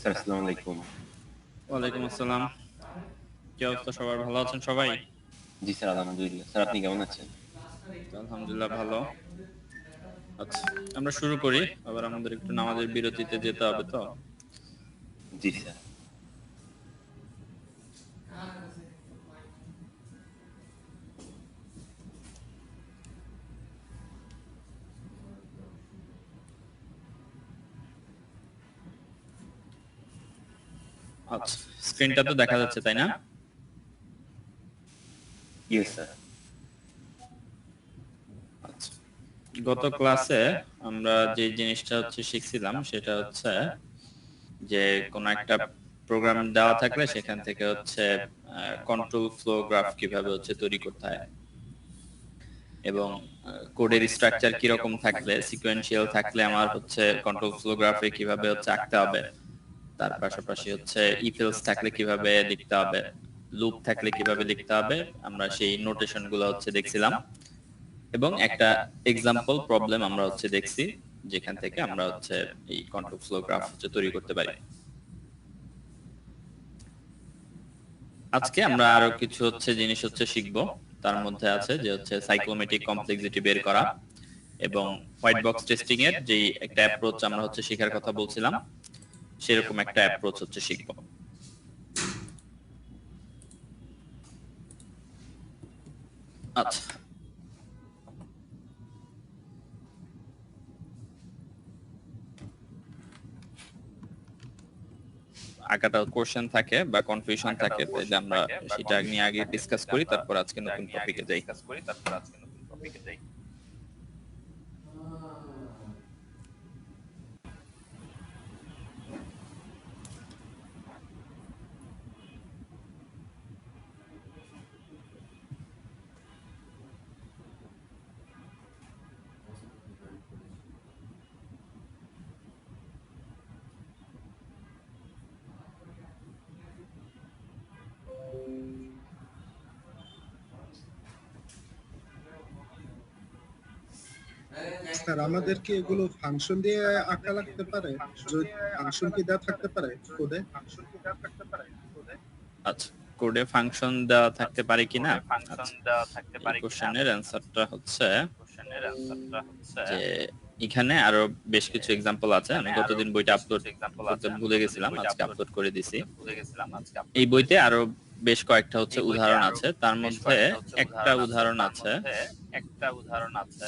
Sir আসসালামু আলাইকুম। ওয়ালাইকুম আসসালাম। কি অবস্থা সবার? ভালো আছেন সবাই? জি স্যার, আলহামদুলিল্লাহ। স্যার আপনি কেমন আছেন? আলহামদুলিল্লাহ ভালো। আচ্ছা, আমরা শুরু করি। আবার আমাদের একটু নামাজের বিরতিতে যেতে হবে তো। জি স্যার। আচ্ছা, স্ক্রিনটা তো দেখা যাচ্ছে তাই না? Yes sir. আচ্ছা, গত ক্লাসে আমরা যে জিনিসটা শিখছিলাম সেটা হচ্ছে যে কোনো একটা প্রোগ্রাম দেওয়া থাকলে সেখান থেকে কন্ট্রোল ফ্লো গ্রাফ কিভাবে তৈরি করতে হয় এবং কোডের স্ট্রাকচার কিরকম থাকলে সিকোয়েন্সিয়াল থাকলে আমার কন্ট্রোল ফ্লো গ্রাফে কিভাবে আঁকতে হবে, তার পাশাপাশি ইফ এলস থাকলে কিভাবে লিখতে হবে, লুপ থাকলে কিভাবে লিখতে হবে, আমরা সেই নোটেশন গুলো দেখছিলাম এবং একটা এক্সাম্পল প্রবলেম আমরা দেখছি যেখান থেকে আমরা এই কন্ট্রোল ফ্লো গ্রাফ তৈরি করতে পারি। আজকে আমরা আরো কিছু জিনিস শিখবো। তার মধ্যে আছে যে সাইক্লোমেটিক কমপ্লেক্সিটি বের করা এবং হোয়াইট বক্স টেস্টিং এর যে একটা অ্যাপ্রোচ আমরা শেখার কথা বলছিলাম সেরকম একটা অ্যাপ্রোচ শিখবো। আচ্ছা, আগাটা কোশ্চেন থাকে বা কনফিউশন থাকে তাহলে আমরা সেটা নিয়ে আগে ডিসকাস করি, তারপর আজকে নতুন টপিকে যাই। স্যার আমাদের কি এগুলো ফাংশন দিয়ে আঁকা লাগতে পারে? যদি ফাংশন কি দেওয়া থাকতে পারে কোডে? আচ্ছা, কোডে ফাংশন দেওয়া থাকতে পারে কিনা, আচ্ছা এই কোশ্চেনের অ্যানসারটা যে এখানে আরো বেশ কিছু এক্সাম্পল আছে। আমি গতদিন বইটা আপলোড করতে ভুলে গেছিলাম, আজকে আপলোড করে দিছি। এই বইতে আরো বেশ কয়েকটা উদাহরণ আছে, তার মধ্যে একটা উদাহরণ আছে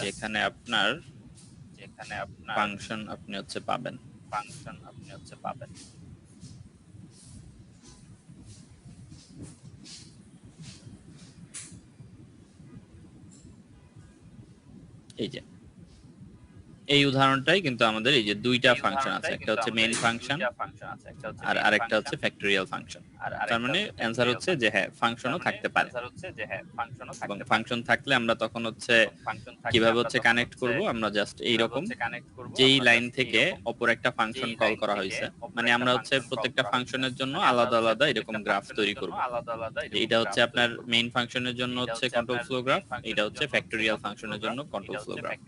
যেখানে আপনার ফাংশন আপনি পাবেন। এই যে এই উদাহরণটাই কিন্তু আমাদের এই যে দুইটা ফাংশন আছে, একটা মেইন ফাংশন আর আরেকটা ফ্যাক্টরিয়াল ফাংশন। তার মানে অ্যানসার যে হ্যাঁ ফাংশনও থাকতে পারে এবং ফাংশন থাকলে আমরা তখন কিভাবে কানেক্ট করব, আমরা জাস্ট এইরকম যেই লাইন থেকে অপর একটা ফাংশন কল করা হয়েছে, মানে আমরা প্রত্যেকটা ফাংশনের জন্য আলাদা আলাদা এরকম গ্রাফ তৈরি করব। এইটা আপনার মেইন ফাংশনের জন্য কন্ট্রোল ফ্লো গ্রাফ, এটা ফ্যাক্টরিয়াল ফাংশনের জন্য কন্ট্রোল ফ্লো গ্রাফ।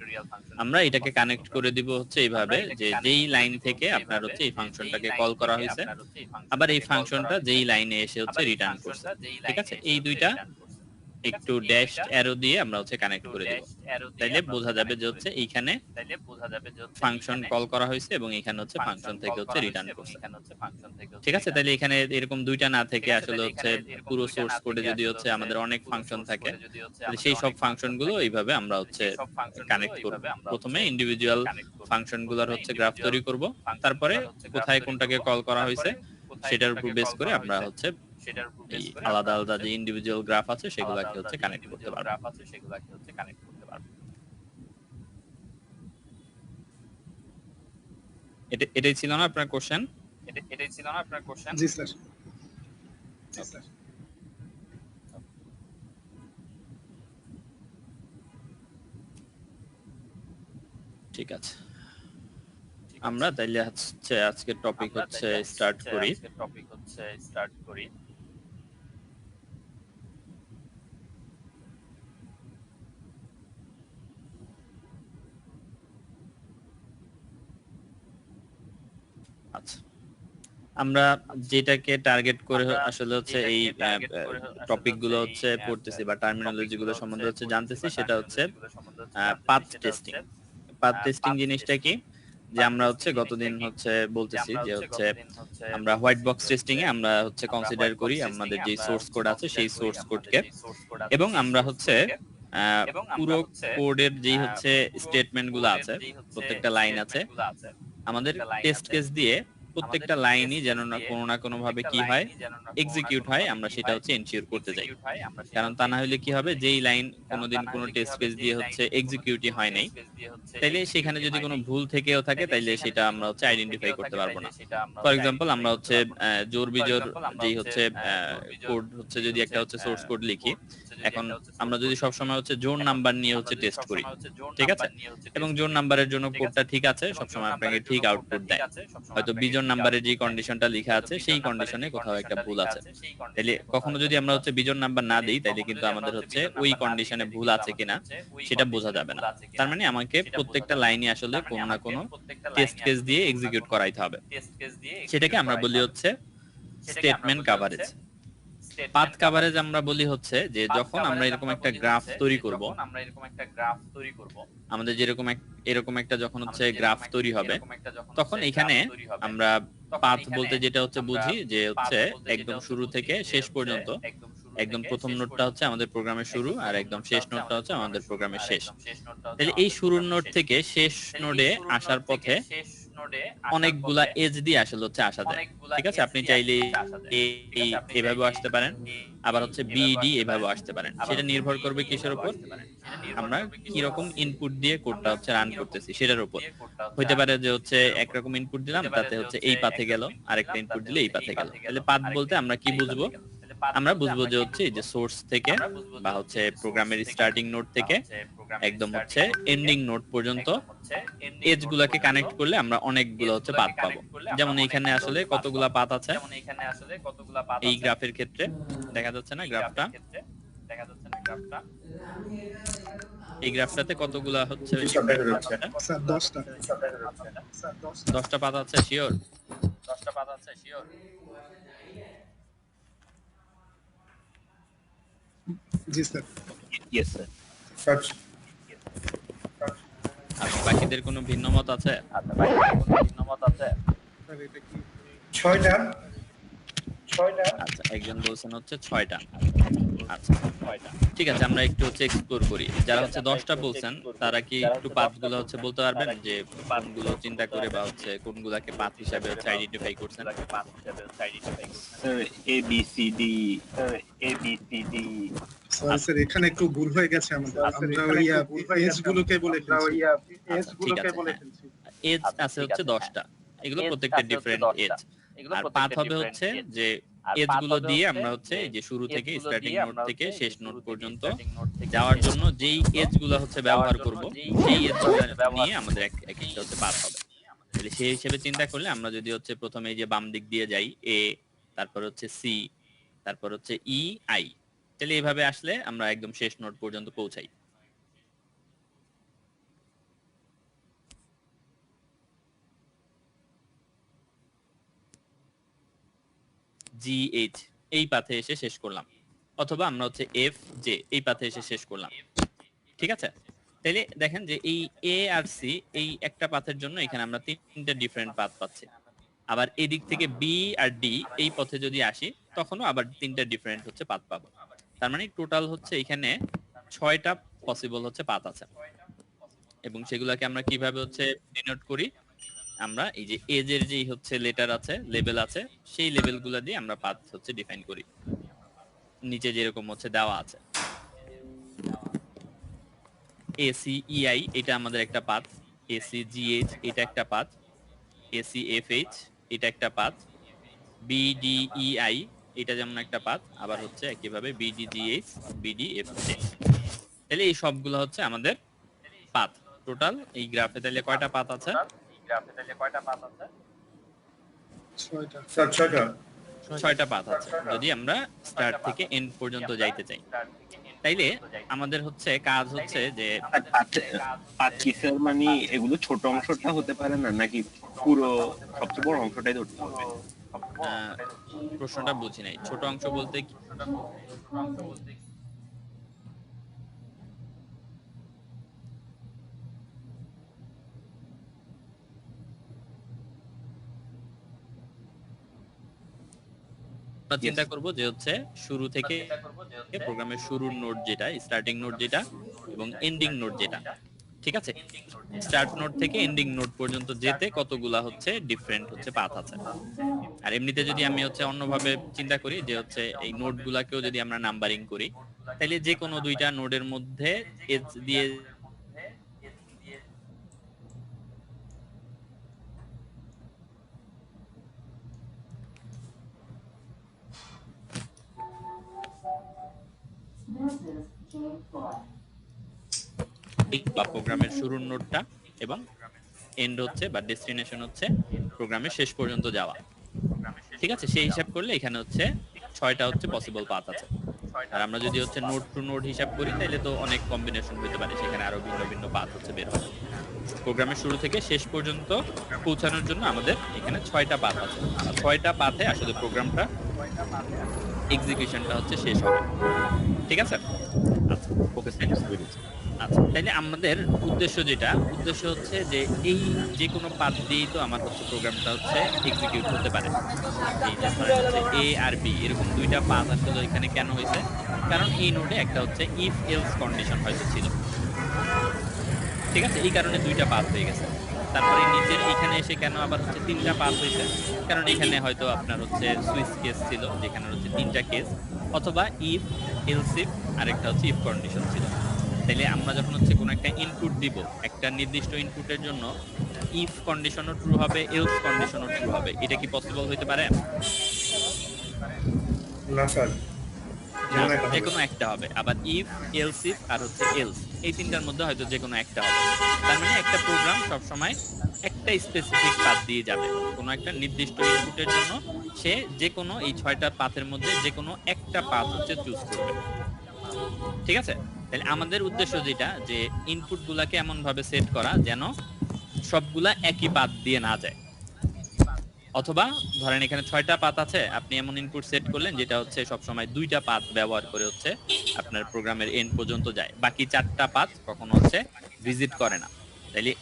আমরা এটাকে কানেক্ট করে দিব এইভাবে যে যেই লাইন থেকে আপনার এই ফাংশনটাকে কল করা হয়েছে, আবার এই ফাংশনটা যেই লাইনে এসে রিটার্ন করছে। ঠিক আছে, এই দুইটা একটু ড্যাশড অ্যারো দিয়ে আমরা কানেক্ট করে দিব, তাইলে বোঝা যাবে যে এইখানে ফাংশন কল করা হয়েছে এবং এখানে ফাংশন থেকে রিটার্ন করছে। ঠিক আছে, তাইলে এখানে এরকম দুইটা না থেকে আসলে পুরো সোর্স কোডে যদি আমাদের অনেক ফাংশন থাকে, তাহলে সেই সব ফাংশন গুলো এইভাবে আমরা কানেক্ট করব। প্রথমে ইন্ডিভিজুয়াল ফাংশন গুলোর গ্রাফ তৈরি করব, তারপরে কোথায় কোনটাকে কল করা হয়েছে সেটার উপর বেস করে আমরা এই আলাদা আলাদা যে ইন্ডিভিজুয়াল গ্রাফ আছে সেগুলোকে কানেক্ট করতে পারবো। এটাই ছিল না আপনার কোশ্চেন? জি স্যার। ঠিক আছে, আমরা তাইলে আজকের টপিক স্টার্ট করি। আচ্ছা, আমরা যেটাকে টার্গেট করে আসলে হচ্ছে এই টপিক গুলো হচ্ছে পড়তেছি বা টার্মিনোলজি গুলো সম্বন্ধে হচ্ছে জানতেছি, সেটা হচ্ছে পাথ টেস্টিং। পাথ টেস্টিং জিনিসটা কি, যে আমরা হচ্ছে গতদিন হচ্ছে বলতেছি যে হচ্ছে আমরা হোয়াইট বক্স টেস্টিং এ আমরা হচ্ছে কনসিডার করি আমাদের যে সোর্স কোড আছে সেই সোর্স কোডকে, এবং আমরা হচ্ছে পুরো কোডের যেই হচ্ছে স্টেটমেন্ট গুলো আছে, প্রত্যেকটা লাইন আছে, আমাদের টেস্ট কেস দিয়ে প্রত্যেকটা লাইনই যেন না কোনো ভাবে কি হয়, এক্সিকিউট হয়, আমরা সেটা হচ্ছে এনশিওর করতে চাই। কারণ তা না হলে কি হবে, যেই লাইন কোনোদিন কোনো টেস্ট কেস দিয়ে হচ্ছে এক্সিকিউটই হয় নাই, তাইলে সেখানে যদি কোনো ভুল থেকেও থাকে তাইলে সেটা আমরা হচ্ছে আইডেন্টিফাই করতে পারবো না। ফর এক্সাম্পল, আমরা হচ্ছে জোর বিজোর যেই হচ্ছে কোড হচ্ছে, যদি একটা হচ্ছে সোর্স কোড লিখি, এখন আমরা যদি সবসময় হচ্ছে জোন নাম্বার নিয়ে হচ্ছে টেস্ট করি, ঠিক আছে, এবং জোন নাম্বারের জন্য কোডটা ঠিক আছে, সবসময় আপনাকে ঠিক আউটপুট দেয়, হয়তো বিজোন নাম্বারের যে কন্ডিশনটা লেখা আছে সেই কন্ডিশনে কোথাও একটা ভুল আছে, তাইলে কখনো যদি আমরা হচ্ছে বিজোন নাম্বার না দিই তাইলে কিন্তু আমাদের হচ্ছে ওই কন্ডিশনে ভুল আছে কিনা সেটা বোঝা যাবে না। তার মানে আমাকে প্রত্যেকটা লাইনে আসলে কোনো না কোনো টেস্ট কেস দিয়ে এক্সিকিউট করাইতে হবে, সেটাকে আমরা বলি হচ্ছে স্টেটমেন্ট কভারেজ। পাথ কভারেজ আমরা বলি হচ্ছে যে যখন আমরা এরকম একটা গ্রাফ তৈরি করব, আমাদের যেরকম এরকম একটা যখন হচ্ছে গ্রাফ তৈরি হবে, তখন এখানে আমরা পাথ বলতে যেটা হচ্ছে বুঝি যে হচ্ছে একদম শুরু থেকে শেষ পর্যন্ত, একদম প্রথম নোডটা হচ্ছে আমাদের প্রোগ্রামের শুরু আর একদম শেষ নোডটা হচ্ছে আমাদের প্রোগ্রামের শেষ। তাহলে এই শুরুর নোড থেকে শেষ নোডে আসার পথে অনেকগুলা এজ দিয়ে আসলে হচ্ছে আসা যায়, ঠিক আছে। আপনি চাইলে এভাবে আসতে পারেন, আবার হচ্ছে বিডি এভাবে আসতে পারেন, সেটা নির্ভর করবে কিসের উপর, আমরা কি রকম ইনপুট দিয়ে কোডটা হচ্ছে রান করতেছি সেটার উপর। হইতে পারে যে হচ্ছে একরকম ইনপুট দিলাম, তাতে হচ্ছে এই পাথে গেল, আরেকটা ইনপুট দিলে এই পাথে গেল। তাহলে পাথ বলতে আমরা কি বুঝবো, আমরা বুঝবো যে হচ্ছে এই যে সোর্স থেকে বা হচ্ছে প্রোগ্রামের স্টার্টিং নোড থেকে একদম হচ্ছে এন্ডিং নোড পর্যন্ত এজ গুলাকে কানেক্ট করলে আমরা অনেকগুলো হচ্ছে পাথ পাবো। যেমন এখানে আসলে কতগুলা পাথ আছে এই গ্রাফের ক্ষেত্রে, দেখা যাচ্ছে না গ্রাফটা, এই গ্রাফটাতে কতগুলা হচ্ছে স্যার 10টা। 10টা পাথ আছে, শিওর? জি স্যার। Yes sir. আচ্ছা, বাকিদের কোনো ভিন্ন মত আছে? স্যার এটা কি 6টা? আচ্ছা, একজন বলছেন হচ্ছে 6টা। আচ্ছা, ঠিক আছে, আমরা একটু হচ্ছে এক্সপ্লোর করি। যারা হচ্ছে 10টা বলছেন তারা কি একটু পাথগুলো হচ্ছে বলতে পারবেন, যে কোনগুলো চিন্তা করে বা হচ্ছে কোনগুলাকে পাথ হিসাবে হচ্ছে আইডেন্টিফাই করছেন? Sir A B C D. Sorry sir, এখানে একটু ভুল হয়ে গেছে আমাদের। আমরা ওই এজ গুলোকে বলে ফেলছি। ঠিক আছে, এজ আছে হচ্ছে 10টা, এগুলো প্রত্যেকটা ডিফারেন্ট এজ। আর পাথ হবে হচ্ছে যে এজ গুলো দিয়ে আমরা হচ্ছে এই যে শুরু থেকে স্টার্টিং নোড থেকে শেষ নোড পর্যন্ত যাওয়ার জন্য যেই এজ গুলো হচ্ছে ব্যবহার করব, সেই এজ গুলো নিয়ে আমাদের এক একটা হচ্ছে পাথ হবে। তাহলে সেই হিসেবে চিন্তা করলে আমরা যদি হচ্ছে প্রথমে এই যে বাম দিক দিয়ে যাই, এ, তারপর হচ্ছে সি, তারপর হচ্ছে ই, আই, তাহলে এইভাবে আসলে আমরা একদম শেষ নোড পর্যন্ত পৌঁছাই। জি, এইচ এই পাথে এসে শেষ করলাম, অথবা আমরা হচ্ছে এফ, জে এই পাথে এসে শেষ করলাম, ঠিক আছে। তাইলে দেখেন যে এই এ আর সি এই একটা পাথের জন্য এখানে আমরা তিনটা ডিফারেন্ট পাথ পাচ্ছি। আবার এদিক থেকে বি আর ডি এই পথে যদি আসি, তখনও আবার তিনটা ডিফারেন্ট হচ্ছে পাথ পাবো। তার মানে টোটাল হচ্ছে এখানে 6টা পসিবল হচ্ছে পাথ আছে, এবং সেগুলোকে আমরা কিভাবে হচ্ছে ডিনোট করি, আমরা এই যে এজ এর যেই হচ্ছে লেটার আছে, লেভেল আছে, সেই লেভেলগুলো দিয়ে আমরা পাথ হচ্ছে ডিফাইন করি, নিচে যেরকম হচ্ছে দেওয়া আছে। ACEI এটা আমাদের একটা পাথ, ACGH এটা একটা পাথ, ACFH এটা একটা পাথ, BDEI এটা যেমন একটা পাথ, আবার হচ্ছে একইভাবে BDGH, BDFJ। তাহলে এই সবগুলো হচ্ছে আমাদের পাথ। টোটাল এই গ্রাফে তাহলে কয়টা পাথ আছে? 6টা। স্যার 6টা। 6টা পাথ আছে যদি আমরা স্টার্ট থেকে এন্ড পর্যন্ত যাইতে চাই। তাইলে আমাদের হচ্ছে কাজ হচ্ছে যে পাথ কি স্যার, মানে এগুলো ছোট অংশটা হতে পারে না নাকি পুরো সবচেয়ে বড় অংশটাই ধরতে হবে। প্রশ্নটা বুঝি নাই, ছোট অংশ বলতে কি? আমরা চিন্তা করব যে হচ্ছে শুরু থেকে প্রোগ্রামের শুরুর নোড যেটা, স্টার্টিং নোড যেটা এবং এন্ডিং নোড যেটা, ঠিক আছে? স্টার্ট নোড থেকে এন্ডিং নোড পর্যন্ত যেতে কতগুলা হচ্ছে ডিফারেন্ট হচ্ছে পাথ আছে। আর এমনিতে যদি আমি হচ্ছে অন্যভাবে চিন্তা করি যে হচ্ছে এই নোড গুলাকেও যদি আমরা নাম্বারিং করি, তাহলে যে কোনো দুইটা নোডের মধ্যে এজ দিয়ে বা প্রোগ্রামের শুরুর নোডটা এবং এন্ড হচ্ছে বা ডেস্টিনেশন হচ্ছে প্রোগ্রামের শেষ পর্যন্ত যাওয়া, ঠিক আছে? সেই হিসাব করলে এখানে হচ্ছে 6টা হচ্ছে পসিবল পাথ আছে। আর আমরা যদি হচ্ছে নোড টু নোড হিসাব করি তাহলে তো অনেক কম্বিনেশন হতে পারে, সেখানে আরো ভিন্ন ভিন্ন পাথ হচ্ছে বের হবে। প্রোগ্রামের শুরু থেকে শেষ পর্যন্ত পৌঁছানোর জন্য আমাদের এখানে 6টা পাথ আছে। আর 6টা পাথে আসলে প্রোগ্রামটা এক্সিকিউশনটা হচ্ছে শেষ হবে, ঠিক আছে? আচ্ছা, ওকে, আচ্ছা, তাইলে আমাদের উদ্দেশ্য হচ্ছে যে এই যে কোনো পাথ দিয়েই তো আমার হচ্ছে প্রোগ্রামটা হচ্ছে এক্সিকিউট হতে পারে। এই যে ধরেন হচ্ছে এ আর বি এরকম দুইটা পাথ আসলে এখানে কেন হয়েছে? কারণ এই নোডে একটা হচ্ছে ইফ এলস কন্ডিশন হয়তো ছিল, ঠিক আছে? এই কারণে দুইটা পাথ হয়ে গেছে। তারপরে নিচের এখানে এসে কেন আবার হচ্ছে 3টা পাথ হয়েছে? কারণ এখানে হয়তো আপনার হচ্ছে সুইচ কেস ছিল যেখানে হচ্ছে 3টা কেস, অথবা ইফ এলস ইফ আরেকটা হচ্ছে ইফ কন্ডিশন ছিল। তাহলে আমরা যখন হচ্ছে কোনো একটা ইনপুট দিব, একটা নির্দিষ্ট ইনপুটের জন্য ইফ কন্ডিশনও ট্রু হবে, এলস কন্ডিশনও ট্রু হবে। এটা কি পসিবল হতে পারে? না স্যার, যে কোনো একটা হবে। আবার ইফ, এলস ইফ আর হচ্ছে এলস, এই তিনটার মধ্যে হয়তো যে কোনো একটা হবে। তার মানে একটা প্রোগ্রাম সবসময় একটা স্পেসিফিক পাথ দিয়ে যাবে কোনো একটা নির্দিষ্ট ইনপুটের জন্য। সে যে কোনো এই 6টা পাথের মধ্যে যে কোনো একটা পাথ হচ্ছে চুজ করবে, ঠিক আছে? তাহলে আমাদের উদ্দেশ্য যেটা, যে ইনপুট গুলাকে এমন ভাবে সেট করা যেন সবগুলা একই পাথ দিয়ে না যায়। অথবা ধরেন এখানে 6টা পাথ আছে, আপনি এমন ইনপুট সেট করলেন যেটা হচ্ছে সবসময় 2টা পাথ ব্যবহার করে হচ্ছে আপনার প্রোগ্রামের এন্ড পর্যন্ত যায়, বাকি 4টা পাথ কখনো হচ্ছে ভিজিট করে না। তাইলে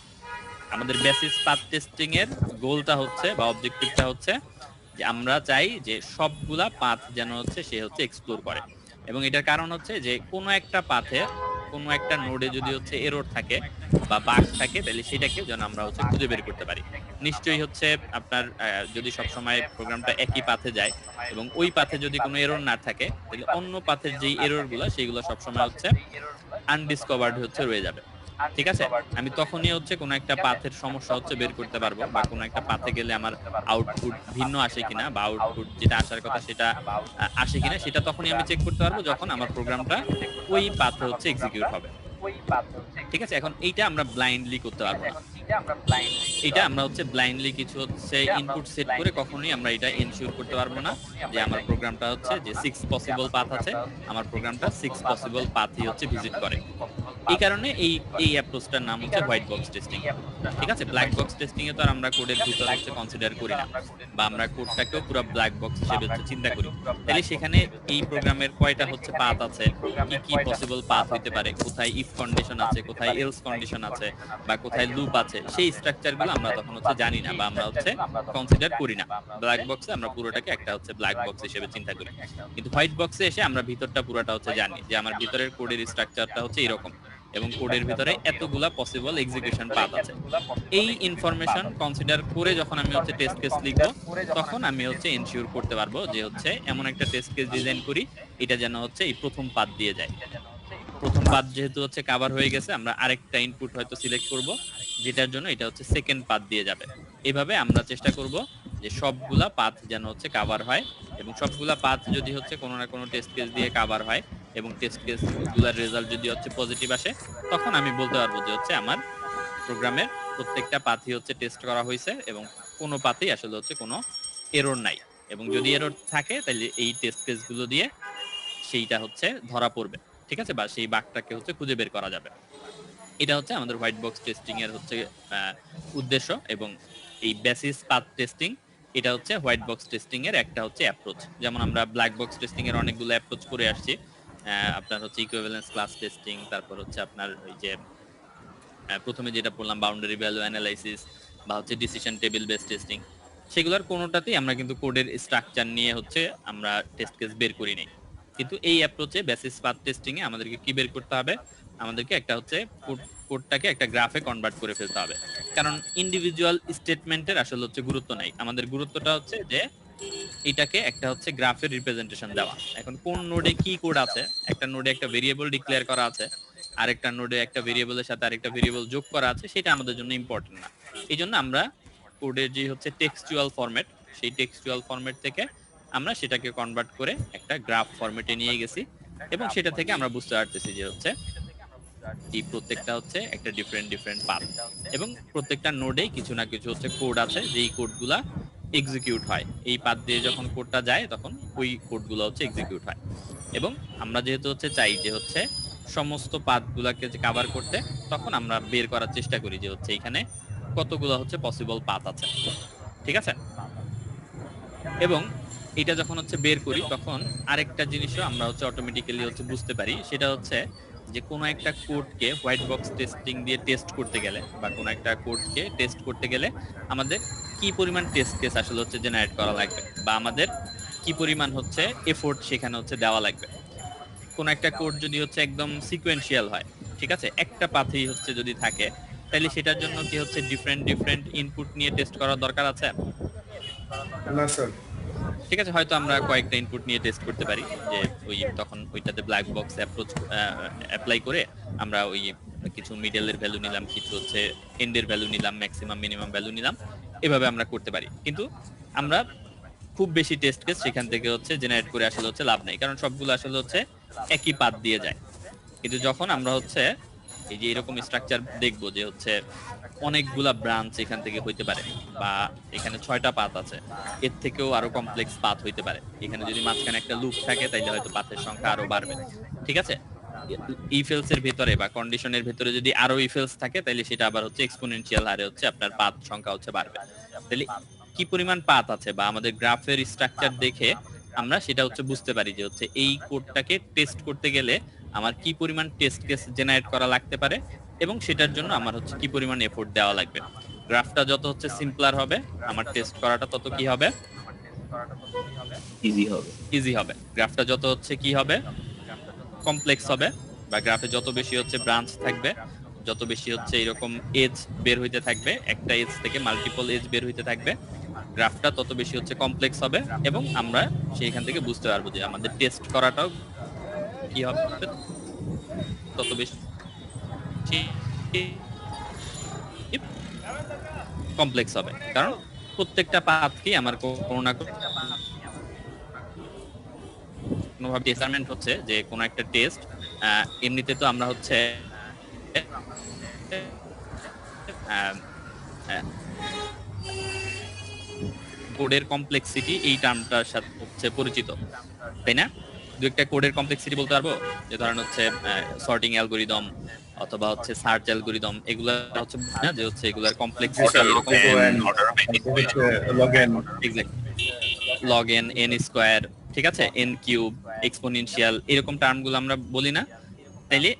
আমাদের বেসিস পাথ টেস্টিং এর গোলটা হচ্ছে বা অবজেক্টিভটা হচ্ছে যে আমরা চাই যে সবগুলা পাথ যেন হচ্ছে সে হচ্ছে এক্সপ্লোর করে। এবং এটার কারণ হচ্ছে যে কোনো একটা পাথে কোনো একটা নোডে যদি হচ্ছে এরর থাকে বা বাগ থাকে, তাহলে সেটাকে যেন আমরা হচ্ছে খুঁজে বের করতে পারি। নিশ্চয়ই হচ্ছে আপনার যদি সবসময় প্রোগ্রামটা একই পাথে যায় এবং ওই পাথে যদি কোনো এরর না থাকে, তাহলে অন্য পাথের যেই এরর গুলো সেগুলো সবসময় হচ্ছে আনডিসকভার্ড হচ্ছে রয়ে যাবে, ঠিক আছে? আমি তখনই হচ্ছে কোনো একটা পাথের সমস্যা হচ্ছে বের করতে পারবো, বা কোনো একটা পাথে গেলে আমার আউটপুট ভিন্ন আসে কিনা বা আউটপুট যেটা আসার কথা সেটা আসে কিনা, সেটা তখনই আমি চেক করতে পারবো যখন আমার প্রোগ্রামটা ওই পাথে হচ্ছে এক্সিকিউট হবে, ঠিক আছে? এখন এইটা আমরা ব্লাইন্ডলি করতে পারবো না। এটা আমরা হচ্ছে ব্লাইন্ডলি কিছু হচ্ছে ইনপুট সেট করে কখনোই আমরা এটা এনশিওর করতে পারবো না যে আমার প্রোগ্রামটা হচ্ছে যে 6 পসিবল পাথ আছে, আমার প্রোগ্রামটা 6 পসিবল পাথই হচ্ছে ভিজিট করে। এই কারণে এই অ্যাপ্রোচটার নাম হচ্ছে হোয়াইট বক্স টেস্টিং, ঠিক আছে? ব্ল্যাক বক্স টেস্টিং এ তো আর আমরা কোডের ভিতরে হচ্ছে কনসিডার করি না, বা আমরা কোডটাকেও পুরো ব্ল্যাক বক্স হিসেবে হচ্ছে চিন্তা করি। তাহলে সেখানে এই প্রোগ্রামের কয়টা হচ্ছে পাথ আছে, কি কি পসিবল পাথ হইতে পারে, কোথায় ইফ কন্ডিশন আছে, কোথায় এলস কন্ডিশন আছে, বা কোথায় লুপ আছে, সেই স্ট্রাকচারগুলো আমরা তখন হচ্ছে জানি না বা আমরা হচ্ছে কনসিডার করি না। ব্ল্যাক বক্সে আমরা পুরোটাকে একটা হচ্ছে ব্ল্যাক বক্স হিসেবে চিন্তা করি। কিন্তু হোয়াইট বক্সে এসে আমরা ভিতরটা পুরোটা হচ্ছে জানি যে আমার ভিতরের কোডের স্ট্রাকচারটা হচ্ছে এরকম এবং কোডের ভিতরে এতগুলা পসিবল এক্সিকিউশন পাথ আছে। এই ইনফরমেশন কনসিডার করে যখন আমি হচ্ছে টেস্ট কেস লিখবো, তখন আমি হচ্ছে এনশিওর করতে পারবো যে হচ্ছে এমন একটা টেস্ট কেস ডিজাইন করি এটা যেন হচ্ছে এই প্রথম পাথ দিয়ে যায়। প্রথম পাথ যেহেতু হচ্ছে কভার হয়ে গেছে, আমরা আরেকটা ইনপুট হয়তো সিলেক্ট করব যেটার জন্য এটা হচ্ছে সেকেন্ড পাথ দিয়ে যাবে। এভাবে আমরা চেষ্টা করব যে সবগুলা পাথ যেন হচ্ছে কভার হয়, এবং সবগুলা পাথ যদি হচ্ছে কোনো না কোনো টেস্ট কেস দিয়ে কভার হয় এবং টেস্ট কেস গুলার রেজাল্ট যদি হচ্ছে পজিটিভ আসে, তখন আমি বলতে পারবো যে হচ্ছে আমার প্রোগ্রামের প্রত্যেকটা পাথই হচ্ছে টেস্ট করা হয়েছে এবং কোনো পাথেই আসলে হচ্ছে কোনো এরর নাই। এবং যদি এরর থাকে তাহলে এই টেস্ট কেস গুলো দিয়ে সেইটা হচ্ছে ধরা পড়বে, ঠিক আছে? বা সেই বাগটাকে হচ্ছে খুঁজে বের করা যাবে। এটা হচ্ছে আমাদের হোয়াইট বক্স টেস্টিং এর হচ্ছে উদ্দেশ্য এবং এই বেসিস পাথ টেস্টিং, এটা হচ্ছে হোয়াইট বক্স টেস্টিং এর একটা হচ্ছে অ্যাপ্রোচ। যেমন আমরা ব্ল্যাক বক্স টেস্টিং এর অনেকগুলো অ্যাপ্রোচ করে আসছি। আপনার হচ্ছে ইকুইভ্যালেন্স ক্লাস টেস্টিং, তারপর হচ্ছে আপনার ওই যে প্রথমে যেটা বললাম বাউন্ডারি ভ্যালু অ্যানালাইসিস বা হচ্ছে ডিসিশন টেবিল বেস টেস্টিং, সেগুলোর কোনোটাতেই আমরা কিন্তু কোডের স্ট্রাকচার নিয়ে হচ্ছে আমরা টেস্ট কেস বের করি নাই। কিন্তু এই অ্যাপ্রোচে বেসিস পাথ টেস্টিং এ আমাদেরকে কি বের করতে হবে, আমাদেরকে একটা হচ্ছে কোডটাকে একটা গ্রাফে কনভার্ট করে ফেলতে হবে। কারণ ইন্ডিভিজুয়াল স্টেটমেন্টের আসলে হচ্ছে গুরুত্ব নাই, আমাদের গুরুত্বটা হচ্ছে যে এটাকে একটা হচ্ছে গ্রাফের রিপ্রেজেন্টেশন দেওয়া। এখন কোন নোডে কি কোড আছে, একটা নোডে একটা ভেরিয়েবল ডিক্লেয়ার করা আছে, আরেকটা নোডে একটা ভেরিয়েবলের সাথে আরেকটা ভেরিয়েবল যোগ করা আছে, সেটা আমাদের জন্য ইম্পর্টেন্ট না। এই জন্য আমরা কোডের যে হচ্ছে টেক্সচুয়াল ফরম্যাট, সেই টেক্সচুয়াল ফরম্যাট থেকে আমরা সেটাকে কনভার্ট করে একটা গ্রাফ ফরম্যাটে নিয়ে গেছি, এবং সেটা থেকে আমরা বুঝতে পারতেছি যে হচ্ছে এই প্রত্যেকটা হচ্ছে একটা ডিফারেন্ট পাথ, এবং প্রত্যেকটা নোডে কিছু না কিছু হচ্ছে কোড আছে, যেই কোডগুলা এক্সিকিউট হয়। এই পাথ দিয়ে যখন কোডটা যায় তখন ওই কোডগুলো হচ্ছে এক্সিকিউট হয়। এবং আমরা যেহেতু হচ্ছে চাই যে হচ্ছে সমস্ত পাথগুলোকে কভার করতে, তখন আমরা বের করার চেষ্টা করি যে হচ্ছে এখানে কতগুলো হচ্ছে পসিবল পাথ আছে, ঠিক আছে। এবং এটা যখন হচ্ছে বের করি তখন আরেকটা জিনিসও আমরা হচ্ছে অটোমেটিক্যালি হচ্ছে বুঝতে পারি, সেটা হচ্ছে যে কোনো একটা কোডকে হোয়াইট বক্স টেস্টিং দিয়ে টেস্ট করতে গেলে বা কোনো একটা কোডকে টেস্ট করতে গেলে আমাদের কি পরিমাণ টেস্ট কেস আসলে হচ্ছে জেনারেট করা লাগবে, বা আমাদের কি পরিমাণ হচ্ছে এফোর্ট সেখানে হচ্ছে দেওয়া লাগবে। কোন একটা কোড যদি হচ্ছে একদম সিকোয়েন্সিয়াল হয়, ঠিক আছে, একটা পাথেই হচ্ছে যদি থাকে, তাহলে সেটার জন্য কি হচ্ছে ডিফারেন্ট ইনপুট নিয়ে টেস্ট করার দরকার আছে? না স্যার। ঠিক আছে, হয়তো আমরা কয়েকটা ইনপুট নিয়ে টেস্ট করতে পারি, যে ওই তখন ওইটাতে ব্ল্যাক বক্স অ্যাপ্রোচ অ্যাপ্লাই করে আমরা ওই কিছু মিডলের ভ্যালু নিলাম, কিছু হচ্ছে এন্ডের ভ্যালু নিলাম, ম্যাক্সিমাম মিনিমাম ভ্যালু নিলাম, এভাবে আমরা করতে পারি। কিন্তু আমরা খুব বেশি টেস্ট কেস সেখান থেকে হচ্ছে জেনারেট করে আসলে হচ্ছে লাভ নাই, কারণ সবগুলো আসলে হচ্ছে একই পাথ দিয়ে যায়। কিন্তু যখন আমরা হচ্ছে এই যে এরকম স্ট্রাকচার দেখবো যে হচ্ছে অনেকগুলা ব্রাঞ্চ এখান থেকে হইতে পারে, বা এখানে 6টা পাথ আছে, এর থেকেও আরো কমপ্লেক্স পাথ হইতে পারে, এখানে যদি মাঝখানে একটা লুপ থাকে তাইলে হয়তো পাথের সংখ্যা আরো বাড়বে, ঠিক আছে। ইফ এলস এর ভিতরে বা কন্ডিশনের ভিতরে যদি আরো ইফ এলস থাকে, তাহলে সেটা আবার হচ্ছে এক্সপোনেনশিয়াল হারে হচ্ছে আপনার পাথ সংখ্যা হচ্ছে বাড়বে। তাহলে কি পরিমাণ পাথ আছে বা আমাদের গ্রাফের স্ট্রাকচার দেখে আমরা সেটা হচ্ছে বুঝতে পারি যে হচ্ছে এই কোডটাকে টেস্ট করতে গেলে আমার কি পরিমাণ টেস্ট কেস জেনারেট করা লাগতে পারে, এবং সেটার জন্য আমার হচ্ছে কি পরিমাণ এফোর্ট দেওয়া লাগবে। গ্রাফটা যত হচ্ছে সিম্পলার হবে, আমার টেস্ট করাটা তত কি হবে, ইজি হবে। গ্রাফটা যত হচ্ছে কি হবে, কমপ্লেক্স হবে, বা গ্রাফে যত বেশি হচ্ছে ব্রাঞ্চ থাকবে, যত বেশি হচ্ছে এরকম এজ বের হইতে থাকবে, একটা এজ থেকে মাল্টিপল এজ বের হইতে থাকবে, গ্রাফটা তত বেশি হচ্ছে কমপ্লেক্স হবে, এবং আমরা সেইখান থেকে বুঝতে পারবো যে আমাদের টেস্ট করাটাও কি হবে, তত বেশি কমপ্লেক্স হবে। কারণ প্রত্যেকটা পাথকে আমার কোনো না কোনোভাবে টেস্টারমেন্ট হচ্ছে যে কোনো একটা টেস্ট, এমনিতে তো আমরা হচ্ছে কোডের কমপ্লেক্সিটি এই টার্মটার সাথে হচ্ছে পরিচিত, তাই না? দু একটা কোডের কমপ্লেক্সিটি বলতে পারবো, যে ধরেন হচ্ছে সর্টিং অ্যালগরিদম অথবা হচ্ছে সার্চ অ্যালগরিদম, এগুলা হচ্ছে না যে হচ্ছে এগুলার কমপ্লেক্সিটি এরকম লগ এন, এন স্কয়ার, ঠিক আছে, এন কিউব, এক্সপোনেনশিয়াল, এরকম টার্মগুলো আমরা বলি না? তাইলে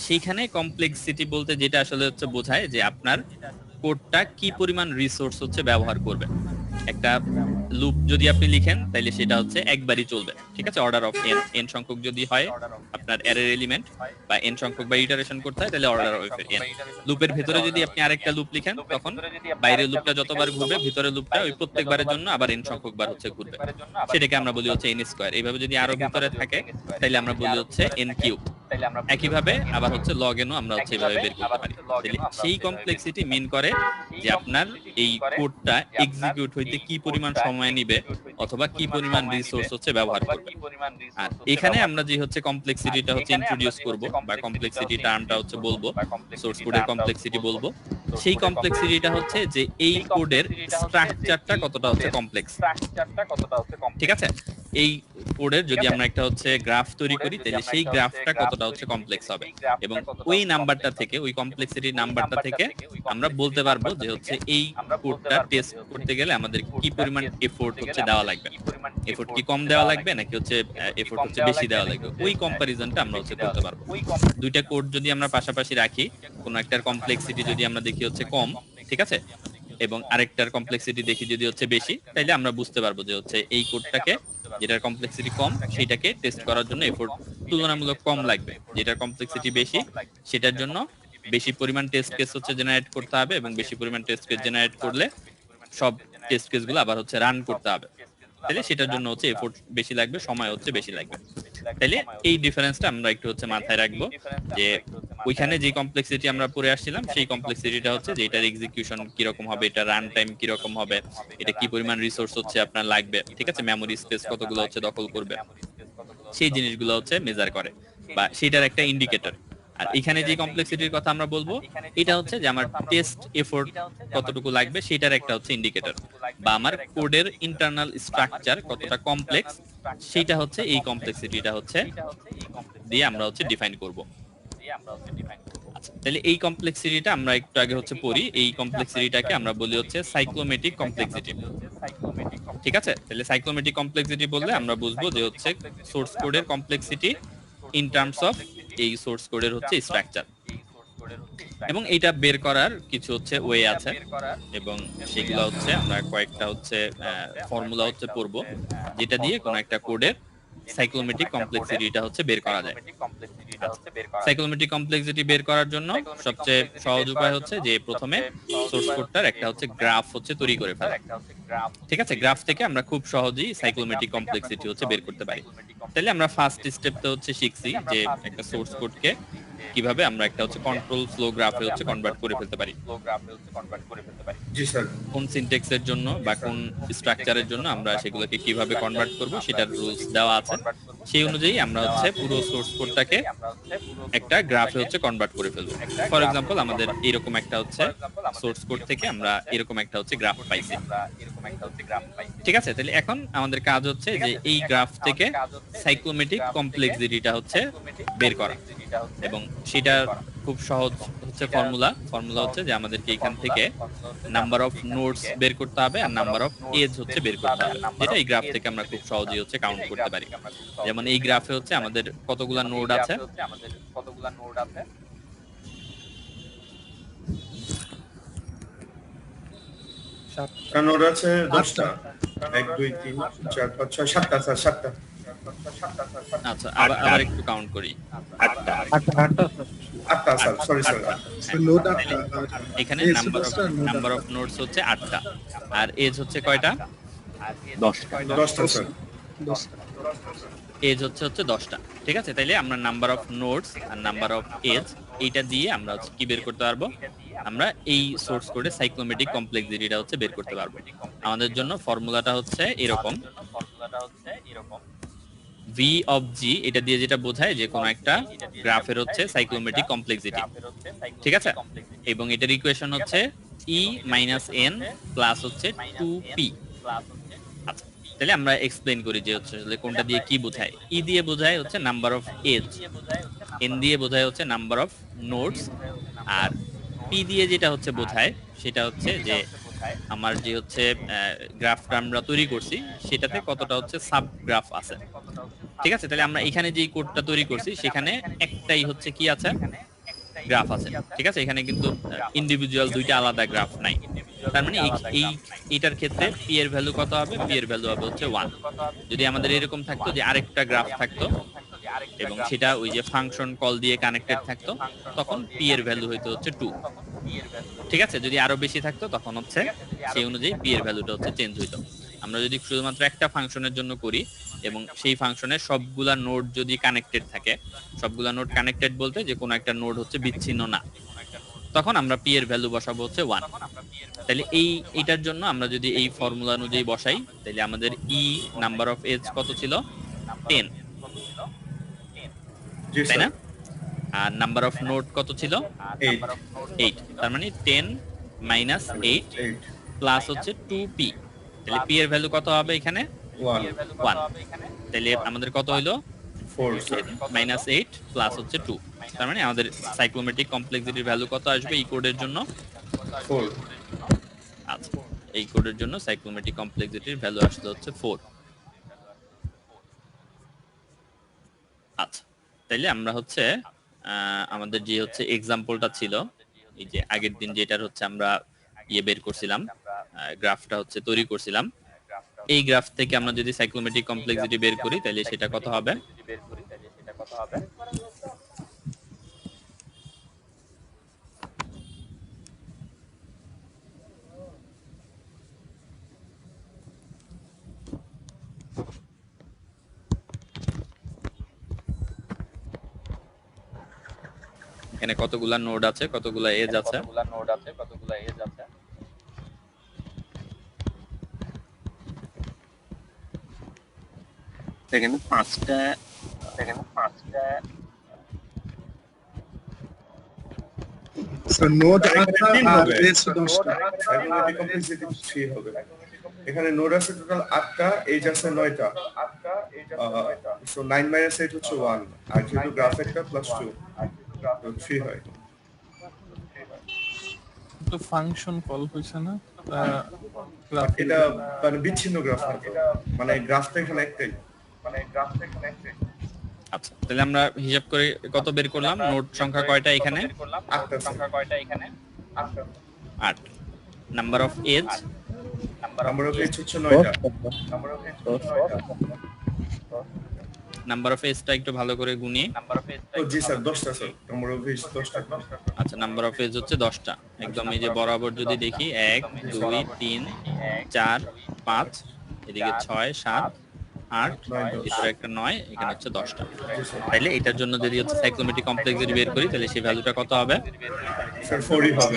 সেইখানে কমপ্লেক্সিটি বলতে যেটা আসলে হচ্ছে বোঝায় যে আপনার কোডটা কি পরিমাণ রিসোর্স হচ্ছে ব্যবহার করবে। একটা লুপ যদি আপনি লিখেন তাহলে সেটা হচ্ছে একবারই চলবে, ঠিক আছে, অর্ডার অফ এন, এন সংখ্যক যদি হয় আপনার অ্যারের এলিমেন্ট, বা এন সংখ্যক বা ইটারেশন করতে হয় তাহলে অর্ডার অফ এন। লুপের ভিতরে যদি আপনি আরেকটা লুপ লিখেন, তখন বাইরের লুপটা যতবার ঘুরবে ভিতরের লুপটা ওই প্রত্যেকবারের জন্য আবার এন সংখ্যক বার হচ্ছে ঘুরবে, সেটাকে আমরা বলি হচ্ছে এন স্কয়ার। এইভাবে যদি আরো ভিতরে থাকে তাহলে আমরা বলি হচ্ছে এন কিউব। একইভাবে আবার হচ্ছে লগ এনও আমরা হচ্ছে এইভাবে বের করতে পারি। সেই কমপ্লেক্সিটি মিন করে যে আপনার এই কোডটা এক্সিকিউট হইতে কি পরিমাণ সময় নিবে অথবা কি পরিমাণ রিসোর্স হচ্ছে ব্যবহার করবে। আর এখানে আমরা যে হচ্ছে কমপ্লেক্সিটিটা হচ্ছে ইন্ট্রোডিউস করব বা কমপ্লেক্সিটি টার্মটা হচ্ছে বলবো, সোর্স কোডের কমপ্লেক্সিটি বলবো, সেই কমপ্লেক্সিটিটা হচ্ছে যে এই কোডের স্ট্রাকচারটা কতটা হচ্ছে কমপ্লেক্স, ঠিক আছে। এই কোডের যদি আমরা একটা হচ্ছে গ্রাফ তৈরি করি, তাহলে সেই গ্রাফটা কতটা হচ্ছে কমপ্লেক্স হবে, এবং ওই নাম্বারটা থেকে, ওই কমপ্লেক্সিটি নাম্বারটা থেকে আমরা বলতে পারবো যে হচ্ছে এই কোডটা টেস্ট করতে গেলে আমাদের কি পরিমাণ এফোর্ট হচ্ছে দেওয়া লাগবে, এফোর্ট কি কম দেওয়া লাগবে নাকি হচ্ছে এফোর্ট হচ্ছে বেশি দেওয়া লাগবে, ওই কম্পারিজনটা আমরা হচ্ছে করতে পারবো। দুইটা কোড যদি আমরা পাশাপাশি রাখি, কোনো একটার কমপ্লেক্সিটি যদি আমরা দেখি হচ্ছে কম, ঠিক আছে, এবং আরেকটার কমপ্লেক্সিটি দেখি যদি হচ্ছে বেশি, তাইলে আমরা বুঝতে পারবো যে হচ্ছে এই কোডটাকে, যেটার কমপ্লেক্সিটি কম, সেটাকে টেস্ট করার জন্য এফোর্ট তুলনামূলক কম লাগবে, যেটার কমপ্লেক্সিটি বেশি সেটার জন্য বেশি পরিমাণ টেস্ট কেস হচ্ছে জেনারেট করতে হবে, এবং বেশি পরিমাণ টেস্ট কেস জেনারেট করলে সব টেস্ট কেসগুলো আবার হচ্ছে রান করতে হবে, তাহলে সেটার জন্য হচ্ছে এফোর্ট বেশি লাগবে, সময় হচ্ছে বেশি লাগবে। তাহলে এই ডিফারেন্সটা আমরা একটু হচ্ছে মাথায় রাখবো, যে ওইখানে যে কমপ্লেক্সিটি আমরা পড়ে আসছিলাম সেই কমপ্লেক্সিটিটা হচ্ছে যে এটার এক্সিকিউশন কিরকম হবে, এটা রান টাইম কিরকম হবে, এটা কি পরিমাণ রিসোর্স হচ্ছে আপনার লাগবে, ঠিক আছে, মেমোরি স্পেস কতগুলো হচ্ছে দখল করবে, সেই জিনিসগুলো হচ্ছে মেজার করে, বা সেটার একটা ইন্ডিকেটর। আর এখানে যে কমপ্লেক্সিটির কথা আমরা বলবো, এটা হচ্ছে যে আমার টেস্ট এফোর্ট কতটুকু লাগবে সেটার একটা হচ্ছে ইন্ডিকেটর, বা আমার কোডের ইন্টারনাল স্ট্রাকচার কতটা কমপ্লেক্স, সেটা হচ্ছে এই কমপ্লেক্সিটিটা হচ্ছে দিয়ে আমরা হচ্ছে ডিফাইন করব। আচ্ছা, তাহলে এই কমপ্লেক্সিটিটা আমরা একটু আগে হচ্ছে পড়ি, এই কমপ্লেক্সিটিটাকে আমরা বলি হচ্ছে সাইক্লোমেটিক কমপ্লেক্সিটি, ঠিক আছে। তাহলে সাইক্লোমেটিক কমপ্লেক্সিটি বললে আমরা বুঝবো যে হচ্ছে সোর্স কোডের কমপ্লেক্সিটি ইন টার্মস অফ এই সোর্স কোডের হচ্ছে স্ট্রাকচার, এবং এটা বের করার কিছু হচ্ছে ওয়ে আছে, এবং সেগুলো হচ্ছে আমরা কয়েকটা হচ্ছে ফর্মুলা হচ্ছে পড়বো, যেটা দিয়ে কোন একটা কোডের সাইক্লোমেটিক কমপ্লেক্সিটিটা হচ্ছে বের করা যায়। সাইক্লোমেটিক কমপ্লেক্সিটি বের করার জন্য সবচেয়ে সহজ উপায় হচ্ছে যে প্রথমে সোর্স কোডটার একটা হচ্ছে গ্রাফ হচ্ছে তৈরি করে ফেলা, ঠিক আছে। গ্রাফ থেকে আমরা খুব সহজেই সাইক্লোমেটিক কমপ্লেক্সিটি হচ্ছে বের করতে পারি। তাহলে আমরা ফার্স্ট স্টেপতে হচ্ছে শিখছি যে একটা সোর্স কোডকে কিভাবে আমরা একটা হচ্ছে কন্ট্রোল ফ্লো গ্রাফে হচ্ছে কনভার্ট করে ফেলতে পারি। জি স্যার। কোন সিনট্যাক্সের জন্য বা কোন স্ট্রাকচারের জন্য আমরা সেগুলোকে কিভাবে কনভার্ট করব সেটার রুলস দেওয়া আছে, সেই অনুযায়ী আমরা হচ্ছে পুরো সোর্স কোডটাকে একটা গ্রাফে হচ্ছে কনভার্ট করে ফেলবো। ফর এক্সাম্পল আমাদের এরকম একটা হচ্ছে সোর্স কোড থেকে আমরা এরকম একটা হচ্ছে গ্রাফ পাইছি, ঠিক আছে। তাহলে এখন আমাদের কাজ হচ্ছে যে এই গ্রাফ থেকে সাইক্লোমেটিক কমপ্লেক্সিটিটা হচ্ছে বের করা, এবং সেটা খুব সহজ হচ্ছে ফর্মুলা হচ্ছে যে আমাদেরকে এখান থেকে নাম্বার অফ নোডস বের করতে হবে আর নাম্বার অফ এজ হচ্ছে বের করতে হবে, যেটা এই গ্রাফ থেকে আমরা খুব সহজেই হচ্ছে কাউন্ট করতে পারি। যেমন এই গ্রাফে হচ্ছে আমাদের কতগুলা নোড আছে, নোড আছে 10টা, 1 2 3 4 5 6 7টা স্যার, 7টা। আচ্ছা আবার একটু কাউন্ট করি, 8টা 8টা স্যার, সরি স্যার। নোড 8টা। এখানে নাম্বার অফ নোডস হচ্ছে 8টা, আর এজ হচ্ছে কয়টা? 10টা 10টা স্যার। 10টা। এজ হচ্ছে 10টা, ঠিক আছে। তাইলে আমরা নাম্বার অফ নোডস আর নাম্বার অফ এজ এইটা দিয়ে আমরা হচ্ছে কি বের করতে পারবো, আমরা এই সোর্স কোডে সাইক্লোমেটিক কমপ্লেক্সিটিটা হচ্ছে বের করতে পারবো। আমাদের জন্য ফর্মুলাটা হচ্ছে এরকম, ভি অফ জি, এটা দিয়ে যেটা বোঝায় যে কোনো একটা গ্রাফের হচ্ছে সাইক্লোমেটিক কমপ্লেক্সিটি, ঠিক আছে। এবং এটার ইকুয়েশন হচ্ছে ই মাইনাস এন প্লাস হচ্ছে 2p। আচ্ছা, তাহলে আমরা এক্সপ্লেইন করি যে হচ্ছে কোনটা দিয়ে কি বোঝায়। ই দিয়ে বোঝায় হচ্ছে নাম্বার অফ এজ, এন দিয়ে বোঝায় হচ্ছে নাম্বার অফ নোডস, আর পি দিয়ে যেটা হচ্ছে বোঝায় সেটা হচ্ছে যে আমার যে হচ্ছে গ্রাফটা আমরা তৈরি করছি সেটাতে কতটা হচ্ছে সাব গ্রাফ আছে, ঠিক আছে। তাহলে আমরা এখানে যে কোডটা তৈরি করছি সেখানে একটাই হচ্ছে কি আছে, গ্রাফ আছে, ঠিক আছে। এখানে কিন্তু ইন্ডিভিজুয়াল দুইটা আলাদা গ্রাফ নাই। তার মানে এইটার ক্ষেত্রে পি এর ভ্যালু কত হবে? পি এর ভ্যালু হবে হচ্ছে 1। যদি আমাদের এরকম থাকতো যে আরেকটা গ্রাফ থাকতো এবং সেটা ওই যে ফাংশন কল দিয়ে কানেক্টেড থাকতো, তখন পি এর ভ্যালু হইতো হচ্ছে 2, ঠিক আছে। যদি আরো বেশি থাকতো তখন হচ্ছে সেই অনুযায়ী পি এর ভ্যালুটা হচ্ছে চেঞ্জ হইতো। আমরা যদি শুধুমাত্র একটা ফাংশনের জন্য করি এবং সেই ফাংশনের সবগুলা নোড যদি কানেক্টেড থাকে, সবগুলা নোড কানেক্টেড বলতে যে কোনো একটা নোড হচ্ছে বিচ্ছিন্ন না, তখন আমরা পি এর ভ্যালু বসাবো হচ্ছে 1। তাহলে এইটার জন্য আমরা যদি এই ফর্মুলা অনুযায়ী বসাই, তাহলে আমাদের ই নাম্বার অফ এজ কত ছিল? 10, তাই না? আর নাম্বার অফ নোড কত ছিল? 8। তার মানে 10 মাইনাস 8 প্লাস হচ্ছে 2p। তাহলে p এর ভ্যালু কত হবে এখানে? 1 1, তাহলে আমাদের কত হইলো 4 স্যার -8 প্লাস হচ্ছে 2, তার মানে আমাদের সাইক্লোমেট্রিক কমপ্লেক্সিটির ভ্যালু কত আসবে এই কোডের জন্য? 4 আচ্ছা, এই কোডের জন্য সাইক্লোমেট্রিক কমপ্লেক্সিটির ভ্যালু আসলে হচ্ছে 4। আচ্ছা, তাইলে আমরা হচ্ছে আমাদের যে হচ্ছে এক্সাম্পলটা ছিল এই যে আগের দিন যেটার হচ্ছে আমরা বের করছিলাম, গ্রাফটা হচ্ছে তৈরি করছিলাম, এই গ্রাফ থেকে আমরা যদি সাইক্লোমেট্রিক কমপ্লেক্সিটি বের করি তাহলে সেটা কত হবে? এখানে কতগুলা নোড আছে, কতগুলা এজ আছে? এখানে 5টা স্যার নোড এখানে 8টা তিন আর হবে। এজ 10টা। সাইক্লোমেট্রিক কমপ্লেক্সিটি 3 হবে। এখানে নোড আছে টোটাল 8টা, এজ আছে 9টা। সো 9 - 8 হচ্ছে 1, আর যেহেতু গ্রাফ একটা প্লাস 2 তো 3 হয়। তো ফাংশন কল হইছে না এটা মানে বিচ্ছিন্ন গ্রাফ না তো, মানে গ্রাফটা এখানে একটাই। আচ্ছা, তাহলে আমরা হিসাব করে কত বের করলাম? নোড সংখ্যা কয়টা এখানে? 8টা sir. 8। Number of edge? Number of edge হচ্ছে 9টা। নাম্বার অফ এজটা একটু ভালো করে গুনি। ও জি স্যার 10টা স্যার, নাম্বার অফ এজ 10টা। আচ্ছা, নাম্বার অফ এজ হচ্ছে 10টা। একদম এই যে বরাবর যদি দেখি 1 2 3 4 5, এদিকে 6 7 8, ভিতরে একটা 9, এখানে হচ্ছে 10টা। তাইলে এটার জন্য যদি হচ্ছে সাইক্লোমেট্রিক কমপ্লেক্সিটি বের করি তাহলে সেই ভ্যালুটা কত হবে? স্যার 4 হবে।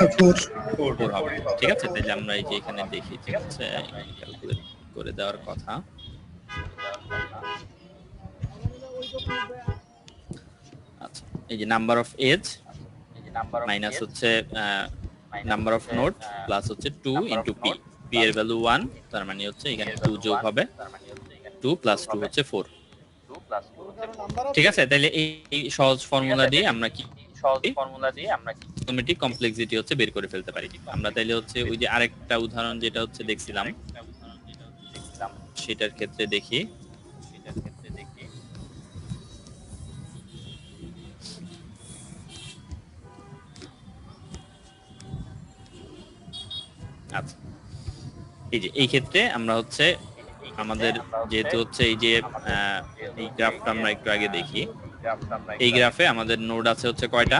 4 হবে। ঠিক আছে, তাহলে আমরা এই যে এখানে দেখি, ঠিক আছে, ক্যালকুলেট করে দেওয়ার কথা। আচ্ছা, এই যে নাম্বার অফ এজ মাইনাস হচ্ছে নাম্বার অফ নোড প্লাস হচ্ছে 2 ইনটু পি। পি এর ভ্যালু 1, তার মানে হচ্ছে এখানে 2 যোগ হবে, 2 প্লাস 2 হচ্ছে 4। ঠিক আছে, তাহলে এই সহজ ফর্মুলা দিয়ে আমরা কি সাইক্লোমেট্রিক কমপ্লেক্সিটি হচ্ছে বের করে ফেলতে পারি। আমরা তাইলে হচ্ছে ওই যে আরেকটা উদাহরণ যেটা হচ্ছে দেখছিলাম সেটার ক্ষেত্রে দেখি। আচ্ছা, এই যে এই ক্ষেত্রে আমরা হচ্ছে আমাদের যেহেতু হচ্ছে এই যে এই গ্রাফটা আমরা একটু আগে দেখি, এই গ্রাফে আমাদের নোড আছে হচ্ছে কয়টা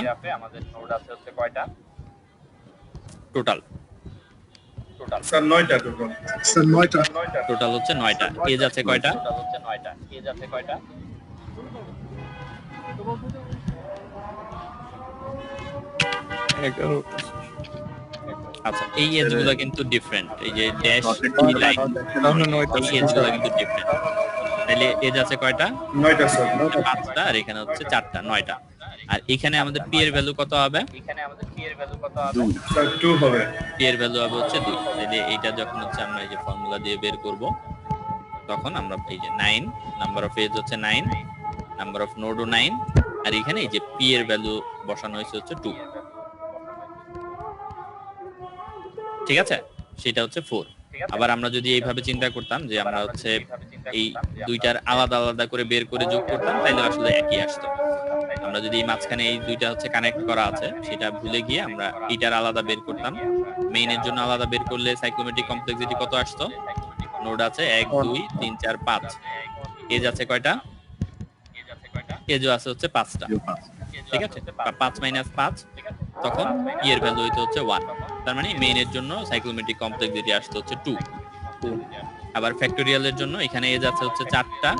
টোটাল? স্যার 9টা টোটাল। স্যার 9টা। টোটাল হচ্ছে 9টা। এজ আছে কয়টা? আচ্ছা, এই এজ গুলো কিন্তু ডিফারেন্ট, এই যে ড্যাশ ই লাইন, এই এজ গুলো কিন্তু ডিফারেন্ট। তাহলে এজ আছে কয়টা? 9টা স্যার। 5টা, আর এখানে হচ্ছে 4টা, 9টা। আর এখানে আমাদের পি এর ভ্যালু কত হবে? স্যার 2 হবে। পি এর ভ্যালু হবে হচ্ছে 2। তাহলে এইটা যখন হচ্ছে আমরা এই যে ফর্মুলা দিয়ে বের করব তখন আমরা এই যে 9, নাম্বার অফ এজ হচ্ছে 9, নাম্বার অফ নোডও 9, আর এখানে এই যে পি এর ভ্যালু বসানো হয়েছে হচ্ছে 2। ঠিক আছে, সেটা হচ্ছে 4। আবার আমরা যদি এইভাবে চিন্তা করতাম যে আমরা হচ্ছে এই দুইটার আলাদা আলাদা করে বের করে যোগ করতাম তাহলে আসলে একই আসতো। আমরা যদি এই মাঝখানে এই দুইটা হচ্ছে কানেক্ট করা আছে সেটা ভুলে গিয়ে আমরা এইটার আলাদা বের করতাম, মেইনের জন্য আলাদা বের করলে সাইক্লোমেট্রিক কমপ্লেক্সিটি কত আসতো? নোড আছে 1 2 3 4 5, এজ আছে কয়টা? এজও আছে হচ্ছে 5টা। ঠিক আছে, 5 মাইনাস 5, তখন ই এর ভ্যালু হইতে হচ্ছে 1। তার মানে মেইনের জন্য সাইক্লোমেট্রিক কমপ্লেক্সিটি আসছে হচ্ছে 2। আবার ফ্যাক্টোরিয়ালের জন্য এখানে এজ আছে হচ্ছে 4টা,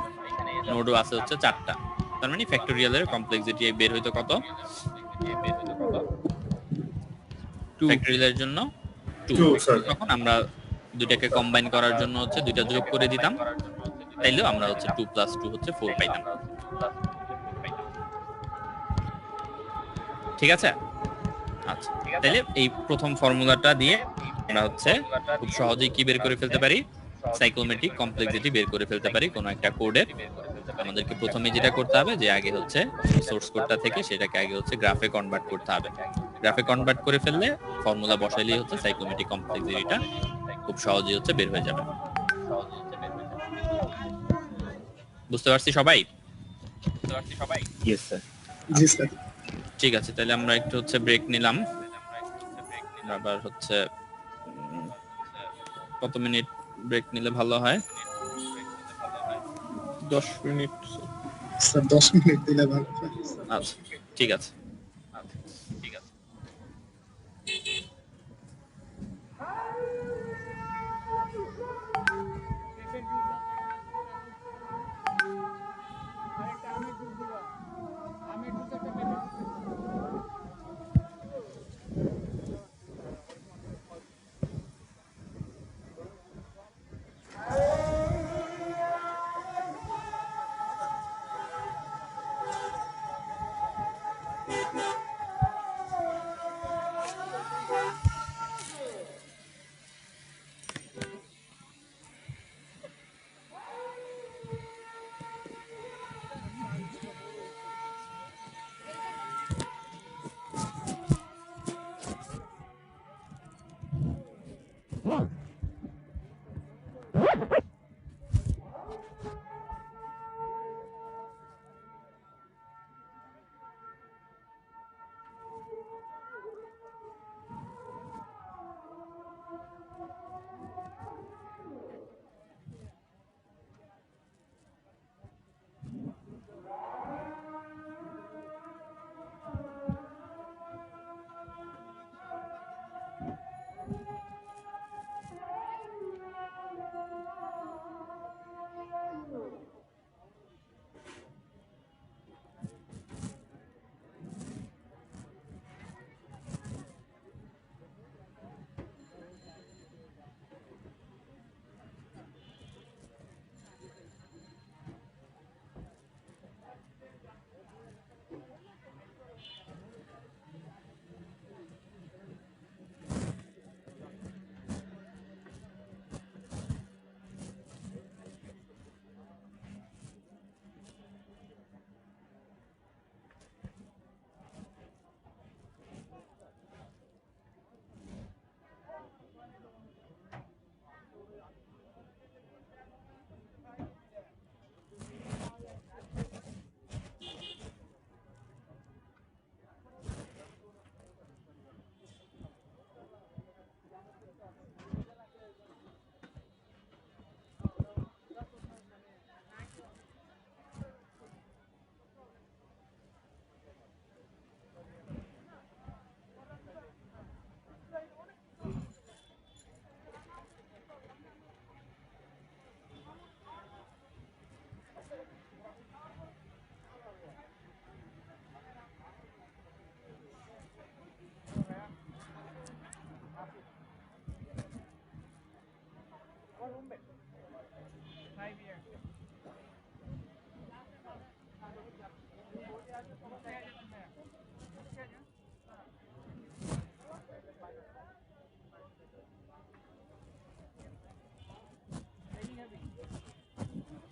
নোডও আছে হচ্ছে 4টা, তার মানে ফ্যাক্টোরিয়ালের কমপ্লেক্সিটি বের হইতো কত? ফ্যাক্টোরিয়ালের জন্য 2। তখন আমরা দুইটাকে কম্বাইন করার জন্য হচ্ছে দুইটা যোগ করে দিতাম, তাইলেও আমরা হচ্ছে 2 প্লাস 2 হচ্ছে 4 পাইতাম। ঠিক আছে, আচ্ছা, তাহলে এই প্রথম ফর্মুলাটা দিয়ে আমরা হচ্ছে খুব সহজেই কি বের করে ফেলতে পারি? সাইক্লোমেট্রিক কমপ্লেক্সিটি বের করে ফেলতে পারি কোনো একটা কোডের। আমাদেরকে প্রথমে যেটা করতে হবে যে আগে হচ্ছে সোর্স কোডটা থেকে সেটাকে আগে হচ্ছে গ্রাফে কনভার্ট করতে হবে। গ্রাফে কনভার্ট করে ফেললে ফর্মুলা বসাইলেই হচ্ছে সাইক্লোমেট্রিক কমপ্লেক্সিটিটা খুব সহজেই হচ্ছে বের হয়ে যাবে। বুঝতে পারছি সবাই? Yes sir. জি স্যার। ঠিক আছে, তাহলে আমরা একটু হচ্ছে ব্রেক নিলাম। আবার হচ্ছে কত মিনিট ব্রেক নিলে ভালো হয়? 10 মিনিট। স্যার 10 মিনিট দিলে ভালো হয়। আচ্ছা ঠিক আছে।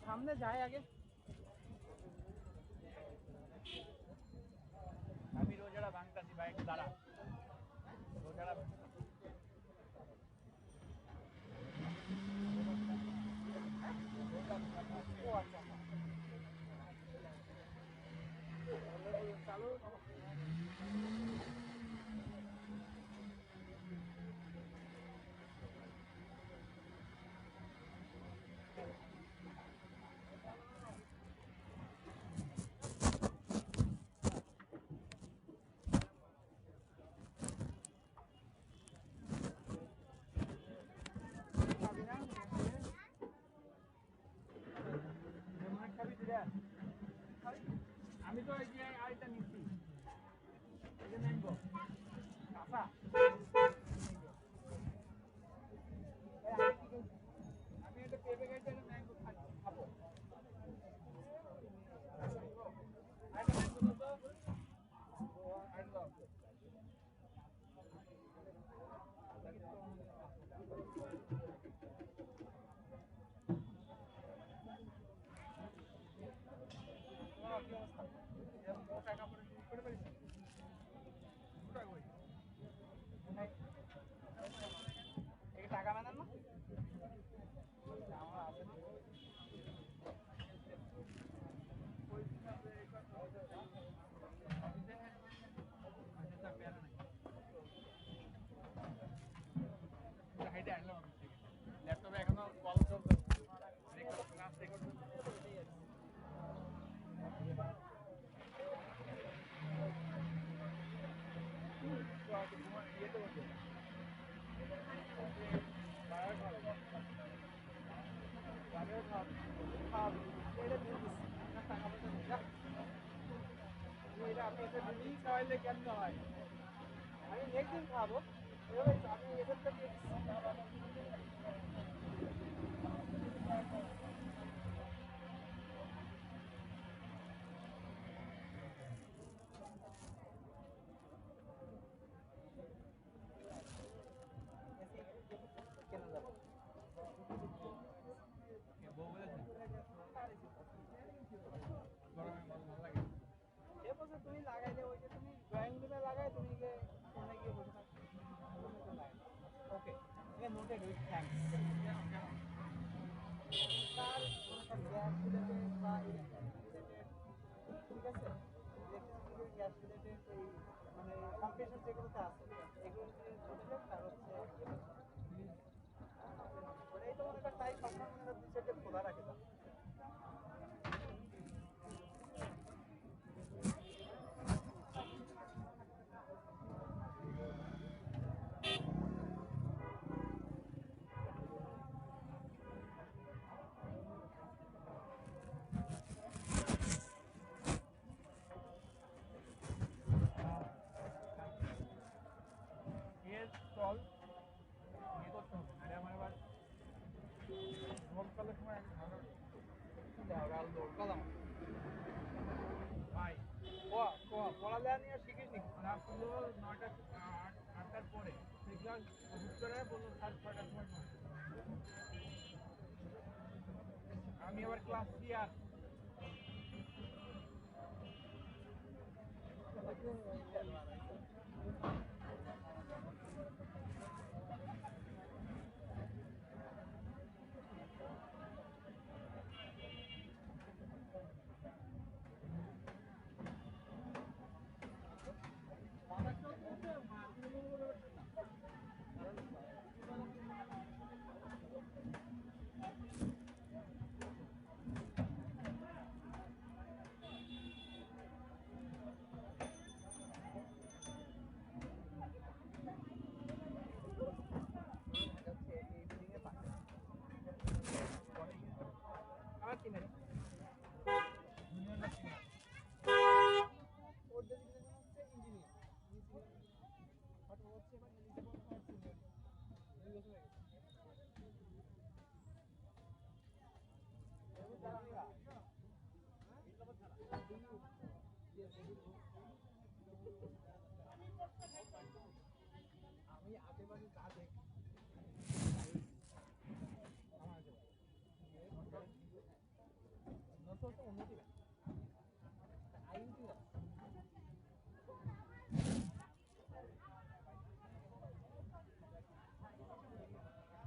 সামনে যায় আগে আমি রোজারা ভাঙতাছি ভাই একটু দাঁড়া রোজারা চালু আমি তো এই যে আইটা নিচ্ছি আমি এটা দিলি খাওয়াইলে কেমন হয় আমি নেক্সট দিন খাবো এভাবে আমি এদেরটা দিয়ে কেন যাবো তুমি লাগাই দে ওই যে তুমি ড্রয়িং রুমে লাগাই তুমি গিয়ে ফোনে গিয়ে বসে থাকো ওকে এটা নোটেড উইথ থ্যাঙ্কস তার কোনো গ্যাস রিলেটেড বা রিলেটেড ঠিক আছে ইলেকট্রিসিটি গ্যাস রিলেটেড এই মানে কম্পিটিশন যেগুলোতে আছে এগুলো নোটেড তার হচ্ছে ওটাই তো মনে কর তাই সবসময় মনে কর 2 খোলা রাখে দাও চল ইয়ে করতে হবে আরে আমার আবার ভোট করার সময় ভালো দেওয়াল দৌড় কলাম ভাই পড়ালেখা নিয়ে শিখিস নি রাত পুরো 9টা 8টার পরে সেগুলো হুট করে বললো 6:30টার সময় আমি আবার ক্লাস 3 আর আমার কিনে ওর ডেজিগনেশন হচ্ছে ইঞ্জিনিয়ার বাট ও হচ্ছে এবার ইলেকট্রিক্যাল সিনিয়র 2 বছর হয়ে গেছে আমি আশেপাশে যা দেখি আমার উন্নতি আইনটি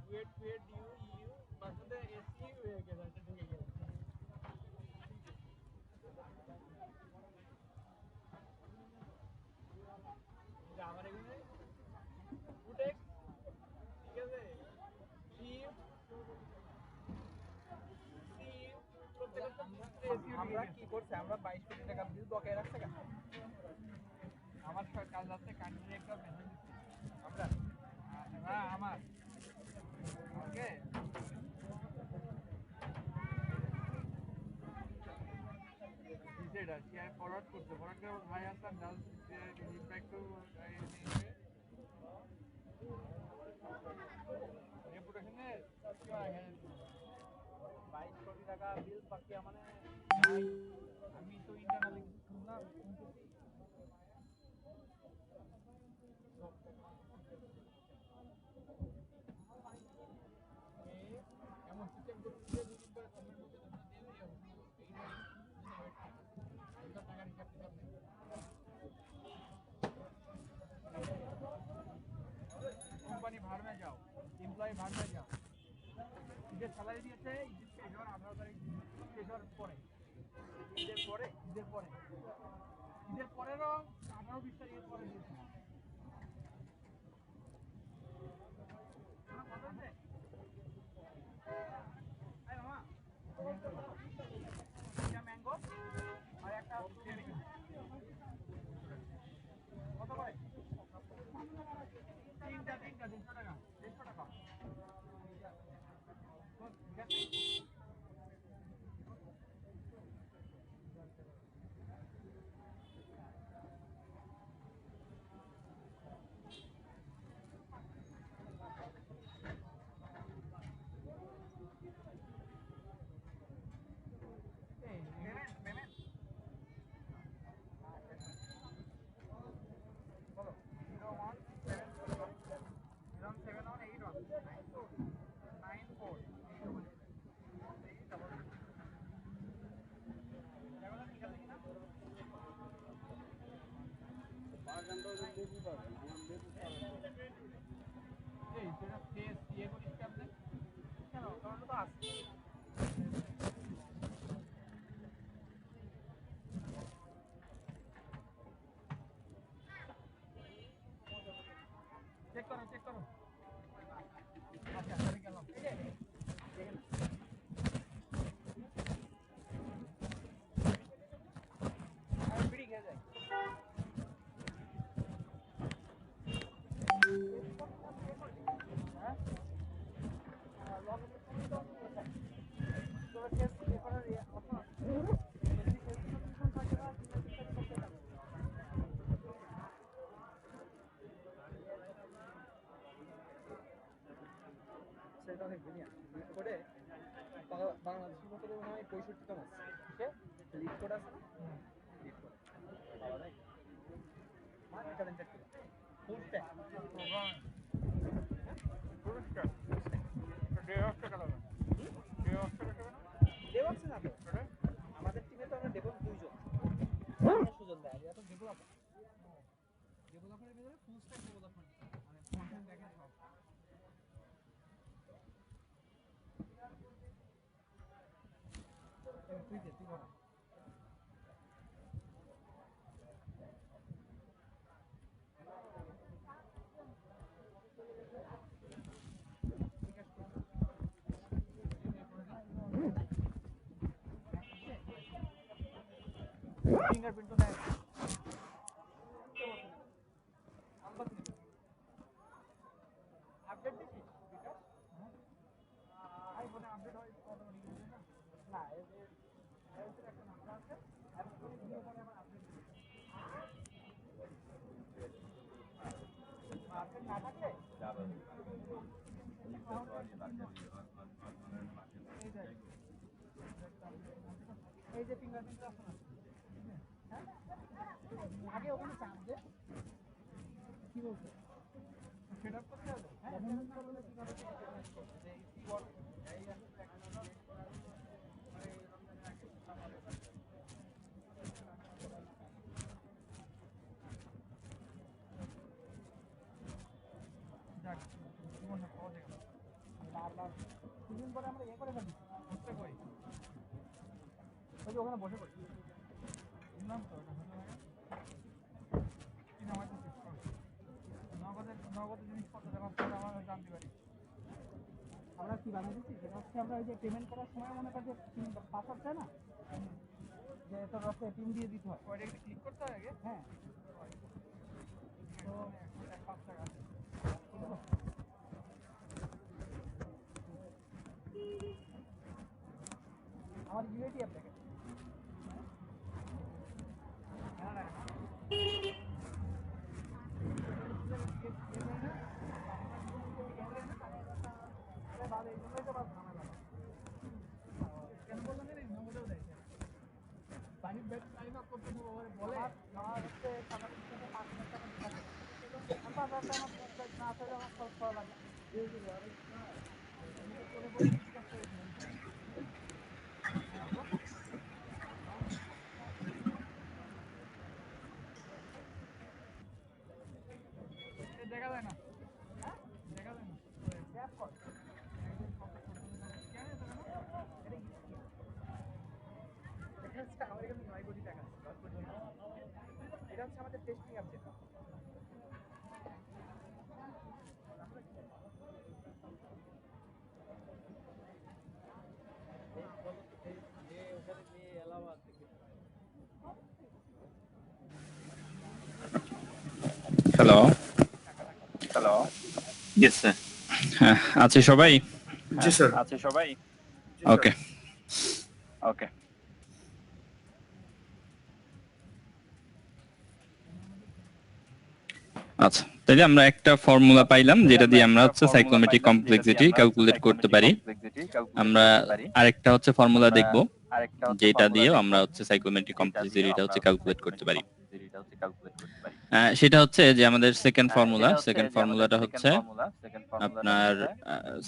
ওয়েট ইউ বাসুদে এসি হয়ে গেল এটা ঢুকে গেল আমার এখানে উঠে ঠিক আছে আমরা কি করছে আমরা 22 কোটি টাকা বিল বকেয়া রাখছে কেন আমার কাল রাতে কান্ট্রি একটা মেসেজ দিচ্ছে আমরা আমার ওকে ডিসাইডার শেয়ার ফরওয়ার্ড করতে ভাই হাসান ডাল ইম্প্যাক্ট টু রেপুটেশনে 22 কোটি টাকা বিল বাকি মানে আমি তো ইন্টারনালি শুনলাম এমন সিস্টেম করতে কোম্পানি ভাড় में जाओ এমপ্লয়ি ভাড় में जाओ ঈদের স্যালারি দিয়েছে ঈদের শেষ হওয়ার 18 তারিখ শেষ হওয়ার পরে ঈদের পরেরও 18-20 তারিখের পরে দিয়েছে মামা ম্যাঙ্গো আর একটা কত করে তিনটা 150 টাকা 150 টাকা এই যেটা ফেস ইয়ে করিস কেমনে কেন কারণ তো আছে চেক করো আচ্ছা আমি গেলাম এই যে আমি বিড়ি খেয়ে যাই হ্যাঁ তোরা টেস্ট ইয়ে করার অপশন আছে যদি টেস্ট অপশন থাকে না সেটা অনেক দুনিয়া লিড করে বাংলাদেশের মতো মনে হয় 65তম আছে লিড করে আছে না লিড করে পাওয়া যায় ট্যালেন্টেড ফুল স্ট্যাক ডেভঅপস না তো আমাদের টিমে তো আমরা ডেভঅপস দুইজন সুজন দেয় এত ডেভেলপার ডেভেলপারের ভিতরে ফুল স্ট্যাক ডেভেলপমেন্ট মানে ফ্রন্ট এন্ড ব্যাক এন্ড সব তুই বল ফিঙ্গারপ্রিন্ট তো নাই আপডেট দিছিস বিকাশ আইফোনে আপডেট হয় কত না এই যে একটা নাম্বার আছে আর ভিডিও করে আমার আপডেট আপডেট না থাকলে যাবে এই যে ফিঙ্গারপ্রিন্ট আছে না আগে ওখানে চাপ দে কি বলছো সেটআপ করতে হবে হ্যাঁ করলে কি করে যে কিবোর্ড এই আছে যাক জীবন না পাওয়া যাবে বারবার কিছুদিন পরে আমরা ইয়ে করে ফেলি বুঝতে করি ওই যে ওখানে বসে পড়ি শুনলাম তো নগদের জিনিসপত্র দেওয়ার পর আমরা জানতে পারি আমরা কি বানিয়ে দিচ্ছি সেটা হচ্ছে আমরা ওই যে পেমেন্ট করার সময় মনে করি যে পাসওয়ার্ড চাই না যে তোর হচ্ছে পিন দিয়ে দিতে হয় ওইটা একটু ক্লিক করতে হয় আগে হ্যাঁ তো 5 টাকা আমার ইউআইডি অ্যাপ দেখে দেখা যায় না দেখা যায় না এটা হচ্ছে আমাদের টেস্টিং অ্যাপ যেটা হ্যালো ইয়েস স্যার। হ্যাঁ আছে সবাই জি স্যার ওকে আচ্ছা তাহলে আমরা একটা ফর্মুলা পাইলাম যেটা দিয়ে আমরা হচ্ছে সাইক্লোমেট্রিক কমপ্লেক্সিটি ক্যালকুলেট করতে পারি। আমরা আরেকটা হচ্ছে ফর্মুলা দেখব যেটা দিয়ে আমরা হচ্ছে সাইক্লোমেট্রিক কমপ্লেক্সিটিটা হচ্ছে ক্যালকুলেট করতে পারি। সেটা হচ্ছে যে আমাদের সেকেন্ড ফর্মুলাটা হচ্ছে আপনার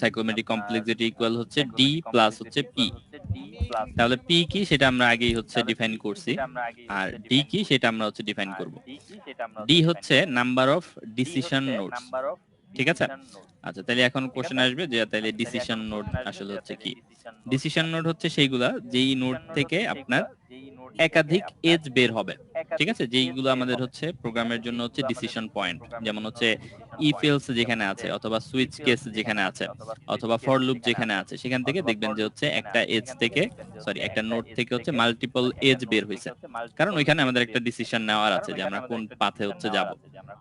সাইক্লোমেট্রিক কমপ্লেক্সিটি ইকুয়াল হচ্ছে ডি প্লাস হচ্ছে পি। তাহলে পি কি সেটা আমরা আগেই হচ্ছে ডিফাইন করছি, আর ডি কি সেটা আমরা হচ্ছে ডিফাইন করব। ডি হচ্ছে নাম্বার অফ ডিসিশন নোডস, ঠিক আছে? আচ্ছা, তাহলে এখন কোশ্চেন আসবে যে তাহলে ডিসিশন নোড আসলে হচ্ছে কি? ডিসিশন নোড হচ্ছে সেইগুলা যেই নোড থেকে আপনার একাধিক এজ বের হবে, ঠিক আছে? যেইগুলো আমাদের হচ্ছে প্রোগ্রামের জন্য হচ্ছে ডিসিশন পয়েন্ট, যেমন হচ্ছে ইফ এলস যেখানে আছে, অথবা সুইচ কেস যেখানে আছে, অথবা ফর লুপ যেখানে আছে, সেখান থেকে দেখবেন যে হচ্ছে একটা এজ থেকে, সরি, একটা নোড থেকে হচ্ছে মাল্টিপল এজ বের হয়েছে, কারণ ওইখানে আমাদের একটা ডিসিশন নেওয়ার আছে যে আমরা কোন পাথে হচ্ছে যাব।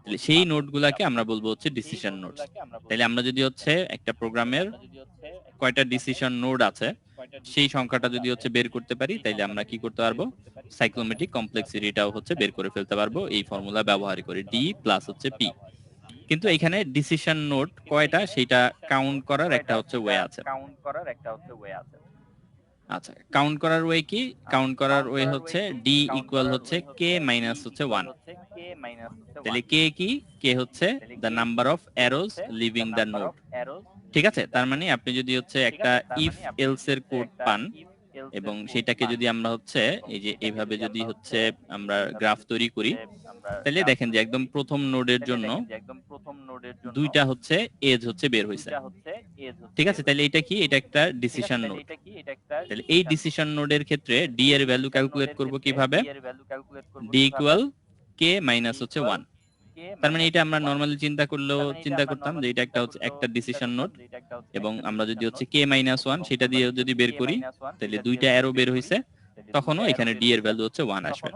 তাহলে সেই নোডগুলাকে আমরা বলবো হচ্ছে ডিসিশন নোডস। তাহলে আমরা যদি হচ্ছে একটা প্রোগ্রামের কয়টা ডিসিশন নোড আছে সেই সংখ্যাটা যদি হচ্ছে বের করতে পারি, তাইলে আমরা কি করতে পারবো? সাইক্লোমেটিক কমপ্লেক্সিটিটাও হচ্ছে বের করে ফেলতে পারবো এই ফর্মুলা ব্যবহার করে, ডি প্লাস হচ্ছে পি। কিন্তু এখানে ডিসিশন নোড কয়টা সেটা কাউন্ট করার একটা হচ্ছে ওয়ে আছে। আচ্ছা, কাউন্ট করার ওয়ে কি? কাউন্ট করার ওয়ে হচ্ছে ডি ইকুয়াল হচ্ছে কে মাইনাস হচ্ছে 1। তাহলে কে কি? কে হচ্ছে the number of arrows leaving the node, ঠিক আছে? তার মানে আপনি যদি হচ্ছে একটা ইফ এলস এর কোড পান এবং সেটাকে যদি আমরা হচ্ছে এই যে এইভাবে যদি হচ্ছে আমরা গ্রাফ তৈরি করি, তাহলে দেখেন যে একদম প্রথম নোডের জন্য দুইটা হচ্ছে এজ হচ্ছে বের হয়েছে, ঠিক আছে? তাহলে এটা কি? এটা একটা ডিসিশন নোড। তাহলে এই ডিসিশন নোডের ক্ষেত্রে ডি এর ভ্যালু ক্যালকুলেট করব কিভাবে? ডি ইকুয়াল কে মাইনাস হচ্ছে 1। তার মানে এটা আমরা নরমালি চিন্তা করতাম যে এটা একটা হচ্ছে একটা ডিসিশন নোড, এবং আমরা যদি হচ্ছে কে মাইনাস 1 সেটা দিয়ে যদি বের করি, তাহলে দুইটা অ্যারো বের হইছে, তখনও এখানে ডি এর ভ্যালু হচ্ছে 1 আসবে।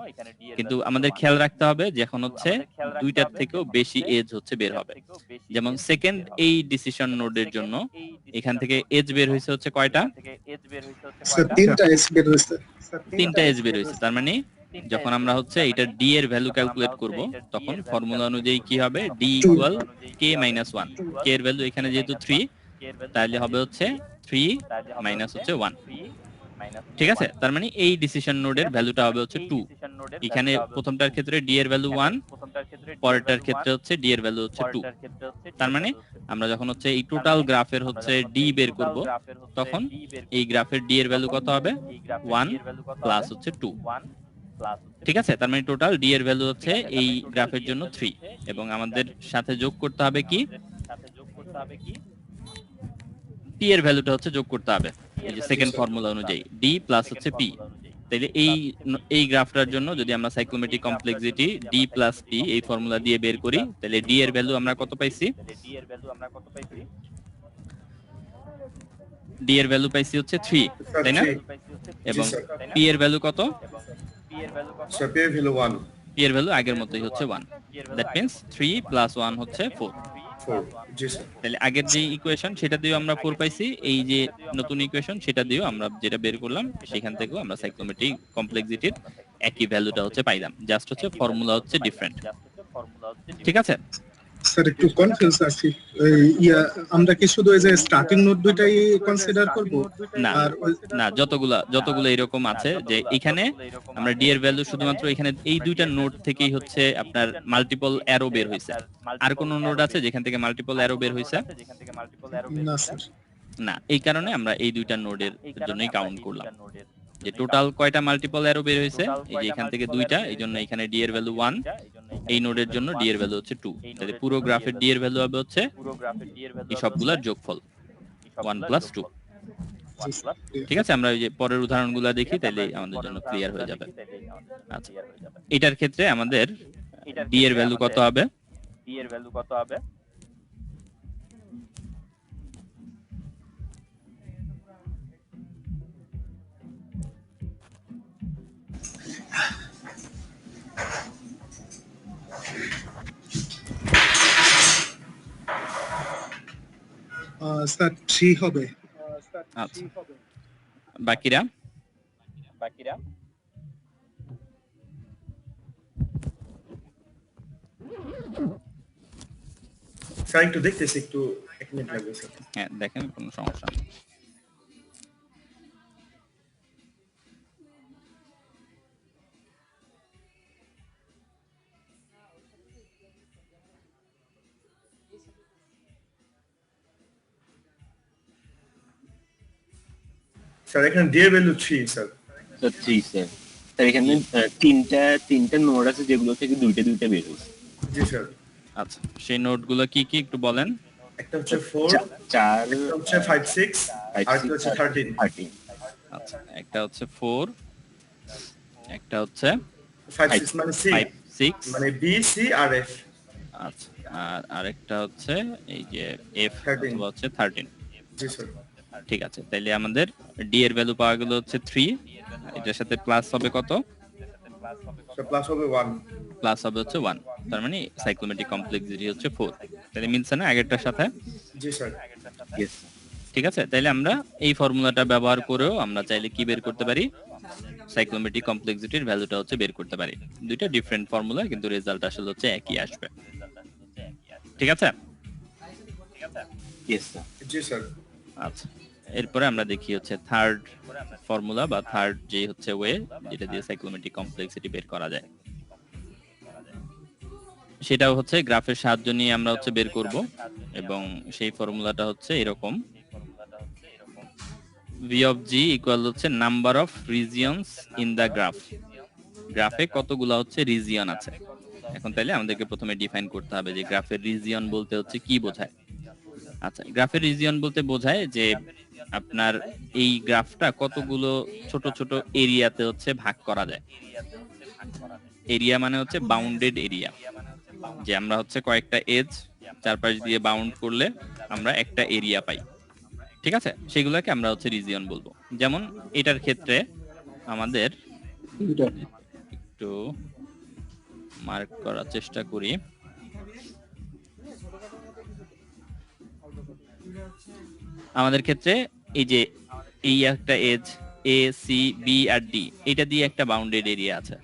কিন্তু আমাদের খেয়াল রাখতে হবে যে এখন হচ্ছে দুইটার থেকেও বেশি এজ হচ্ছে বের হবে। যেমন সেকেন্ড এই ডিসিশন নোডের জন্য এখান থেকে এজ বের হইছে হচ্ছে কয়টা? স্যার তিনটা এস বের হয়েছে। তিনটা এজ বের হইছে। তার মানে যখন আমরা হচ্ছে এটা ডি এর ভ্যালু ক্যালকুলেট করব, তখন ফর্মুলা অনুযায়ী কি হবে? ডি ইকুয়াল কে মাইনাস 1। কে এর ভ্যালু এখানে যেহেতু 3, তাহলে হবে হচ্ছে 3 মাইনাস হচ্ছে 1, ঠিক আছে? তার মানে এই ডিসিশন নোডের ভ্যালুটা হবে হচ্ছে 2। এখানে প্রথমটার ক্ষেত্রে ডি এর ভ্যালু 1, পরেরটার ক্ষেত্রে হচ্ছে ডি এর ভ্যালু হচ্ছে 2। তার মানে আমরা যখন হচ্ছে এই টোটাল গ্রাফের হচ্ছে ডি বের করব, তখন এই গ্রাফের ডি এর ভ্যালু কত হবে? 1 প্লাস হচ্ছে 2, ঠিক আছে? তার মানে টোটাল ডি এর ভ্যালু হচ্ছে এই গ্রাফের জন্য 3, এবং আমাদের সাথে যোগ করতে হবে কি? পি এর ভ্যালুটা হচ্ছে যোগ করতে হবে এই যে সেকেন্ড ফর্মুলা অনুযায়ী, ডি প্লাস হচ্ছে পি। তাহলে এই গ্রাফটার জন্য যদি আমরা সাইক্লোমেট্রিক কমপ্লেক্সিটি ডি প্লাস পি এই ফর্মুলা দিয়ে বের করি, তাহলে ডি এর ভ্যালু আমরা কত পাইছি? ডি এর ভ্যালু পাইছি হচ্ছে 3, তাই না? এবং পি এর ভ্যালু কত? স্যার পি এর ভ্যালু 1, পি এর ভ্যালু আগের মতোই হচ্ছে 1। দ্যাট মিন্স 3 প্লাস 1 হচ্ছে 4। 4। জি স্যার। তাহলে আগের যে ইকুয়েশন সেটা দিয়েও আমরা 4 পাইছি, এই যে নতুন ইকুয়েশন সেটা দিয়েও আমরা যেটা বের করলাম সেখান থেকেও আমরা সাইক্লোমেট্রিক কমপ্লেক্সিটির একই ভ্যালুটা হচ্ছে পাইলাম, জাস্ট হচ্ছে ফর্মুলা হচ্ছে ডিফারেন্ট, ঠিক আছে? স্যার একটু কনফিউজ আছি। আমরা কি শুধু এই যে স্টার্টিং নোড দুইটাই কনসিডার করব? না আর না, যতগুলো এরকম আছে যে এখানে আমরা ডি এর ভ্যালু শুধুমাত্র এখানে এই দুইটা নোড থেকেই হচ্ছে আপনার মাল্টিপল অ্যারো বের হইছে। আর কোন নোড আছে যেখান থেকে মাল্টিপল অ্যারো বের হইছে? না স্যার। না, এই কারণে আমরা এই দুইটা নোডের জন্যই কাউন্ট করলাম যে টোটাল কয়টা মাল্টিপল অ্যারো বের হইছে। এই যে এখান থেকে দুইটা, এই জন্য এখানে ডি এর ভ্যালু 1, এই নোডের জন্য ডি এর ভ্যালু হচ্ছে 2। তাহলে পুরো গ্রাফের ডি এর ভ্যালু হবে হচ্ছে এই সবগুলোর যোগফল 1 প্লাস 2, ঠিক আছে? আমরা ওই যে পরের উদাহরণগুলো দেখি, তাহলে আমাদের জন্য ক্লিয়ার হয়ে যাবে। আচ্ছা, এটার ক্ষেত্রে আমাদের ডি এর ভ্যালু কত হবে? স্যার 3 হবে। আচ্ছা, বাকিরা? স্যার একটু দেখতেছি, একটু 1 মিনিট লাগবে স্যার। হ্যাঁ, দেখেন, কোনো সমস্যা নেই। স্যার এখানে ডি এর ভ্যালু 3 স্যার। তো 3 স্যার। স্যার এখানে তিনটা নোড আছে যেগুলো থেকে দুইটা দুইটা বের হয়েছে। জি স্যার। আচ্ছা, সেই নোটগুলো কি কি একটু বলেন। একটা হচ্ছে 4, 4 একটা হচ্ছে 5 6 আর একটা হচ্ছে 13। আচ্ছা, একটা হচ্ছে 4, একটা হচ্ছে 5 6 মানে সি, 5 6, মানে বি সি আর এফ। আচ্ছা, আর আরেকটা হচ্ছে এই যে এফ 13 অথবা হচ্ছে 13। জি স্যার। ঠিক আছে, তাইলে আমাদের ডি এর ভ্যালু পাওয়া গেল হচ্ছে 3, এটার সাথে প্লাস হবে কত? স্যার প্লাস হবে 1। প্লাস হবে হচ্ছে 1, তার মানে সাইক্লোমেট্রিক কমপ্লেক্সিটি হচ্ছে 4। তাহলে মিলছে না আগেরটার সাথে? জি স্যার। ইয়েস। ঠিক আছে, তাইলে আমরা এই ফর্মুলাটা ব্যবহার করেও আমরা চাইলে কি বের করতে পারি? সাইক্লোমেট্রিক কমপ্লেক্সিটির ভ্যালুটা হচ্ছে বের করতে পারি। দুইটা ডিফারেন্ট ফর্মুলা, কিন্তু রেজাল্ট আসলে হচ্ছে একই আসবে। ঠিক আছে? Yes sir. জি স্যার। আচ্ছা, এরপরে আমরা দেখি হচ্ছে থার্ড ফর্মুলা বা থার্ড যে হচ্ছে ওয়ে যেটা দিয়ে সাইক্লোমেট্রিক কমপ্লেক্সিটি বের করা যায়, সেটাও হচ্ছে গ্রাফের সাহায্য নিয়ে আমরা হচ্ছে বের করব। এবং সেই ফর্মুলাটা হচ্ছে এরকম, v of g ইকুয়াল হচ্ছে number of regions in the graph. গ্রাফে কতগুলো হচ্ছে রিজিয়ন আছে। এখন তাইলে আমাদেরকে প্রথমে ডিফাইন করতে হবে যে গ্রাফের রিজিয়ন বলতে হচ্ছে কি বোঝায়। আচ্ছা, গ্রাফের রিজিয়ন বলতে বোঝায় যে আপনার এই গ্রাফটা কতগুলো ছোট ছোট এরিয়াতে হচ্ছে ভাগ করা যায়। এরিয়া মানে হচ্ছে বাউন্ডেড এরিয়া, যে আমরা হচ্ছে কয়েকটা এজ চারপাশ দিয়ে বাউন্ড করলে আমরা একটা এরিয়া পাই। ঠিক আছে, সেগুলোকে আমরা হচ্ছে রিজিয়ন বলবো। যেমন এটার ক্ষেত্রে আমাদের একটু মার্ক করার চেষ্টা করি। আমাদের ক্ষেত্রে এই যে এই একটা এজ এ সি বি আর ডি, এটা দিয়ে একটা বাউন্ডেড এরিয়া আছে।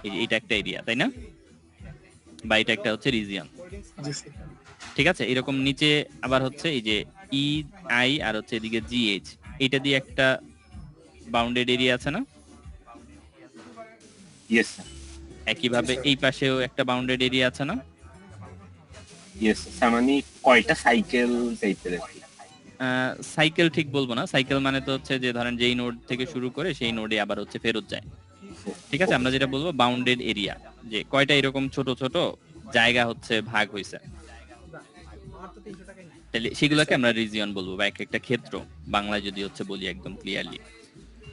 এই যে এটা একটা এরিয়া, তাই না? বা এটা একটা হচ্ছে রিজিয়ন। জি স্যার। ঠিক আছে, এরকম নিচে আবার হচ্ছে এই যে ই আই আর হচ্ছে এদিকে জি এইচ, এটা দিয়ে একটা বাউন্ডেড এরিয়া আছে না? Yes sir. একইভাবে এই পাশেও একটা বাউন্ডেড এরিয়া আছে না? Yes sir. মানে কয়টা সাইকেল টাইপের আর কি। সাইকেল ঠিক বলবো না, সাইকেল মানে তো হচ্ছে যে ধরেন যেই নোড থেকে শুরু করে সেই নোডে আবার হচ্ছে ফেরত যায়। ঠিক আছে, আমরা যেটা বলবো বাউন্ডেড এরিয়া, যে কয়টা এরকম ছোট ছোট জায়গা হচ্ছে ভাগ হইছে, তাহলে সেগুলোকে আমরা রিজিয়ন বলবো, বা এক একটা ক্ষেত্র বাংলায় যদি হচ্ছে বলি একদম ক্লিয়ারলি,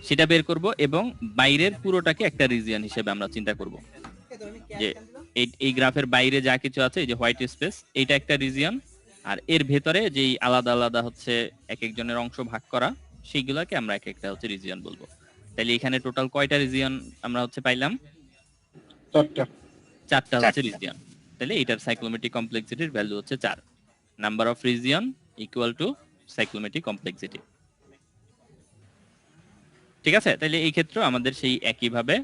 সেটা বের করব। এবং বাইরের পুরোটাকে একটা রিজিয়ন হিসেবে আমরা চিন্তা করব, যে এই গ্রাফের বাইরে যা কিছু আছে, এই যে হোয়াইট স্পেস, এটা একটা রিজিয়ন। আর এর ভেতরে যেই আলাদা আলাদা হচ্ছে এক একজনের অংশ ভাগ করা, সেইগুলোকে আমরা এক একটা হচ্ছে রিজিয়ন বলবো। তাহলে এখানে টোটাল কয়টা রিজিয়ন আমরা হচ্ছে পাইলাম? 4টা হচ্ছে রিজিয়ন। তাহলে এটার সাইক্লোমেট্রিক কমপ্লেক্সিটির ভ্যালু হচ্ছে 4। Number of region equal to cyclomatic complexity. ঠিক আছে, তাহলে এই ক্ষেত্রে আমাদের সেই একইভাবে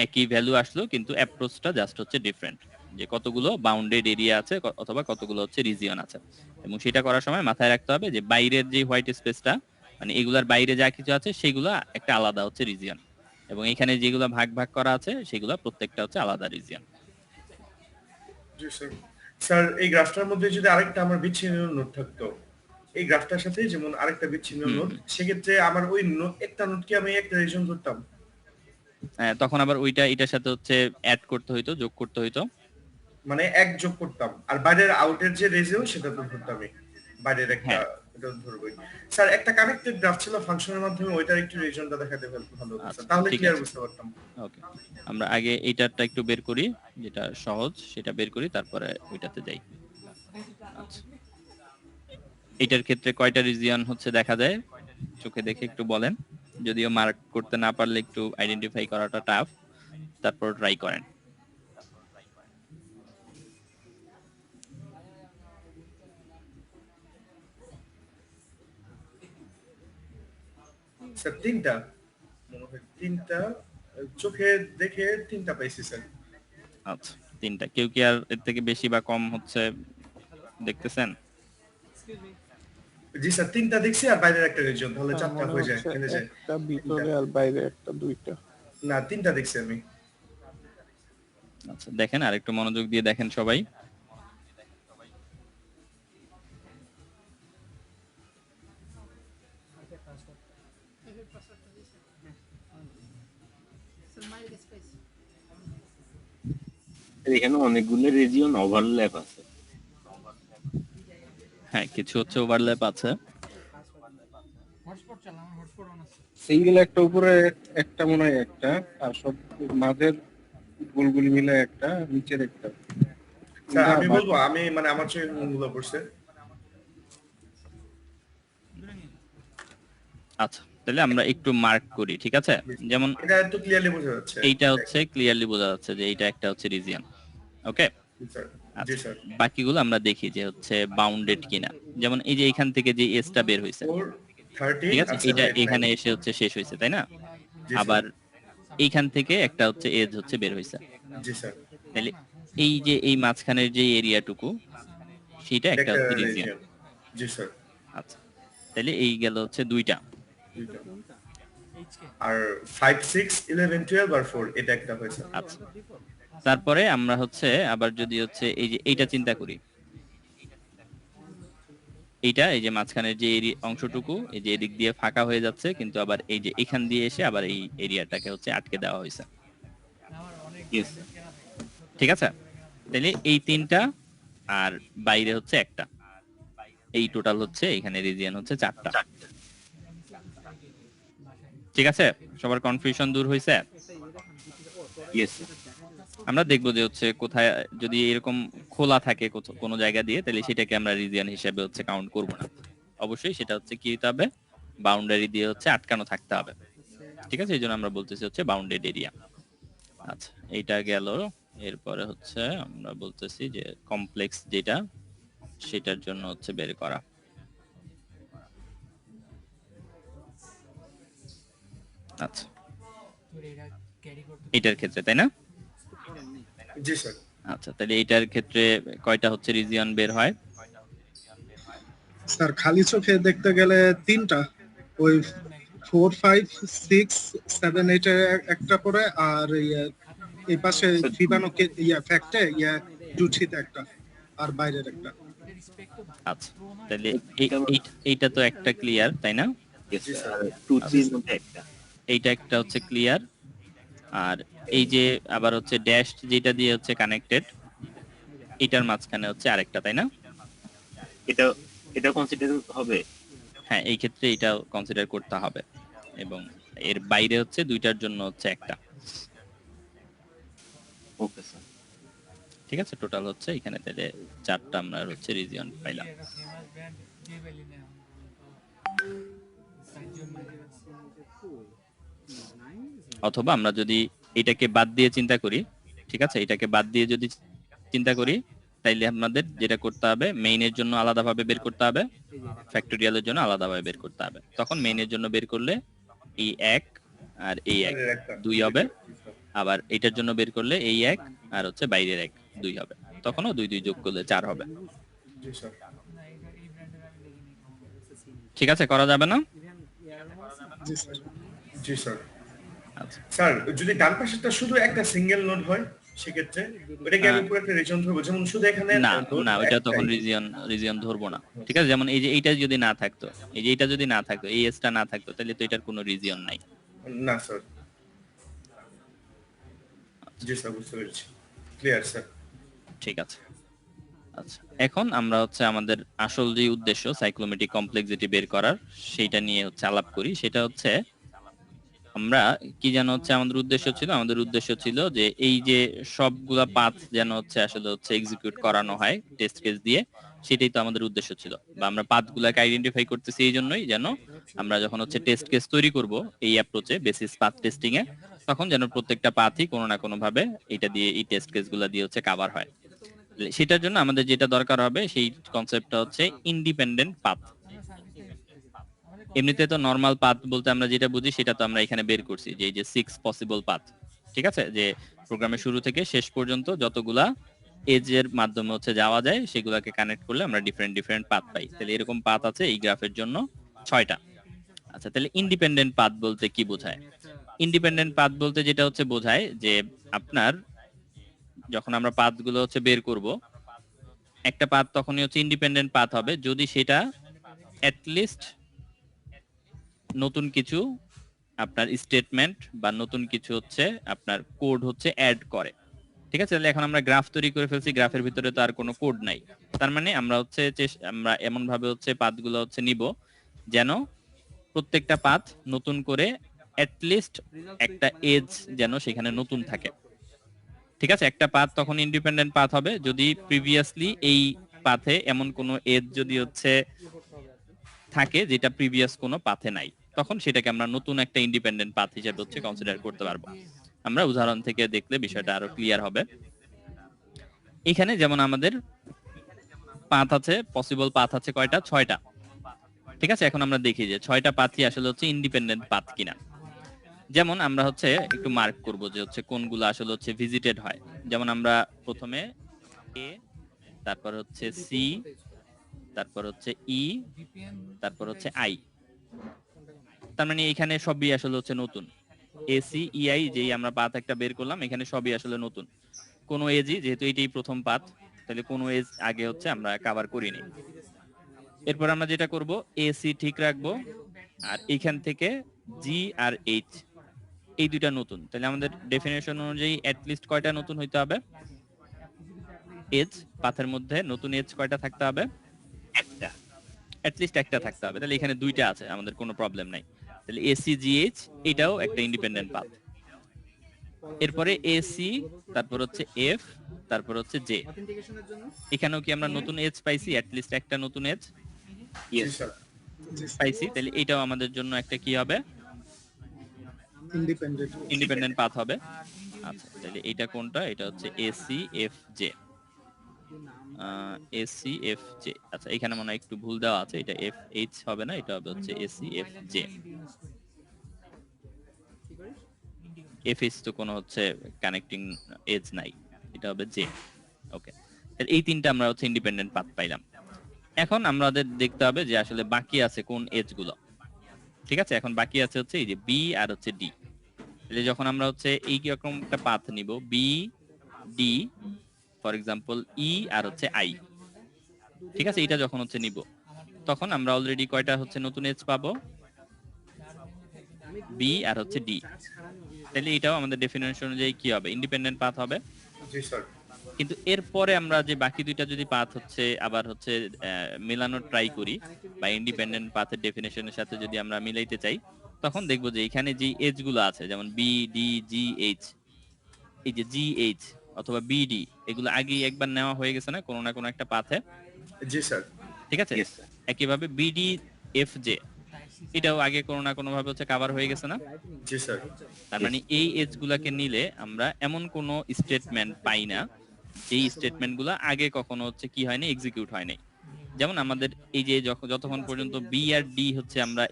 একই ভ্যালু আসলো, কিন্তু অ্যাপ্রোচটা জাস্ট হচ্ছে ডিফারেন্ট, যে কতগুলো বাউন্ডেড এরিয়া আছে অথবা কতগুলো হচ্ছে রিজিয়ন আছে। এবং সেটা করার সময় মাথায় রাখতে হবে যে বাইরের যে হোয়াইট স্পেসটা, মানে এগুলার বাইরে যা কিছু আছে সেগুলো একটা আলাদা হচ্ছে রিজিয়ন, এবং এখানে যেগুলো ভাগ ভাগ করা আছে সেগুলো প্রত্যেকটা হচ্ছে আলাদা রিজিয়ন। জি স্যার। স্যার এই গ্রাফটার মধ্যে যদি আরেকটা আমার বিচ্ছিন্ন নোট থাকতো, এই গ্রাফটার সাথে যেমন আরেকটা বিচ্ছিন্ন নোট, সেক্ষেত্রে আমার ওই একটা নোটকে আমি একটা রিজন ধরতাম। তখন আবার ওইটা এটার সাথে হচ্ছে অ্যাড করতে হইতো, যোগ করতে হইতো, মানে এক যোগ করতাম, আর বাইরের আউটের যে রিজন সেটা তো ধরতামই, বাইরের একটা এটা ধরবই। স্যার একটা কানেক্টেড গ্রাফ ছিল ফাংশনের মাধ্যমে, ওইটার একটু রিজনটা দেখাতে ভালো হতো স্যার, তাহলে ক্লিয়ার বুঝতে পারতাম। ওকে, আমরা আগে এইটারটা একটু বের করি, যেটা সহজ সেটা বের করি, তারপরে ওইটাতে যাই। আচ্ছা, এইটার ক্ষেত্রে কয়টা রিজিয়ন হচ্ছে দেখা যায় চোখে দেখে একটু বলেন, যদিও মার্ক করতে না পারলে একটু আইডেন্টিফাই করাটা টাফ, তারপর ট্রাই করেন। স্যার তিনটা, মনে হয় তিনটা, চোখে দেখে তিনটা পাইছি স্যার। আচ্ছা, তিনটা। কেউ কি আর এর থেকে বেশি বা কম হচ্ছে দেখতেছেন? জি স্যার, তিনটা দেখছি আর বাইরের একটা রিজন, তাহলে চারটা হয়ে যায়, মিলে যায়। একটা ভিতরে আর বাইরে একটা, দুইটা। না, তিনটা দেখছি আমি। আচ্ছা, দেখেন আর একটু মনোযোগ দিয়ে দেখেন সবাই। এখানে অনেকগুলো রিজিয়ন ওভারল্যাপ আছে। হ্যাঁ, কিছু হচ্ছে ওভারল্যাপ আছে। হটস্পট চালা, আমার হটস্পট অন আছে। সিঙ্গেল একটা উপরে একটা মনে হয় একটা, আর সব মাঝের গোলগুলি মিলে একটা, নিচের একটা। স্যার আমি বলবো, আমি মানে আমার চোখে গুলো পড়ছে। আচ্ছা, তাহলে আমরা একটু মার্ক করি, ঠিক আছে? যেমন এটা একটু ক্লিয়ারলি বোঝা যাচ্ছে। এইটা হচ্ছে ক্লিয়ারলি বোঝা যাচ্ছে যে এইটা একটা হচ্ছে রিজিয়ন। ওকে, জি স্যার। জি আচ্ছা, স্যার। বাকিগুলো আমরা দেখি যে হচ্ছে বাউন্ডেড কিনা। যেমন এই যে এখান থেকে যে এসটা বের হয়েছে, 430 ঠিক আছে, আর এটা 789 এখানে এসে হচ্ছে শেষ হয়েছে, তাই না? জি স্যার। আবার এইখান থেকে একটা হচ্ছে এজ হচ্ছে বের হয়েছে। জি স্যার। তাহলে এই যে এই মাঝখানের যে এরিয়াটুকু, সেটা একটা হচ্ছে রিজিয়ন। রিজিয়ন। জি স্যার। আচ্ছা, তাহলে এই গেল হচ্ছে দুইটা। আর 5 6 11 12 আর 4 এটা একটা হয়েছে। আচ্ছা, তারপরে আমরা হচ্ছে আবার যদি হচ্ছে এই যে এইটা চিন্তা করি, এইটা এই যে মাঝখানের যে অংশটুকু এই যে এদিক দিয়ে ফাঁকা হয়ে যাচ্ছে, কিন্তু আবার এই যে এখান দিয়ে এসে আবার এই এরিয়াটাকে হচ্ছে আটকে দেওয়া হয়েছে, Yes. ঠিক আছে? তাহলে এই তিনটা আর বাইরে হচ্ছে একটা, এই টোটাল হচ্ছে এখানে রিজিয়ন হচ্ছে চারটা। ঠিক আছে, সবার কনফিউশন দূর হয়েছে? Yes. আমরা দেখবো যে হচ্ছে কোথায় যদি এরকম খোলা থাকে কোনো জায়গা দিয়ে, তাহলে সেটাকে আমরা রিজিয়ন হিসেবে হচ্ছে কাউন্ট করব না। অবশ্যই সেটা হচ্ছে কি হতে হবে, বাউন্ডারি দিয়ে হচ্ছে আটকানো থাকতে হবে, ঠিক আছে? এই জন্য আমরা বলতেছি হচ্ছে বাউন্ডেড এরিয়া। আচ্ছা, এইটা গেল। এরপরে হচ্ছে আমরা বলতেছি যে কমপ্লেক্স যেটা, সেটার জন্য হচ্ছে বের করা। আচ্ছা, এটার ক্ষেত্রে তাই না? জি স্যার। আচ্ছা, তাহলে এটার ক্ষেত্রে কয়টা হচ্ছে রিজিয়ন বের হয়? স্যার খালি চোখে দেখতে গেলে তিনটা, ওই 4 5 6 7 8 এর একটা করে, আর এই পাশে ফিবানোকে ফ্যাক্টে জুচিতে একটা, আর বাইরের একটা। আচ্ছা, তাহলে এইটা তো একটা ক্লিয়ার, তাই না? Yes, আর 2 3 এর মধ্যে একটা। এইটা একটা হচ্ছে ক্লিয়ার, আর এই যে আবার হচ্ছে ড্যাশ যেটা দিয়ে হচ্ছে কানেক্টেড, এটার মাঝখানে হচ্ছে আরেকটা, তাই না? এটা এটা কনসিডার হবে। হ্যাঁ, এই ক্ষেত্রে এটা কনসিডার করতে হবে, এবং এর বাইরে হচ্ছে দুইটার জন্য হচ্ছে একটা। Okay sir. ঠিক আছে, টোটাল হচ্ছে এখানে তাহলে চারটা আমরা হচ্ছে রিজিয়ন পাইলাম। অথবা আমরা যদি এটাকে বাদ দিয়ে চিন্তা করি, ঠিক আছে, এটাকে বাদ দিয়ে যদি চিন্তা করি, তাইলে আমাদের যেটা করতে হবে, মেইনের জন্য আলাদাভাবে বের করতে হবে, ফ্যাক্টোরিয়ালের জন্য আলাদাভাবে বের করতে হবে। তখন মেইনের জন্য বের করলে এই এক আর এই এক দুই হবে, আবার এটার জন্য বের করলে এই এক আর হচ্ছে বাইরের এক দুই হবে, তখনও দুই দুই যোগ করলে 4 হবে। জি স্যার। ঠিক আছে, করা যাবে না? জি স্যার। জি স্যার। আচ্ছা, স্যার যদি ডান পাশেরটা শুধু একটা সিঙ্গেল নোড হয় সেক্ষেত্রে ওটাকে আমি পুরো একটা রিজন ধরবো, যেমন শুধু এখানে না node না, ওইটা তখন একটাই। রিজিয়ন ধরবো না, ঠিক আছে? যেমন এই যে এইটা যদি না থাকতো, এই যে এইটা যদি না থাকতো, এই এসটা না থাকতো, তাহলে তো এটার কোনো রিজিয়ন নাই। না স্যার। জি স্যার, বুঝতে পেরেছি। Clear sir. ঠিক আছে। আচ্ছা, এখন আমরা হচ্ছে আমাদের আসল যে উদ্দেশ্য সাইক্লোমেট্রিক কমপ্লেক্সিটি বের করার, সেটা নিয়ে হচ্ছে আলাপ করি। সেটা হচ্ছে আমরা কি যেন হচ্ছে আমাদের উদ্দেশ্য ছিল, আমাদের উদ্দেশ্য ছিল যে এই যে সবগুলা পাথ যেন হচ্ছে আসলে হচ্ছে এক্সিকিউট করানো হয় টেস্ট কেস দিয়ে, সেটাই তো আমাদের উদ্দেশ্য ছিল। বা আমরা পাথগুলাকে আইডেন্টিফাই করতেছি এই জন্যই যেন আমরা যখন হচ্ছে টেস্ট কেস তৈরি করব এই অ্যাপ্রোচে বেসিস পাথ টেস্টিং এ, তখন যেন প্রত্যেকটা পাথই কোনো না কোনো ভাবে এটা দিয়ে এই টেস্ট কেসগুলা দিয়ে হচ্ছে কভার হয়। সেটার জন্য আমাদের যেটা দরকার হবে সেই কনসেপ্টটা হচ্ছে ইন্ডিপেন্ডেন্ট পাথ। এমনিতে তো নরমাল পাথ বলতে আমরা যেটা বুঝি সেটা তো আমরা এখানে বের করছি, যে এই যে 6 পসিবল পাথ, ঠিক আছে, যে প্রোগ্রামের শুরু থেকে শেষ পর্যন্ত যতগুলা এজের মাধ্যমে হচ্ছে যাওয়া যায় সেগুলোকে কানেক্ট করলে আমরা ডিফারেন্ট পাথ পাই। তাহলে এরকম পাথ আছে এই গ্রাফের জন্য 6টা। আচ্ছা, তাহলে ইন্ডিপেন্ডেন্ট পাথ বলতে কি বোঝায়? ইন্ডিপেন্ডেন্ট পাথ বলতে যেটা হচ্ছে বোঝায় যে আপনার যখন আমরা পাথগুলো হচ্ছে বের করব, একটা পাথ তখনই হচ্ছে ইন্ডিপেন্ডেন্ট পাথ হবে যদি সেটা অ্যাট লিস্ট নতুন কিছু আপনার স্টেটমেন্ট বা নতুন কিছু হচ্ছে আপনার কোড হচ্ছে অ্যাড করে। ঠিক আছে, তাহলে এখন আমরা গ্রাফ তৈরি করে ফেলছি, গ্রাফের ভিতরে তো আর কোনো কোড নাই। তার মানে আমরা হচ্ছে আমরা এমন ভাবে হচ্ছে পাথগুলো হচ্ছে নিব যেন প্রত্যেকটা পাথ নতুন করে লিস্ট একটা এজ যেন সেখানে নতুন থাকে। ঠিক আছে, একটা পাথ তখন ইন্ডিপেন্ডেন্ট পাথ হবে যদি প্রিভিয়াসলি এই পাথে এমন কোনো এজ যদি হচ্ছে থাকে যেটা প্রিভিয়াস কোনো পাথে নাই, তখন সেটাকে আমরা নতুন একটা ইন্ডিপেন্ডেন্ট পাথ হিসেবে হচ্ছে কনসিডার করতে পারবো। আমরা উদাহরণ থেকে দেখলে বিষয়টা আরো ক্লিয়ার হবে। এখানে যেমন আমাদের পাথ আছে, পসিবল পাথ আছে কয়টা? 6টা। ঠিক আছে, এখন আমরা দেখি যে 6টা পাথই আসলে হচ্ছে ইন্ডিপেন্ডেন্ট পাথ কিনা। যেমন আমরা হচ্ছে একটু মার্ক করব যে হচ্ছে কোনগুলো আসলে হচ্ছে ভিজিটেড হয়। যেমন আমরা প্রথমে এ, তারপর হচ্ছে সি, তারপর হচ্ছে ই, তারপর হচ্ছে আই। তার মানে এখানে সবই আসলে হচ্ছে নতুন। এসি ইআই যেই আমরা পাথ একটা বের করলাম, এখানে সবই আসলে নতুন। কোন এজই, যেহেতু এটাই প্রথম পাথ, তাহলে কোন এজ আগে হচ্ছে আমরা কভার করিনি। এরপর আমরা যেটা করব, এসি ঠিক রাখবো, আর এখান থেকে জি আর এইচ এই দুইটা নতুন। তাহলে আমাদের ডেফিনেশন অনুযায়ী লিস্ট কয়টা নতুন হইতে হবে? এজ পাথের মধ্যে নতুন এজ কয়টা থাকতে হবে? একটা। লিস্ট একটা থাকতে হবে। তাহলে এখানে দুইটা আছে, আমাদের কোনো প্রবলেম নাই। তাহলে এসি জিএইচ এটাও একটা ইন্ডিপেন্ডেন্ট পাথ। এরপরে এসি, তারপর হচ্ছে এফ, তারপর হচ্ছে জে। এখানেও কি আমরা নতুন এজ পাইছি? লিস্ট একটা নতুন এজ ইয়েস স্যার। পাইছি। তাহলে এটাও আমাদের জন্য একটা কি হবে? ইন্ডিপেন্ডেন্ট পাথ হবে। আচ্ছা, তাহলে এটা কোনটা? এটা হচ্ছে AC F J. AC F J. আচ্ছা, এখানে মনে হয় একটু ভুল দেওয়া আছে, এটা এফ এইচ হবে না, এটা হবে হচ্ছে AC F J. F H তো কোনো হচ্ছে কানেক্টিং এজ নাই, এটা হবে জে। ওকে, এই তিনটা আমরা হচ্ছে ইন্ডিপেন্ডেন্ট পাথ পাইলাম। এখন আমাদের দেখতে হবে যে আসলে বাকি আছে কোন এজ গুলো। ঠিক আছে, এখন বাকি আছে হচ্ছে এই যে বি আর হচ্ছে ডি। তাহলে যখন আমরা হচ্ছে এই রকম একটা পাথ নিব, বি ডি ফর এক্সাম্পল ই আর হচ্ছে আই। ঠিক আছে, এটা যখন হচ্ছে নিব, তখন আমরা অলরেডি কয়টা হচ্ছে নতুন এজ পাবো? বি আর হচ্ছে ডি। তাহলে এটাও আমাদের ডেফিনেশন অনুযায়ী কি হবে? ইন্ডিপেন্ডেন্ট পাথ হবে। জি স্যার। কিন্তু এরপরে আমরা যে বাকি দুইটা যদি পাথ হচ্ছে আবার হচ্ছে মেলানোর ট্রাই করি, বা ইন্ডিপেন্ডেন্ট পাথের ডেফিনেশনের সাথে যদি আমরা মিলাইতে চাই, তখন দেখবো যে এখানে যে এজ গুলো আছে, যেমন বি ডি জি এইচ, এই যে জি এইচ অথবা বিডি, এগুলো আগেই একবার নেওয়া হয়ে গেছে না কোনো না কোনো একটা পাথে? জি স্যার। ঠিক আছে, Yes, sir. একইভাবে বিডি এফ জে, এটাও আগে কোনো না কোনো ভাবে হচ্ছে কভার হয়ে গেছে না? জি স্যার। তার মানে এই এজ গুলাকে নিলে আমরা এমন কোনো স্টেটমেন্ট পাই না যেই স্টেটমেন্ট গুলা আগে কখনো হচ্ছে কি হয়নি, এক্সিকিউট হয়নি। যেমন আমাদের এই যে যতক্ষণ পর্যন্ত বি আর ডি হচ্ছে আমরা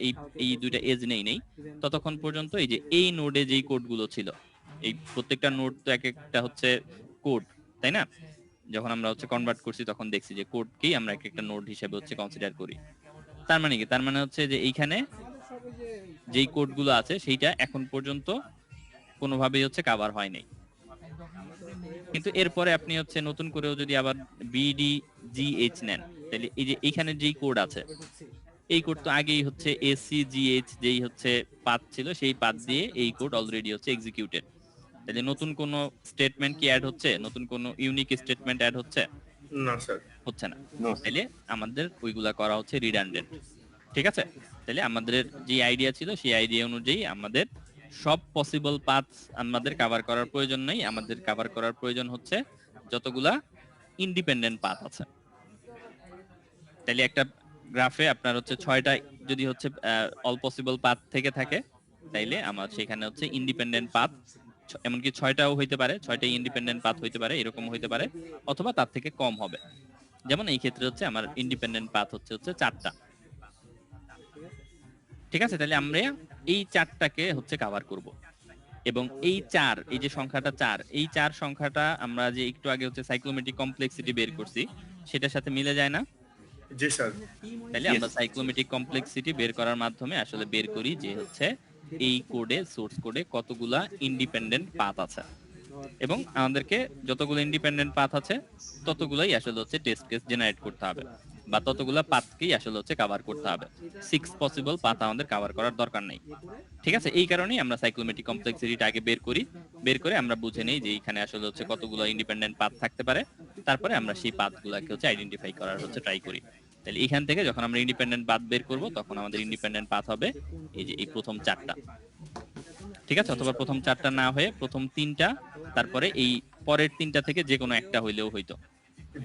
এই দুইটা এজ নেই ততক্ষণ পর্যন্ত এই যে এই নোডে যেই কোড গুলো ছিল, এই প্রত্যেকটা নোড তো এক একটা হচ্ছে কোড, তাই না? যখন আমরা হচ্ছে কনভার্ট করছি তখন দেখছি যে কোডকেই আমরা এক একটা নোড হিসেবে হচ্ছে কনসিডার করি। তার মানে কি? তার মানে হচ্ছে যে এইখানে যেই কোড গুলো আছে সেইটা এখন পর্যন্ত কোনোভাবেই হচ্ছে কভার হয় নাই। কিন্তু এরপরে আপনি হচ্ছে নতুন করেও যদি আবার বিডি জিএইচ নেন, তাহলে এই যে এইখানে যেই কোড আছে, এই কোড তো আগেই হচ্ছে এসি জিএইচ যেই হচ্ছে পাথ ছিল, সেই পাথ দিয়ে এই কোড অলরেডি হচ্ছে এক্সিকিউটেড। তাহলে নতুন কোনো স্টেটমেন্ট কি অ্যাড হচ্ছে? নতুন কোনো ইউনিক স্টেটমেন্ট অ্যাড হচ্ছে? না স্যার। হচ্ছে না। No. তাহলে আমাদের ওইগুলা করা হচ্ছে রিডান্ডেন্ট। ঠিক আছে, তাহলে আমাদের যে আইডিয়া ছিল সেই আইডিয়া অনুযায়ী আমাদের সব পসিবল পাথ আমাদের কভার করার প্রয়োজন নেই। আমাদের কভার করার প্রয়োজন হচ্ছে যতগুলা ইন্ডিপেন্ডেন্ট পাথ আছে। তাহলে একটা গ্রাফে আপনার হচ্ছে 6টা যদি হচ্ছে অল পসিবল পাথ থেকে থাকে, তাইলে আমার সেখানে হচ্ছে ইন্ডিপেন্ডেন্ট পাথ এমনকি 6টাও হইতে পারে, 6টাই ইন্ডিপেন্ডেন্ট পাথ হইতে পারে, এরকম হইতে পারে, অথবা তার থেকে কম হবে। যেমন এই ক্ষেত্রে হচ্ছে আমার ইন্ডিপেন্ডেন্ট পাথ হচ্ছে 4টা। ঠিক আছে, তাহলে আমরা এই 4টাকে হচ্ছে কভার করব। এবং এই 4, এই যে সংখ্যাটা 4, এই 4 সংখ্যাটা আমরা যে একটু আগে হচ্ছে সাইক্লোমেট্রিক কমপ্লেক্সিটি বের করছি সেটার সাথে মিলে যায় না? জি স্যার। তাহলে আমরা সাইক্লোমেট্রিক কমপ্লেক্সিটি বের করার মাধ্যমে আসলে বের করি যে হচ্ছে এই কোডে, সোর্স কোডে কতগুলা ইন্ডিপেন্ডেন্ট পাথ আছে, এবং আমাদেরকে যতগুলো ইন্ডিপেন্ডেন্ট পাথ আছে ততগুলাই আসলে হচ্ছে টেস্ট কেস জেনারেট করতে হবে। বা ততগুলা পাথকেই আসলে হচ্ছে কভার করতে হবে। 6 পসিবল পাথ আমাদের কভার করার দরকার নাই। ঠিক আছে, এই কারণেই আমরা সাইক্লোমেট্রিক কমপ্লেক্সিটিটা আগে বের করে আমরা বুঝে নেই যে এখানে আসলে হচ্ছে কতগুলো ইন্ডিপেন্ডেন্ট পাথ থাকতে পারে, তারপরে আমরা সেই পাথগুলোকে হচ্ছে আইডেন্টিফাই করার হচ্ছে ট্রাই করি। তাহলে এখান থেকে যখন আমরা ইন্ডিপেন্ডেন্ট পাথ বের করব তখন আমাদের ইন্ডিপেন্ডেন্ট পাথ হবে এই যে এই প্রথম 4টা। ঠিক আছে, অথবা প্রথম 4টা না হয়ে প্রথম 3টা, তারপরে এই পরের 3টা থেকে যে কোনো একটা হইলেও হইতো।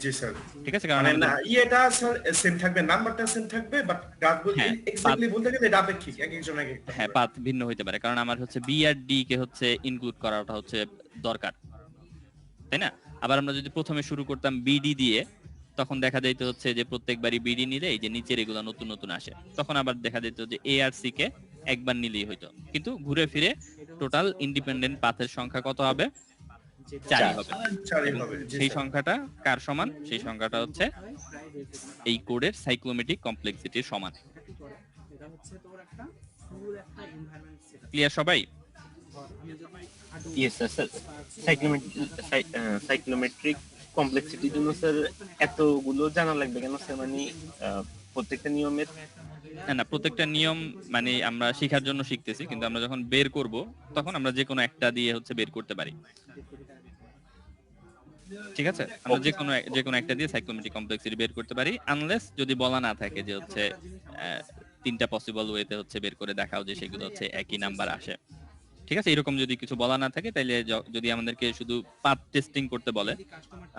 জি স্যার। ঠিক আছে, কারণ মানে আমাদের না এটা স্যার সেম থাকবে, নাম্বারটা সেম থাকবে, বাট ডাবল হ্যাঁ, এক্স্যাক্টলি বলতে গেলে এটা আপেক্ষিক, এক একজন এক একটা হ্যাঁ পাথ ভিন্ন হইতে পারে, কারণ আমার হচ্ছে বি আর ডি কে হচ্ছে ইনক্লুড করাটা হচ্ছে দরকার, তাই না? আবার আমরা যদি প্রথমে শুরু করতাম বিডি দিয়ে, তখন দেখা যাইতে হচ্ছে যে প্রত্যেকবারই বিডি নিলে এই যে নিচের এগুলো নতুন নতুন আসে, তখন আবার দেখা যেত যে এ আর সি কে একবার নিলেই হইতো। কিন্তু ঘুরে ফিরে টোটাল ইন্ডিপেন্ডেন্ট পাথের সংখ্যা কত হবে? 4 হবে। চারই হবে। জি সেই স্যার। সংখ্যাটা কার সমান? সেই সংখ্যাটা হচ্ছে এই কোডের সাইক্লোমেট্রিক কমপ্লেক্সিটির সমান। ক্লিয়ার সবাই? Yes sir. সাইক্লোমেট্রিক কমপ্লেক্সিটির জন্য স্যার এতগুলো জানা লাগবে কেন স্যার? মানে প্রত্যেকটা নিয়মের না, প্রত্যেকটা নিয়ম মানে আমরা শেখার জন্য শিখতেছি, কিন্তু আমরা যখন বের করব তখন আমরা যে কোনো একটা দিয়ে হচ্ছে বের করতে পারি। ঠিক আছে, আমরা যে কোনো একটা দিয়ে সাইক্লোমেট্রিক কমপ্লেক্সিটি বের করতে পারি, আনলেস যদি বলা না থাকে যে হচ্ছে 3টা পসিবল ওয়েতে হচ্ছে বের করে দেখাও যে সেগুলো হচ্ছে একই নাম্বার আসে। ঠিক আছে, এরকম যদি কিছু বলা না থাকে, তাইলে যদি আমাদেরকে শুধু পাথ টেস্টিং করতে বলে,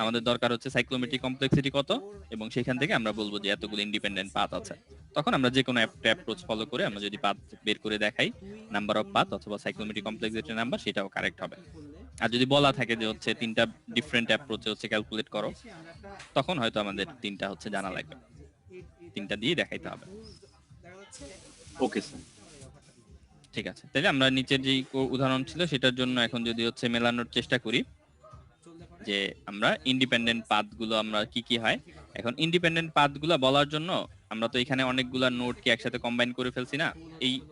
আমাদের দরকার হচ্ছে সাইক্লোমেট্রিক কমপ্লেক্সিটি কত, এবং সেখান থেকে আমরা বলবো যে এতগুলো ইন্ডিপেন্ডেন্ট পাথ আছে। তখন আমরা যে কোনো একটা অ্যাপ্রোচ ফলো করে আমরা যদি পাথ বের করে দেখাই, নাম্বার অফ পাথ অথবা সাইক্লোমেট্রিক কমপ্লেক্সিটির নাম্বার, সেটাও কারেক্ট হবে। আর যদি বলা থাকে যে হচ্ছে 3টা ডিফারেন্ট অ্যাপ্রোচে হচ্ছে ক্যালকুলেট করো, তখন হয়তো আমাদের 3টা হচ্ছে জানা লাগবে, 3টা দিয়ে দেখাইতে হবে। Okay sir. ঠিক আছে, তাহলে আমরা নিচের যে উদাহরণ ছিল সেটার জন্য এখন যদি হচ্ছে মেলানোর চেষ্টা করি যে আমরা ইন্ডিপেন্ডেন্ট পাথগুলো আমরা কি কি হয়। এখন ইন্ডিপেন্ডেন্ট পাথগুলো বলার জন্য আমরা তো এখানে অনেকগুলা নোডকে একসাথে কম্বাইন করে ফেলছি না,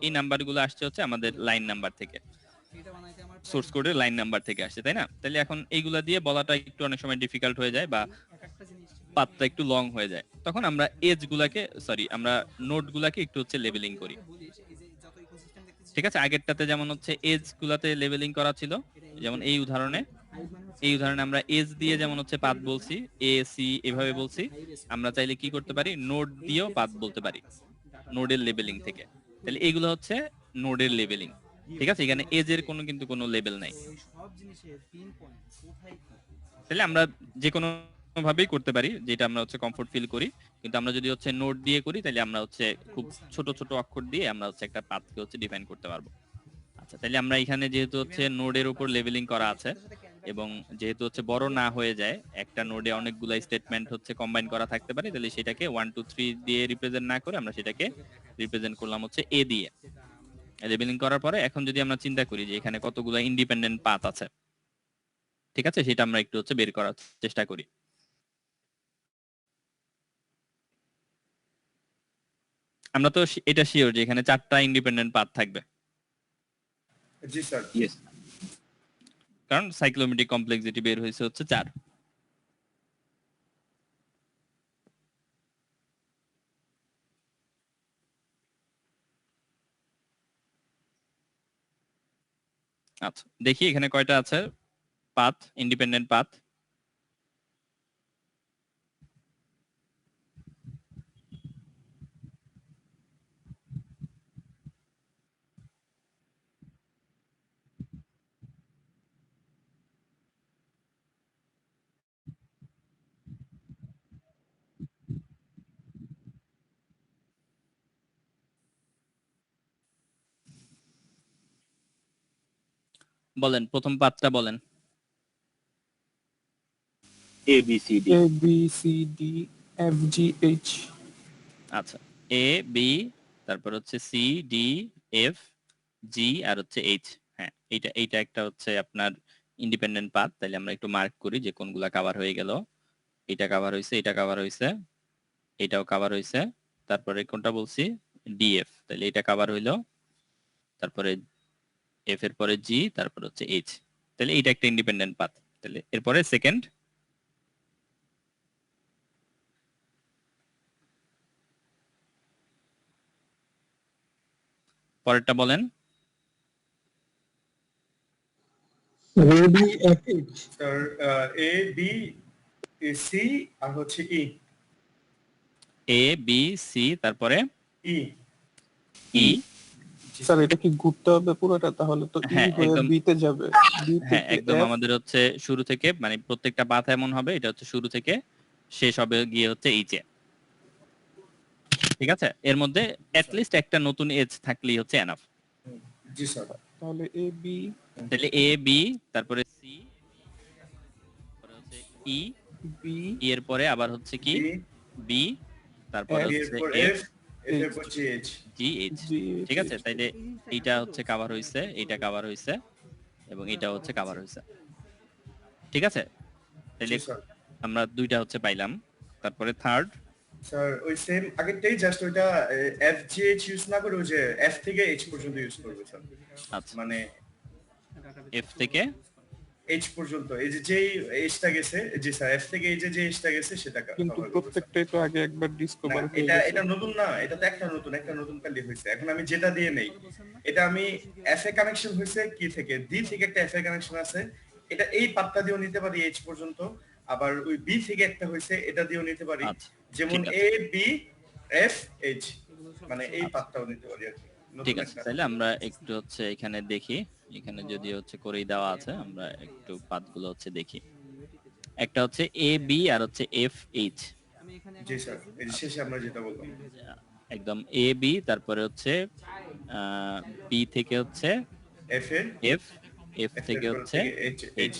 এই নাম্বারগুলো আসছে হচ্ছে আমাদের লাইন নাম্বার থেকে, সোর্স কোডের লাইন নাম্বার থেকে আসছে, তাই না? তাহলে এখন এইগুলা দিয়ে বলাটা একটু অনেক সময় ডিফিকাল্ট হয়ে যায় বা পাথটা একটু লং হয়ে যায়, তখন আমরা আমরা নোডগুলাকে একটু হচ্ছে লেবেলিং করি। ঠিক আছে, আগেরটাতে যেমন হচ্ছে এজ গুলাতে লেবেলিং করা ছিল, যেমন এই উদাহরণে আমরা এজ দিয়ে যেমন হচ্ছে পাথ বলছি, এ সি এভাবে বলছি, আমরা চাইলে কি করতে পারি, নোড দিয়েও পাথ বলতে পারি নোডের লেবেলিং থেকে। তাহলে এইগুলো হচ্ছে নোডের লেবেলিং। ঠিক আছে, এখানে এজ এর কোনো লেবেল নাই। তাহলে আমরা যে কোনো ভাবেই করতে পারি, যেটা আমরা হচ্ছে কমফোর্ট ফিল করি, কিন্তু আমরা যদি হচ্ছে নোড দিয়ে করি তাহলে আমরা হচ্ছে খুব ছোট ছোট অক্ষর দিয়ে আমরা হচ্ছে একটা পাথকে হচ্ছে ডিফাইন করতে পারবো। আচ্ছা, তাহলে আমরা এখানে যেহেতু হচ্ছে নোডের উপর লেভেলিং করা আছে এবং যেহেতু হচ্ছে বড় না হয়ে যায়, একটা নোডে অনেকগুলো স্টেটমেন্ট হচ্ছে কম্বাইন করা থাকতে পারে, তাহলে সেটাকে 1 2 3 দিয়ে রিপ্রেজেন্ট না করে আমরা সেটাকে রিপ্রেজেন্ট করলাম হচ্ছে এ দিয়ে। লেভেলিং করার পরে এখন যদি আমরা চিন্তা করি যে এখানে কতগুলো ইন্ডিপেন্ডেন্ট পাথ আছে, ঠিক আছে, সেটা আমরা একটু হচ্ছে বের করার চেষ্টা করি। আমরা তো এটা শিওর যে এখানে 4টা ইন্ডিপেন্ডেন্ট পাথ থাকবে, জি স্যার। ইয়েস। কারণ সাইক্লোমেট্রিক কমপ্লেক্সিটি বের হয়েছে হচ্ছে 4। আচ্ছা, দেখি এখানে কয়টা আছে পাথ, ইন্ডিপেন্ডেন্ট পাথ। বলেন, প্রথম পাথটা বলেন। A B C D. A B C D F G H আচ্ছা, এ বি, তারপর হচ্ছে সি ডি এফ জি আর হচ্ছে এইচ। হ্যাঁ, এইটা একটা হচ্ছে আপনার ইন্ডিপেন্ডেন্ট পাথ। তাহলে আমরা একটু মার্ক করি যে কোনগুলা কভার হয়ে গেল। এটা কভার হয়েছে, এটা কভার হয়েছে, এটাও কভার হয়েছে, তারপরে কোনটা বলছি, ডিএফ, তাহলে এটা কভার হইলো, তারপরে এফ এর পরে জি, তারপর হচ্ছে এইচ। তাহলে এইটা একটা ইন্ডিপেন্ডেন্ট পাথ। তাহলে এরপরে সেকেন্ড পরেরটা বলেন। A B F H sir A B C আর হচ্ছে ই এ বি সি তারপরে ই ই। স্যার এটা কি ঘুরতে হবে পুরোটা, তাহলে তো ই হ্যাঁ, হয়ে একদম। বি তে যাবে, বি হ্যাঁ, থেকে একদম এফ। আমাদের হচ্ছে শুরু থেকে মানে প্রত্যেকটা পাথ এমন হবে, এটা হচ্ছে শুরু থেকে শেষ হবে গিয়ে হচ্ছে এইচে। ঠিক আছে, এর মধ্যে অ্যাটলিস্ট একটা নতুন এজ থাকলেই হচ্ছে এনাফ। জি স্যার তাহলে এ বি তাহলে এ বি তারপরে সি তারপরে হচ্ছে ই, বি এর পরে আবার হচ্ছে কি বি বি, তারপরে F, বি হচ্ছে এরপর এফ, এফ এফ এরপর জি এইচ জি, এইচ। জি। ঠিক আছে, তাইলে এইটা হচ্ছে কভার হইছে, এইটা কভার হইছে এবং এটা হচ্ছে কভার হইছে। ঠিক আছে, তাইলে জি স্যার আমরা দুইটা হচ্ছে পাইলাম। তারপরে থার্ড, স্যার ওই সেম আগেরটাই, জাস্ট ওইটা এফ জি এইচ ইউজ না করে ওই যে এফ থেকে এইচ পর্যন্ত ইউজ করবে স্যার। আচ্ছা, মানে এফ থেকে এইচ পর্যন্ত, এই যে যেই এইচটা গেছে, জি স্যার এফ থেকে এই যে এইচটা গেছে সেটা কিন্তু cover করবে, স্যার। প্রত্যেকটাই তো আগে একবার না, ডিসকভার হয়ে এটা গেছে। এটা নতুন না, এটা তো একটা নতুন কালি হয়েছে। এখন আমি যেটা দিয়ে নেই, এটা আমি এফ এ কানেকশন হয়েছে কি থেকে, ডি থেকে একটা এফ এ কানেকশন আছে, এটা এই পাতটা দিয়েও নিতে পারি এইচ পর্যন্ত, আবার ওই বি থেকে একটা হয়েছে এটা দিয়েও নিতে পারি, আচ্ছা, যেমন ঠিক আছে। এ বি এফ এইচ, মানে এই পাতটাও নিতে পারি আর কি। নতুন ঠিক আছে, একটা। তাহলে আমরা একটু হচ্ছে এখানে দেখি, এখানে যদি হচ্ছে করেই দেওয়া আছে, আমরা একটু পাথগুলো হচ্ছে দেখি। একটা হচ্ছে এ বি আর হচ্ছে এফ এইচ। জি স্যার, এই যে শেষে আমরা যেটা বললাম। একদম এ বি তারপরে হচ্ছে বি থেকে হচ্ছে এফ এ এফ, এফ থেকে হচ্ছে এইচ এইচ।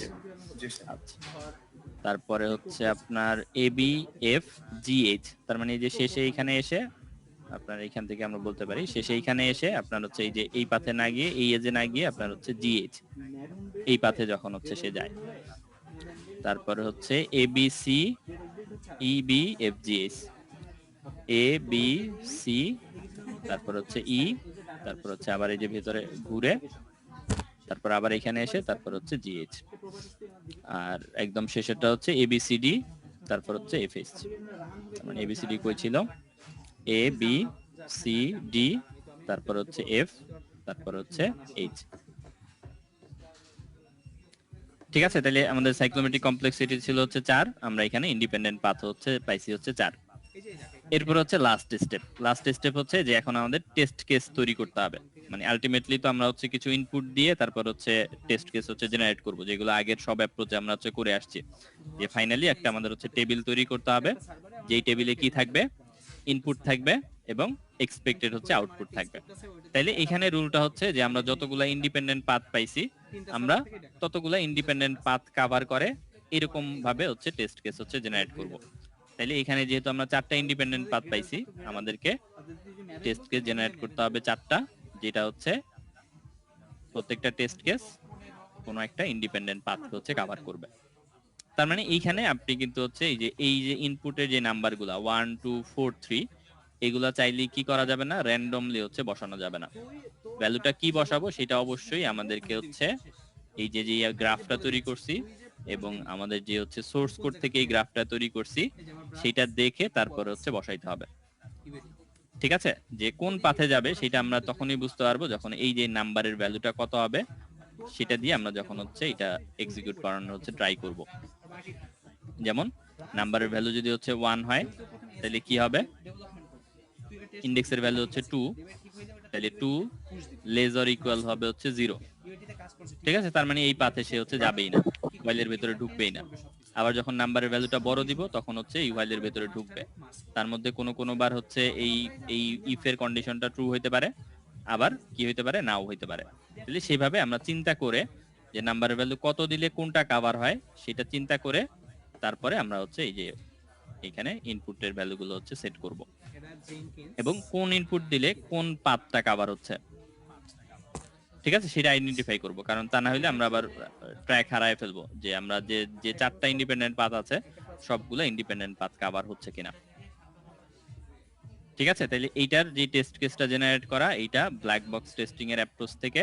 জি স্যার। আচ্ছা, তারপরে হচ্ছে আপনার A B F G H, তার মানে এই যে শেষে এখানে এসে আপনার এখান থেকে আমরা বলতে পারি শেষে এইখানে এসে আপনার হচ্ছে এই যে এই পাথে না গিয়ে এই এজে না গিয়ে আপনার হচ্ছে জি এইচ, এই পাথে যখন হচ্ছে সে যায়। তারপরে হচ্ছে A B C E B F G H, A B C তারপর হচ্ছে ই, তারপর হচ্ছে আবার এই যে ভিতরে ঘুরে তারপর আবার এখানে এসে তারপর হচ্ছে জিএইচ, আর একদম শেষেরটা হচ্ছে এবিসিডি তারপর হচ্ছে এফএইচ। মানে এবিসিডি কই ছিল, এ বি সি ডি তারপর হচ্ছে এফ তারপর হচ্ছে এইচ। ঠিক আছে, তাহলে আমাদের সাইক্লোমেট্রিক কমপ্লেক্সিটি ছিল হচ্ছে 4, আমরা এখানে ইন্ডিপেন্ডেন্ট পাথ হচ্ছে পাইছি হচ্ছে 4। এরপর হচ্ছে লাস্ট স্টেপ। লাস্ট স্টেপ হচ্ছে যে এখন আমাদের টেস্ট কেস তৈরি করতে হবে। মানে আলটিমেটলি তো আমরা হচ্ছে কিছু ইনপুট দিয়ে তারপর হচ্ছে টেস্ট কেস হচ্ছে জেনারেট করব, যেগুলো আগের সব অ্যাপ্রোচে আমরা হচ্ছে করে আসছি। যে ফাইনালি একটা আমাদের হচ্ছে টেবিল তৈরি করতে হবে, যেই টেবিলে কি থাকবে, ইনপুট থাকবে এবং এক্সপেক্টেড হচ্ছে আউটপুট থাকবে। তাইলে এখানে রুলটা হচ্ছে যে আমরা যতগুলা ইন্ডিপেন্ডেন্ট পাথ পাইছি, আমরা ততগুলা ইন্ডিপেন্ডেন্ট পাথ কভার করে এরকম ভাবে হচ্ছে টেস্ট কেস হচ্ছে জেনারেট করব। তাইলে এখানে যেহেতু আমরা 4টা ইন্ডিপেন্ডেন্ট পাথ পাইছি, আমাদেরকে টেস্ট কেস জেনারেট করতে হবে 4টা, যেটা হচ্ছে প্রত্যেকটা টেস্ট কেস কোনো একটা ইন্ডিপেন্ডেন্ট পাথকে হচ্ছে কভার করবে। তার মানে এইখানে আপনি কিন্তু হচ্ছে এই যে ইনপুটের যে নাম্বারগুলা 1 2 4 3 এগুলা চাইলে কি করা যাবে না, র্যান্ডমলি হচ্ছে বসানো যাবে না। ভ্যালুটা কি বসাবো সেটা অবশ্যই আমাদেরকে হচ্ছে এই যে গ্রাফটা তৈরি করছি এবং আমাদের যে হচ্ছে সোর্স কোড থেকে এই গ্রাফটা তৈরি করছি সেটা দেখে তারপর হচ্ছে বসাইতে হবে। ঠিক আছে, যে কোন পাথে যাবে সেটা আমরা তখনই বুঝতে পারবো যখন এই যে নাম্বারের ভ্যালুটা কত হবে সেটা দিয়ে আমরা যখন হচ্ছে এটা এক্সিকিউট করানোর হচ্ছে ট্রাই করব। যেমন নাম্বারের ভ্যালু যদি হচ্ছে 1 হয় তাহলে কি হবে, ইন্ডেক্সের ভ্যালু হচ্ছে 2, তাহলে 2 লেস অর ইকুয়াল হবে হচ্ছে 0। ঠিক আছে, তার মানে এই পাথে সে হচ্ছে যাবেই না, হোয়াইলের ভেতরে ঢুকবেই না। আবার যখন নাম্বারের ভ্যালুটা বড় দিব তখন হচ্ছে এই হোয়াইলের ভেতরে ঢুকবে। তার মধ্যে কোনো বার হচ্ছে এই ইফ এর কন্ডিশনটা ট্রু হইতে পারে, আবার কি হইতে পারে, নাও হইতে পারে। তাহলে সেভাবে আমরা চিন্তা করে যে নাম্বারের ভ্যালু কত দিলে কোনটা কভার হয় সেটা চিন্তা করে তারপরে আমরা হচ্ছে এই যে এখানে ইনপুটের ভ্যালুগুলো হচ্ছে সেট করব এবং কোন ইনপুট দিলে কোন পাথটা কভার হচ্ছে, ঠিক আছে, সেটা আইডেন্টিফাই করব। কারণ তা না হলে আমরা আবার ট্র্যাক হারায় ফেলবো যে আমরা যে 4টা ইন্ডিপেন্ডেন্ট পাথ আছে সবগুলো ইন্ডিপেন্ডেন্ট পাথ কভার হচ্ছে কিনা। ঠিক আছে, তাহলে এইটার যে টেস্ট কেসটা জেনারেট করা, এইটা ব্ল্যাক বক্স টেস্টিং এর অ্যাপ্রোচ থেকে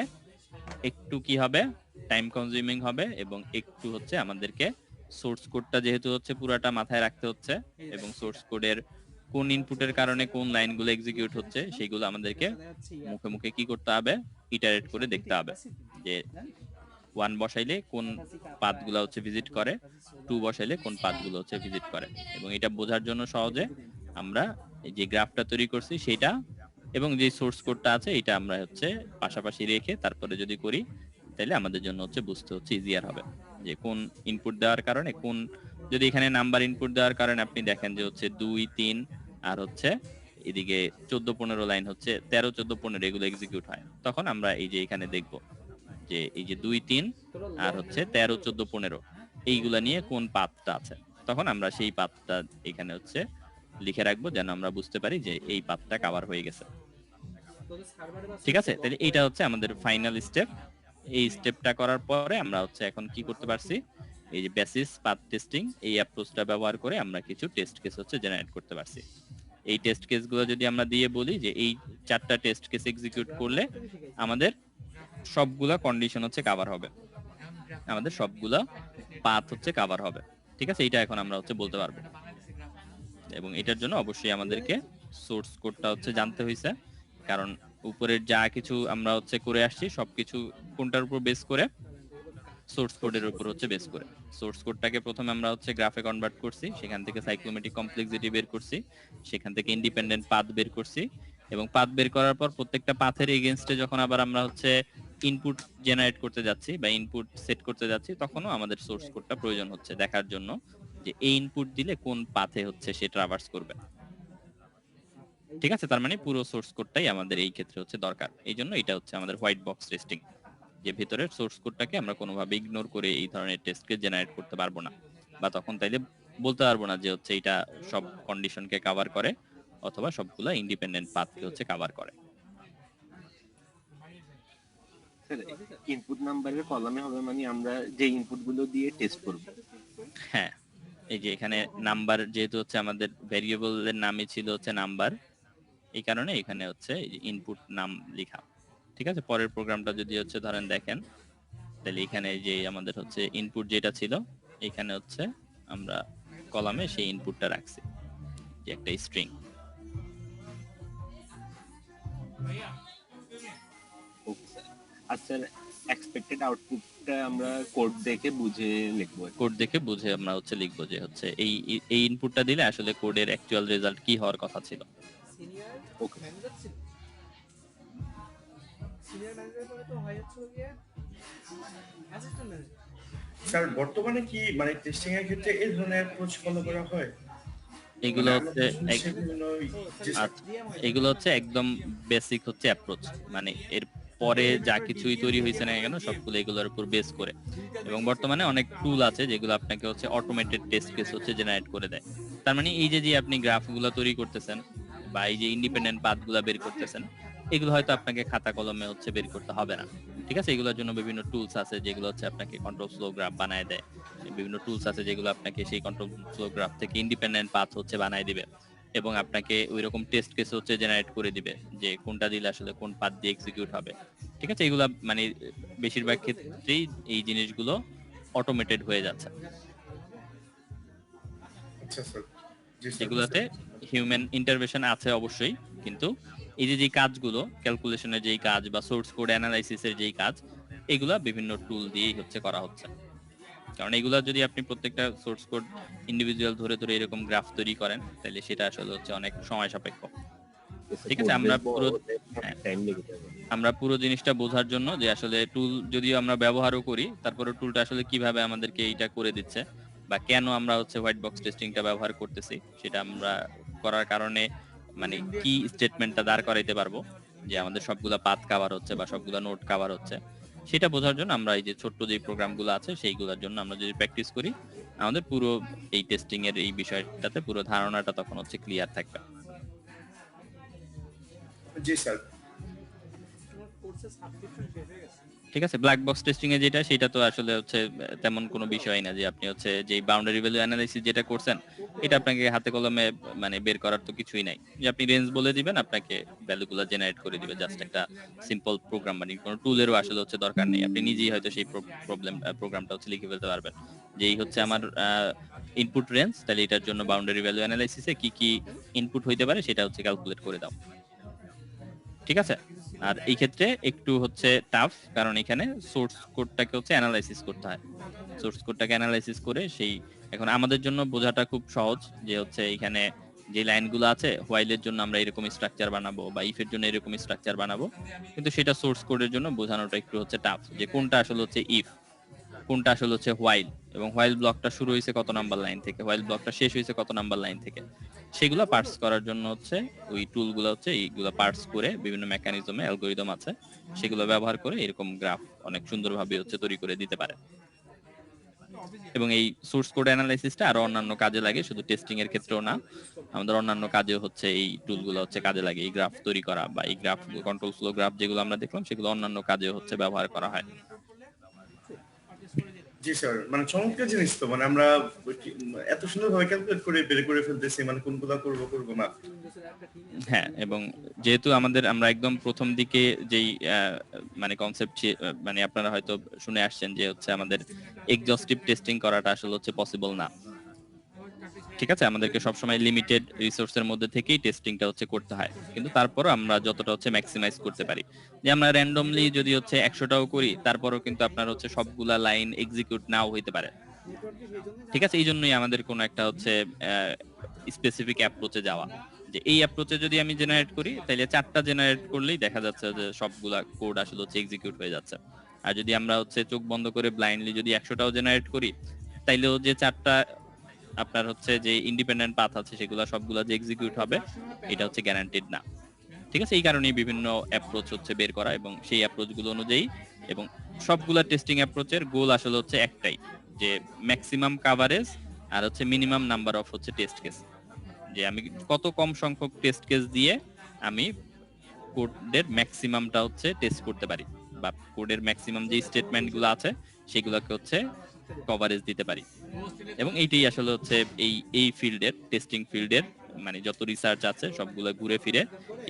একটু কি হবে, টাইম কনজিউমিং হবে এবং একটু হচ্ছে আমাদেরকে সোর্স কোডটা যেহেতু হচ্ছে পুরাটা মাথায় রাখতে হচ্ছে এবং সোর্স কোডের কোন ইনপুটের কারণে কোন লাইনগুলো এক্সিকিউট হচ্ছে সেগুলো আমাদেরকে মুখে মুখে কি করতে হবে, ইটারেট করে দেখতে হবে যে 1 বসাইলে কোন পাথগুলো হচ্ছে ভিজিট করে, 2 বসাইলে কোন পাথগুলো হচ্ছে ভিজিট করে। এবং এটা বোঝার জন্য সহজে আমরা যে গ্রাফটা তৈরি করছি সেটা এবং যে সোর্স কোডটা আছে এটা আমরা হচ্ছে পাশাপাশি রেখে তারপরে যদি করি তাহলে আমাদের জন্য হচ্ছে বুঝতে হচ্ছে ইজিয়ার হবে যে কোন ইনপুট দেওয়ার কারণে কোন, যদি এখানে নাম্বার ইনপুট দেওয়ার কারণে আপনি দেখেন যে হচ্ছে 2 3 আর হচ্ছে এদিকে 14 15 লাইন হচ্ছে 13 14 15 এগুলো এক্সিকিউট হয়, তখন আমরা এই যে এখানে দেখব যে এই যে 2 3 আর হচ্ছে 13 14 15 এইগুলা নিয়ে কোন পাথটা আছে, তখন আমরা সেই পাথটা এখানে হচ্ছে লিখে রাখবো যেন আমরা বুঝতে পারি যে এই পাথটা কভার হয়ে গেছে। ঠিক আছে, তাহলে এটা হচ্ছে আমাদের ফাইনাল স্টেপ। এই স্টেপটা করার পরে আমরা হচ্ছে এখন কি করতে পারছি, এই যে বেসিস পাথ টেস্টিং এই অ্যাপ্রোচটা ব্যবহার করে আমরা কিছু টেস্ট কেস হচ্ছে জেনারেট করতে পারছি। এই টেস্ট কেসগুলো যদি আমরা দিয়ে বলি যে এই 4টা টেস্ট কেস এক্সিকিউট করলে আমাদের সবগুলা কন্ডিশন হচ্ছে কভার হবে, আমাদের সবগুলা পাথ হচ্ছে কভার হবে। ঠিক আছে, এটা এখন আমরা হচ্ছে বলতে পারবো। এবং এটার জন্য অবশ্যই আমাদেরকে সোর্স কোডটা হচ্ছে জানতে হয়েছে, কারণ উপরের যা কিছু আমরা হচ্ছে করে আসছি সবকিছু কোনটার উপর বেস করে, সোর্স কোডের উপর হচ্ছে বেস করে। সোর্স কোডটাকে প্রথমে আমরা হচ্ছে গ্রাফে কনভার্ট করছি, সেখান থেকে সাইক্লোমেটিক কমপ্লেক্সিটি বের করছি, সেখান থেকে ইন্ডিপেন্ডেন্ট পাথ বের করছি, এবং পাথ বের করার পর প্রত্যেকটা পাথের এগেইনস্টে যখন আবার আমরা হচ্ছে ইনপুট জেনারেট করতে যাচ্ছি বা ইনপুট সেট করতে যাচ্ছি তখনও আমাদের সোর্স কোডটা প্রয়োজন হচ্ছে দেখার জন্য যে এই ইনপুট দিলে কোন পাথে হচ্ছে সে ট্রাভার্স করবে। ঠিক আছে, তার মানে পুরো সোর্স কোডটাই আমাদের এই ক্ষেত্রে হচ্ছে দরকার। এই জন্য এটা হচ্ছে আমাদের হোয়াইট বক্স টেস্টিং, যে ভেতরের সোর্স কোডটাকে আমরা কোনোভাবে ইগনোর করে এই ধরনের টেস্টকে জেনারেট করতে পারবো না, বা তখন তাইলে বলতে পারবো না যে হচ্ছে এটা সব কন্ডিশনকে কভার করে অথবা সবগুলা ইন্ডিপেন্ডেন্ট পাথকে হচ্ছে কভার করে। স্যার ইনপুট নাম্বারের কলামে হবে মানে আমরা যে ইনপুট গুলো দিয়ে টেস্ট করব। হ্যাঁ, এই যে এখানে নাম্বার যেহেতু হচ্ছে আমাদের ভেরিয়েবলের নামই ছিল হচ্ছে নাম্বার, এই কারণে এখানে হচ্ছে ইনপুট নাম লেখা। ঠিক আছে, পরের প্রোগ্রামটা যদি হচ্ছে ধরেন দেখেন তাহলে এখানে যে আমাদের হচ্ছে ইনপুট যেটা ছিল এখানে হচ্ছে আমরা কলামে সেই ইনপুটটা রাখছি যে একটা স্ট্রিং। Okay sir. আর স্যার এক্সপেক্টেড আউটপুটটা আমরা কোড দেখে বুঝে লিখব। কোড দেখে বুঝে আমরা হচ্ছে লিখবো যে হচ্ছে এই ইনপুটটা দিলে আসলে কোডের অ্যাকচুয়াল রেজাল্ট কি হওয়ার কথা ছিল। ওকে স্যার বর্তমানে কি মানে টেস্টিং এর ক্ষেত্রে এই ধরনের অ্যাপ্রোচ ফলো করা হয়? এগুলো হচ্ছে যে- এগুলো হচ্ছে একদম বেসিক হচ্ছে অ্যাপ্রোচ, মানে এর পরে যা কিছুই তৈরি হয়েছে না কেন সবগুলো এগুলোর উপর বেস করে। এবং বর্তমানে অনেক টুল আছে যেগুলো আপনাকে হচ্ছে অটোমেটেড টেস্ট কেস হচ্ছে জেনারেট করে দেয়। তার মানে এই যে আপনি গ্রাফগুলো তৈরি করতেছেন বা এই যে ইন্ডিপেন্ডেন্ট পাথগুলো বের করতেছেন এগুলো হয়তো আপনাকে খাতা কলমে হচ্ছে বের করতে হবে না। ঠিক আছে, এগুলোর জন্য বিভিন্ন টুলস আছে যেগুলো হচ্ছে আপনাকে কন্ট্রোল ফ্লো গ্রাফ বানায় দেয়, বিভিন্ন টুলস আছে যেগুলো আপনাকে সেই কন্ট্রোল ফ্লো গ্রাফ থেকে ইন্ডিপেন্ডেন্ট পাথ হচ্ছে বানায় দিবে এবং আপনাকে ওইরকম টেস্ট কেস হচ্ছে জেনারেট করে দিবে যে কোনটা দিলে আসলে কোন পাথ দিয়ে এক্সিকিউট হবে। ঠিক আছে, এগুলা মানে বেশিরভাগ ক্ষেত্রেই এই জিনিসগুলো অটোমেটেড হয়ে যাচ্ছে। আচ্ছা স্যার, জি স্যার, এগুলাতে হিউম্যান ইন্টারভেনশন আছে অবশ্যই, কিন্তু এই যে কাজগুলো ক্যালকুলেশনের যেই কাজ বা সোর্স কোড অ্যানালাইসিসের যেই কাজ এগুলা বিভিন্ন টুল দিয়েই হচ্ছে করা হচ্ছে। কারণ এগুলা যদি আপনি প্রত্যেকটা সোর্স কোড ইন্ডিভিজুয়াল ধরে ধরে এরকম গ্রাফ তৈরি করেন তাহলে সেটা আসলে হচ্ছে অনেক সময় সাপেক্ষ। ঠিক আছে, আমরা পুরো জিনিসটা বোঝার জন্য যে আসলে টুল যদিও আমরা ব্যবহারও করি তারপরে টুলটা আসলে কিভাবে আমাদেরকে এইটা করে দিচ্ছে বা কেন আমরা হচ্ছে হোয়াইট বক্স টেস্টিংটা ব্যবহার করতেছি সেটা আমরা করার কারণে মানে কি স্টেটমেন্টটা দাঁড় করাইতে পারবো যে আমাদের সবগুলা পাথ কভার হচ্ছে বা সবগুলা নোট কভার হচ্ছে সেটা বোঝার জন্য আমরা এই যে ছোট্ট যে প্রোগ্রামগুলো আছে সেইগুলোর জন্য আমরা যদি প্র্যাকটিস করি আমাদের পুরো এই টেস্টিং এর এই বিষয়টাতে পুরো ধারণাটা তখন হচ্ছে ক্লিয়ার থাকবে। জি স্যার। ঠিক আছে, ব্ল্যাক বক্স টেস্টিং এ যেটা সেটা তো আসলে হচ্ছে তেমন কোনো বিষয় না যে আপনি হচ্ছে যে বাউন্ডারি ভ্যালু অ্যানালাইসিস যেটা করছেন এটা আপনাকে হাতে কলমে মানে বের করার তো কিছুই নাই, যে আপনি রেঞ্জ বলে দিবেন আপনাকে ভ্যালুগুলো জেনারেট করে দিবে, জাস্ট একটা সিম্পল প্রোগ্রাম, মানে কোনো টুলেরও আসলে হচ্ছে দরকার নেই, আপনি নিজেই হয়তো সেই প্রোগ্রামটা হচ্ছে লিখে ফেলতে পারবেন। যেই হচ্ছে আমার ইনপুট রেঞ্জ, তাহলে এটার জন্য বাউন্ডারি ভ্যালু অ্যানালাইসিসে কি কি ইনপুট হইতে পারে সেটা হচ্ছে ক্যালকুলেট করে দাও। ঠিক আছে, আর এই ক্ষেত্রে একটু হচ্ছে টাফ, কারণ এখানে সোর্স কোডটাকে হচ্ছে অ্যানালাইসিস করতে হয়। সোর্স কোডটাকে অ্যানালাইসিস করে সেই, এখন আমাদের জন্য বোঝাটা খুব সহজ, যে হচ্ছে এখানে যে লাইনগুলো আছে হোয়াইলের জন্য আমরা এরকম স্ট্রাকচার বানাবো বা ইফের জন্য এরকম স্ট্রাকচার বানাবো, কিন্তু সেটা সোর্স কোডের জন্য বোঝানোটা একটু হচ্ছে টাফ, যে কোনটা আসলে হচ্ছে ইফ, কোনটা আসলে হচ্ছে হোয়াইল, এবং হোয়াইল ব্লকটা শুরু হয়েছে কত নাম্বার লাইন থেকে, হোয়াইল ব্লকটা শেষ হয়েছে কত নাম্বার লাইন থেকে, সেগুলো পার্টস করার জন্য হচ্ছে ওই টুলগুলো হচ্ছে এইগুলো পার্টস করে বিভিন্ন মেকানিজমে অ্যালগরিদম আছে, সেগুলো ব্যবহার করে এরকম গ্রাফ অনেক সুন্দরভাবে হচ্ছে তৈরি করে দিতে পারে। এবং এই সোর্স কোড অ্যানালাইসিসটা আরো অন্যান্য কাজে লাগে, শুধু টেস্টিং এর ক্ষেত্রেও না, আমাদের অন্যান্য কাজেও হচ্ছে এই টুলগুলো হচ্ছে কাজে লাগে। এই গ্রাফ তৈরি করা বা এই গ্রাফ কন্ট্রোল ফ্লো গ্রাফ যেগুলো আমরা দেখলাম সেগুলো অন্যান্য কাজেও হচ্ছে ব্যবহার করা হয়। জি স্যার, মানে চমৎকার জিনিস তো, মানে আমরা এত সুন্দরভাবে ক্যালকুলেট করে বের করে ফেলতেছি, মানে কোনগুলা করবো না। হ্যাঁ, এবং যেহেতু আমরা একদম প্রথম দিকে যেই মানে কনসেপ্ট, মানে আপনারা হয়তো শুনে আসছেন যে হচ্ছে আমাদের এক্সহস্টিভ টেস্টিং করাটা আসলে হচ্ছে পসিবল না। ঠিক আছে, আমাদেরকে সবসময় লিমিটেড রিসোর্সের মধ্যে থেকেই টেস্টিংটা হচ্ছে করতে হয়, কিন্তু তারপরও আমরা যতটা হচ্ছে ম্যাক্সিমাইজ করতে পারি, যে আমরা র্যান্ডমলি যদি হচ্ছে 100টাও করি, তারপরও কিন্তু আপনার হচ্ছে সবগুলা লাইন এক্সিকিউট নাও হইতে পারে। ঠিক আছে, এই জন্যই আমাদের কোনো একটা হচ্ছে স্পেসিফিক অ্যাপ্রোচে যাওয়া, যে এই অ্যাপ্রোচে যদি আমি জেনারেট করি তাহলে 4টা জেনারেট করলেই দেখা যাচ্ছে যে সবগুলা কোড আসলে হচ্ছে এক্সিকিউট হয়ে যাচ্ছে। আর যদি আমরা হচ্ছে চোখ বন্ধ করে ব্লাইন্ডলি যদি 100টাও জেনারেট করি, তাইলেও যে 4টা আপনার হচ্ছে যে ইন্ডিপেন্ডেন্ট পাথ আছে সেগুলো সবগুলা যে এক্সিকিউট হবে এটা হচ্ছে গ্যারান্টিড না। ঠিক আছে, এই কারণেই বিভিন্ন অ্যাপ্রোচ হচ্ছে বের করা, এবং সেই অ্যাপ্রোচগুলো অনুযায়ী, এবং সবগুলা টেস্টিং অ্যাপ্রোচের গোল আসলে হচ্ছে একটাই, যে ম্যাক্সিমাম কভারেজ আর হচ্ছে মিনিমাম নাম্বার অফ হচ্ছে টেস্ট কেস, যে আমি কত কম সংখ্যক টেস্ট কেস দিয়ে আমি কোডের ম্যাক্সিমামটা হচ্ছে টেস্ট করতে পারি, বা কোডের ম্যাক্সিমাম যে স্টেটমেন্টগুলো আছে সেগুলোকে হচ্ছে কভারেজ দিতে পারি। এবং এইটাই আসলে হচ্ছে এই ফিল্ডের, টেস্টিং ফিল্ডের মানে যত রিসার্চ আছে সবগুলো ঘুরে ফিরে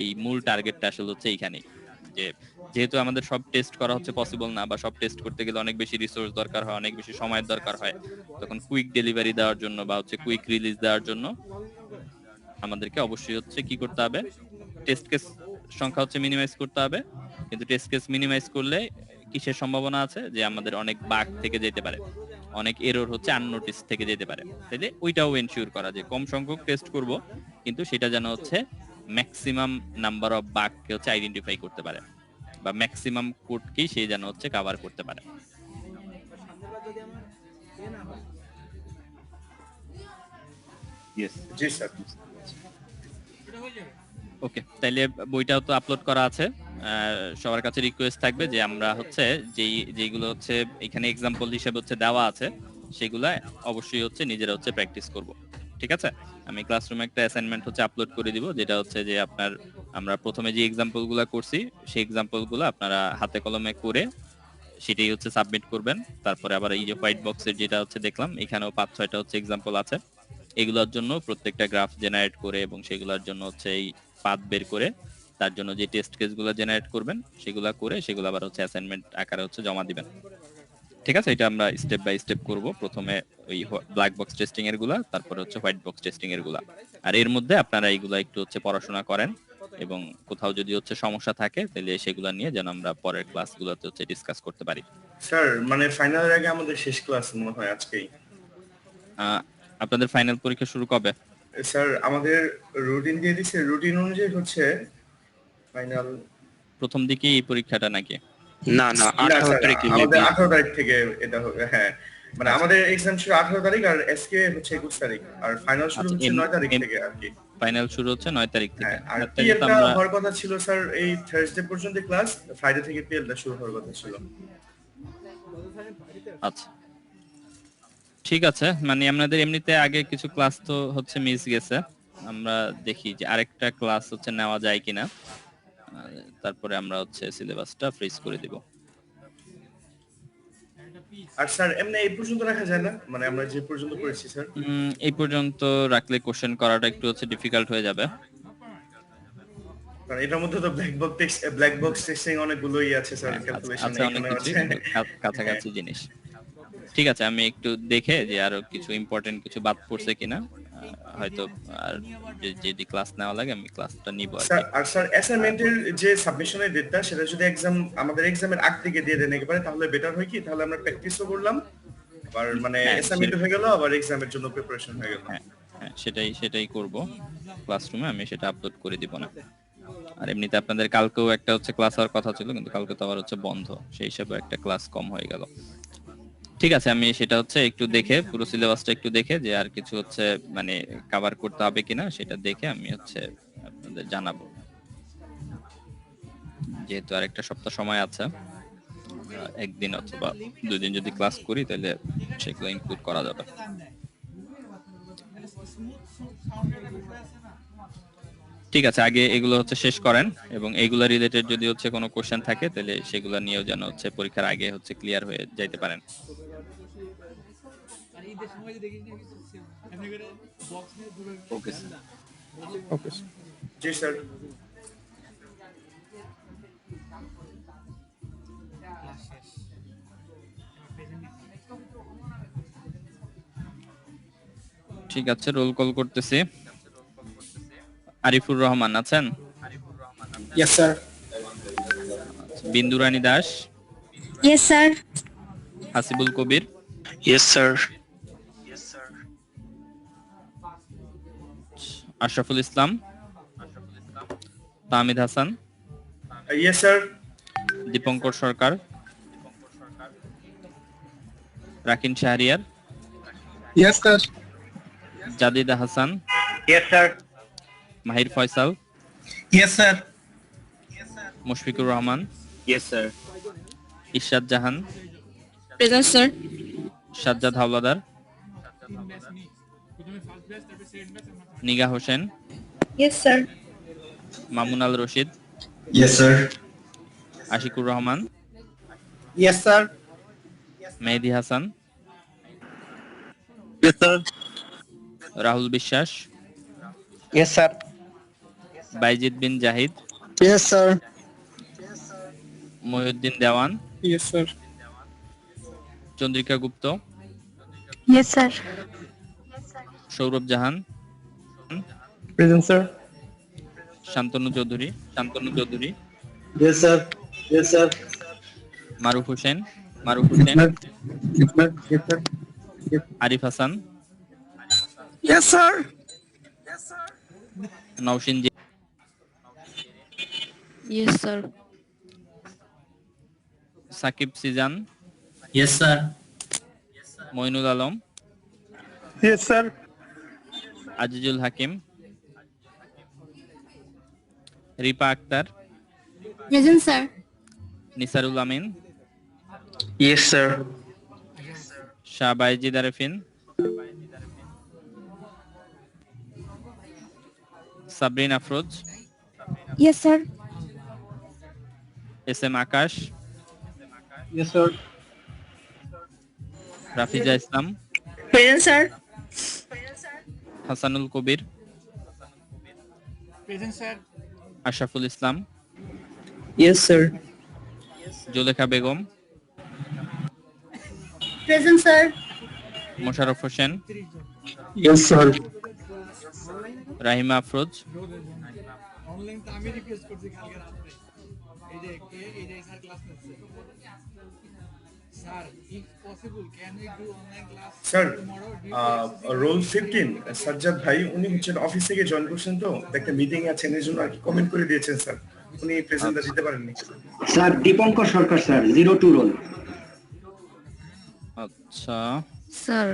এই মূল টার্গেটটা আসলে হচ্ছে এইখানেই, যে যেহেতু আমাদের সব টেস্ট করা হচ্ছে পসিবল না, বা সব টেস্ট করতে গেলে অনেক বেশি রিসোর্স দরকার হয়, অনেক বেশি সময়ের দরকার হয়, তখন কুইক ডেলিভারি দেওয়ার জন্য বা হচ্ছে কুইক রিলিজ দেওয়ার জন্য আমাদেরকে অবশ্যই হচ্ছে কি করতে হবে, টেস্ট কেস সংখ্যা হচ্ছে মিনিমাইজ করতে হবে। কিন্তু টেস্ট কেস মিনিমাইজ করলে কিসের সম্ভাবনা আছে, যে আমাদের অনেক বাগ থেকে যেতে পারে, অনেক এরর হচ্ছে আননোটিস থেকে যেতে পারে, তাইলে ওইটাও এনশিওর করা, যে কম সংখ্যক টেস্ট করব কিন্তু সেটা যেন হচ্ছে ম্যাক্সিমাম নাম্বার অফ বাগকে হচ্ছে আইডেন্টিফাই করতে পারে, বা ম্যাক্সিমাম কোডকেই সে যেন হচ্ছে কভার করতে পারে। জি স্যার। ওকে, তাইলে বইটাও তো আপলোড করা আছে, সবার কাছে রিকোয়েস্ট থাকবে যে আমরা হচ্ছে যেইগুলো হচ্ছে এখানে এক্সাম্পল হিসেবে হচ্ছে দেওয়া আছে সেগুলা অবশ্যই হচ্ছে নিজেরা হচ্ছে প্র্যাকটিস করব। ঠিক আছে, আমি ক্লাসরুমে একটা অ্যাসাইনমেন্ট হচ্ছে আপলোড করে দিব, যেটা হচ্ছে যে আমরা প্রথমে যে এক্সাম্পল গুলা করছি সেই এক্সাম্পল গুলো আপনারা হাতে কলমে করে সেটাই হচ্ছে সাবমিট করবেন। তারপরে আবার এই যে হোয়াইট বক্সের যেটা হচ্ছে দেখলাম, এখানেও 5-6টা হচ্ছে এক্সাম্পল আছে, এগুলোর জন্য প্রত্যেকটা গ্রাফ জেনারেট করে এবং সেগুলোর জন্য হচ্ছে এই পাথ বের করে তার জন্য যে টেস্ট কেসগুলো জেনারেট করবেন সেগুলো করে সেগুলো আবার হচ্ছে অ্যাসাইনমেন্ট আকারে হচ্ছে জমা দিবেন। ঠিক আছে, এটা আমরা স্টেপ বাই স্টেপ করব। প্রথমে ওই ব্ল্যাক বক্স টেস্টিং এর গুলা, তারপরে হচ্ছে হোয়াইট বক্স টেস্টিং এর গুলা, আর এর মধ্যে আপনারা এইগুলা একটু হচ্ছে পড়াশোনা করেন, এবং কোথাও যদি হচ্ছে সমস্যা থাকে তাহলে সেগুলো নিয়ে যেন আমরা পরের ক্লাসগুলোতে হচ্ছে ডিসকাস করতে পারি। স্যার, মানে ফাইনালের আগে আমাদের শেষ ক্লাস মনে হয় আজকেই। আপনাদের ফাইনাল পরীক্ষা শুরু কবে? স্যার আমাদের রুটিন দিয়ে দিছে, রুটিন অনুযায়ী হচ্ছে ফাইনাল প্রথম দিকে এই পরীক্ষাটা নাকি? না 18 তারিখ আমাদের 18 তারিখ থেকে এটা হবে। হ্যাঁ, মানে আমাদের এক্সাম শুরু 18 তারিখ আর এসকে হচ্ছে 21 তারিখ, আর ফাইনাল শুরু হচ্ছে 9 তারিখ থেকে আর কি। ফাইনাল শুরু হচ্ছে 9 তারিখ থেকে। আর পিএলটা হওয়ার কথা ছিল স্যার এই থার্সডে পর্যন্ত ক্লাস, ফ্রাইডে থেকে পিএলটা শুরু হওয়ার কথা ছিল। আচ্ছা, ঠিক আছে, মানে আপনাদের এমনিতে আগে কিছু ক্লাস তো হচ্ছে মিস গেছে, আমরা দেখি যে আরেকটা ক্লাস হচ্ছে নেওয়া যায় কিনা, তারপরে আমরা হচ্ছে সিলেবাসটা ফ্রিজ করে দিব। আর স্যার এমনি এই পর্যন্ত রাখা যায় না, মানে আমরা যে পর্যন্ত পড়েছি স্যার এই পর্যন্ত রাখলে কোশ্চেন করাটা একটু হচ্ছে ডিফিকাল্ট হয়ে যাবে, কারণ এটার মধ্যে তো ব্ল্যাক বক্স টেস্টিং অনেকগুলোই আছে স্যার, ক্যালকুলেশন আছে অনেক কিছু কাছাকাছি জিনিস। ঠিক আছে, আমি একটু দেখে যে আরো কিছু ইম্পর্টেন্ট কিছু বাদ পড়ছে কিনা, হয়তো আর যদি ক্লাস নেওয়া লাগে আমি ক্লাসটা নিব আর স্যার কি। আর স্যার অ্যাসাইনমেন্টের যে সাবমিশনের ডেটটা সেটা যদি আমাদের এক্সামের আগ থেকে দিয়ে দেন একেবারে, তাহলে বেটার হয় কি, তাহলে আমরা প্র্যাকটিসও করলাম, আবার মানে হ্যাঁ, অ্যাসাইনমেন্ট হয়ে গেল, আবার এক্সামের জন্য প্রিপারেশন হয়ে গেল। হ্যাঁ হ্যাঁ, সেটাই করব, ক্লাসরুমে আমি সেটা আপলোড করে দিব না। আর এমনিতে আপনাদের কালকেও একটা হচ্ছে ক্লাস হওয়ার কথা ছিল, কিন্তু কালকে তো আবার হচ্ছে বন্ধ, সেই হিসাবে একটা ক্লাস কম হয়ে গেল। ঠিক আছে, আমি সেটা হচ্ছে একটু দেখে পুরো সিলেবাসটা একটু দেখে যে আর কিছু হচ্ছে মানে কভার করতে হবে কিনা সেটা দেখে আমি হচ্ছে আপনাদের জানাবো। যেহেতু আর একটা সপ্তাহ সময় আছে, একদিন অথবা 2 দিন যদি ক্লাস করি তাহলে সেগুলো ইনক্লুড করা যাবে। ঠিক আছে, আগে এগুলো হচ্ছে শেষ করেন, এবং এইগুলা রিলেটেড যদি হচ্ছে কোনো কোশ্চেন থাকে তাহলে সেগুলো নিয়েও যেন হচ্ছে পরীক্ষার আগে হচ্ছে ক্লিয়ার হয়ে যাইতে পারেন। Okay sir. ওকে জি স্যার। ঠিক আছে, রোল কল করতেছি। আরিফুর রহমান আছেন? Yes sir. Bindu Rani Das, Yes, sir. Hasibul Kabir, Yes, sir. Ashraful Islam, Tahmid Hasan, yes sir. Dipankar Sarkar, Rakin Shahriar, yes sir. Jadida Hasan, Yes, sir. Mahir Faisal, yes sir. Mushfiqur Rahman, yes sir. Irshad Jahan, Present, sir. Sajjad Howlader, Niga Hossain, Yes, sir. Mamun Al Rashid, Yes, sir. Ashiqur Rahman, yes sir. Mehedi Hasan, Yes, sir. Rahul Biswas, yes sir. Bayezid Bin Zahid, Yes, sir. Mohiuddin Dewan, yes sir. Chandrika Gupta, Yes, sir. Sourav Jahan, Present, sir. Shantanu Chowdhury, Yes, sir. Yes, sir. Maruf Hossain, Yes, sir. Arif Hasan, Yes, sir. Naushin ji, Yes, sir. Sakib Sijan, Yes, sir. Mainul Alam, yes sir. Azizul Hakim, Ripa Akter, Present, sir. Nisarul Amin, Yes, sir. Shah Bayezid Arefin, Sabrin Afroz, Yes, sir. S M Akash, yes sir. Rafiza Islam, Present, sir. Hasanul Kabir, Present, sir. Ashraful Islam, Yes, sir. Julekha Begum, Present, sir. Mosharraf Hossain, Yes, sir. Rahima Afroz, online তো আমি request করছি কালকে রাতে এই যে sir class নিচ্ছে sir if possible can we do online class sir tomorrow roll 15 Sajjad ভাই উনি হচ্ছেন অফিস থেকে জয়েন করছেন, তো একটা মিটিং আছে এর জন্য আর কি কমেন্ট করে দিয়েছেন স্যার, উনি প্রেজেন্টটা দিতে পারেননি। স্যার দীপঙ্কর সরকার স্যার 02 রোল। আচ্ছা Sir,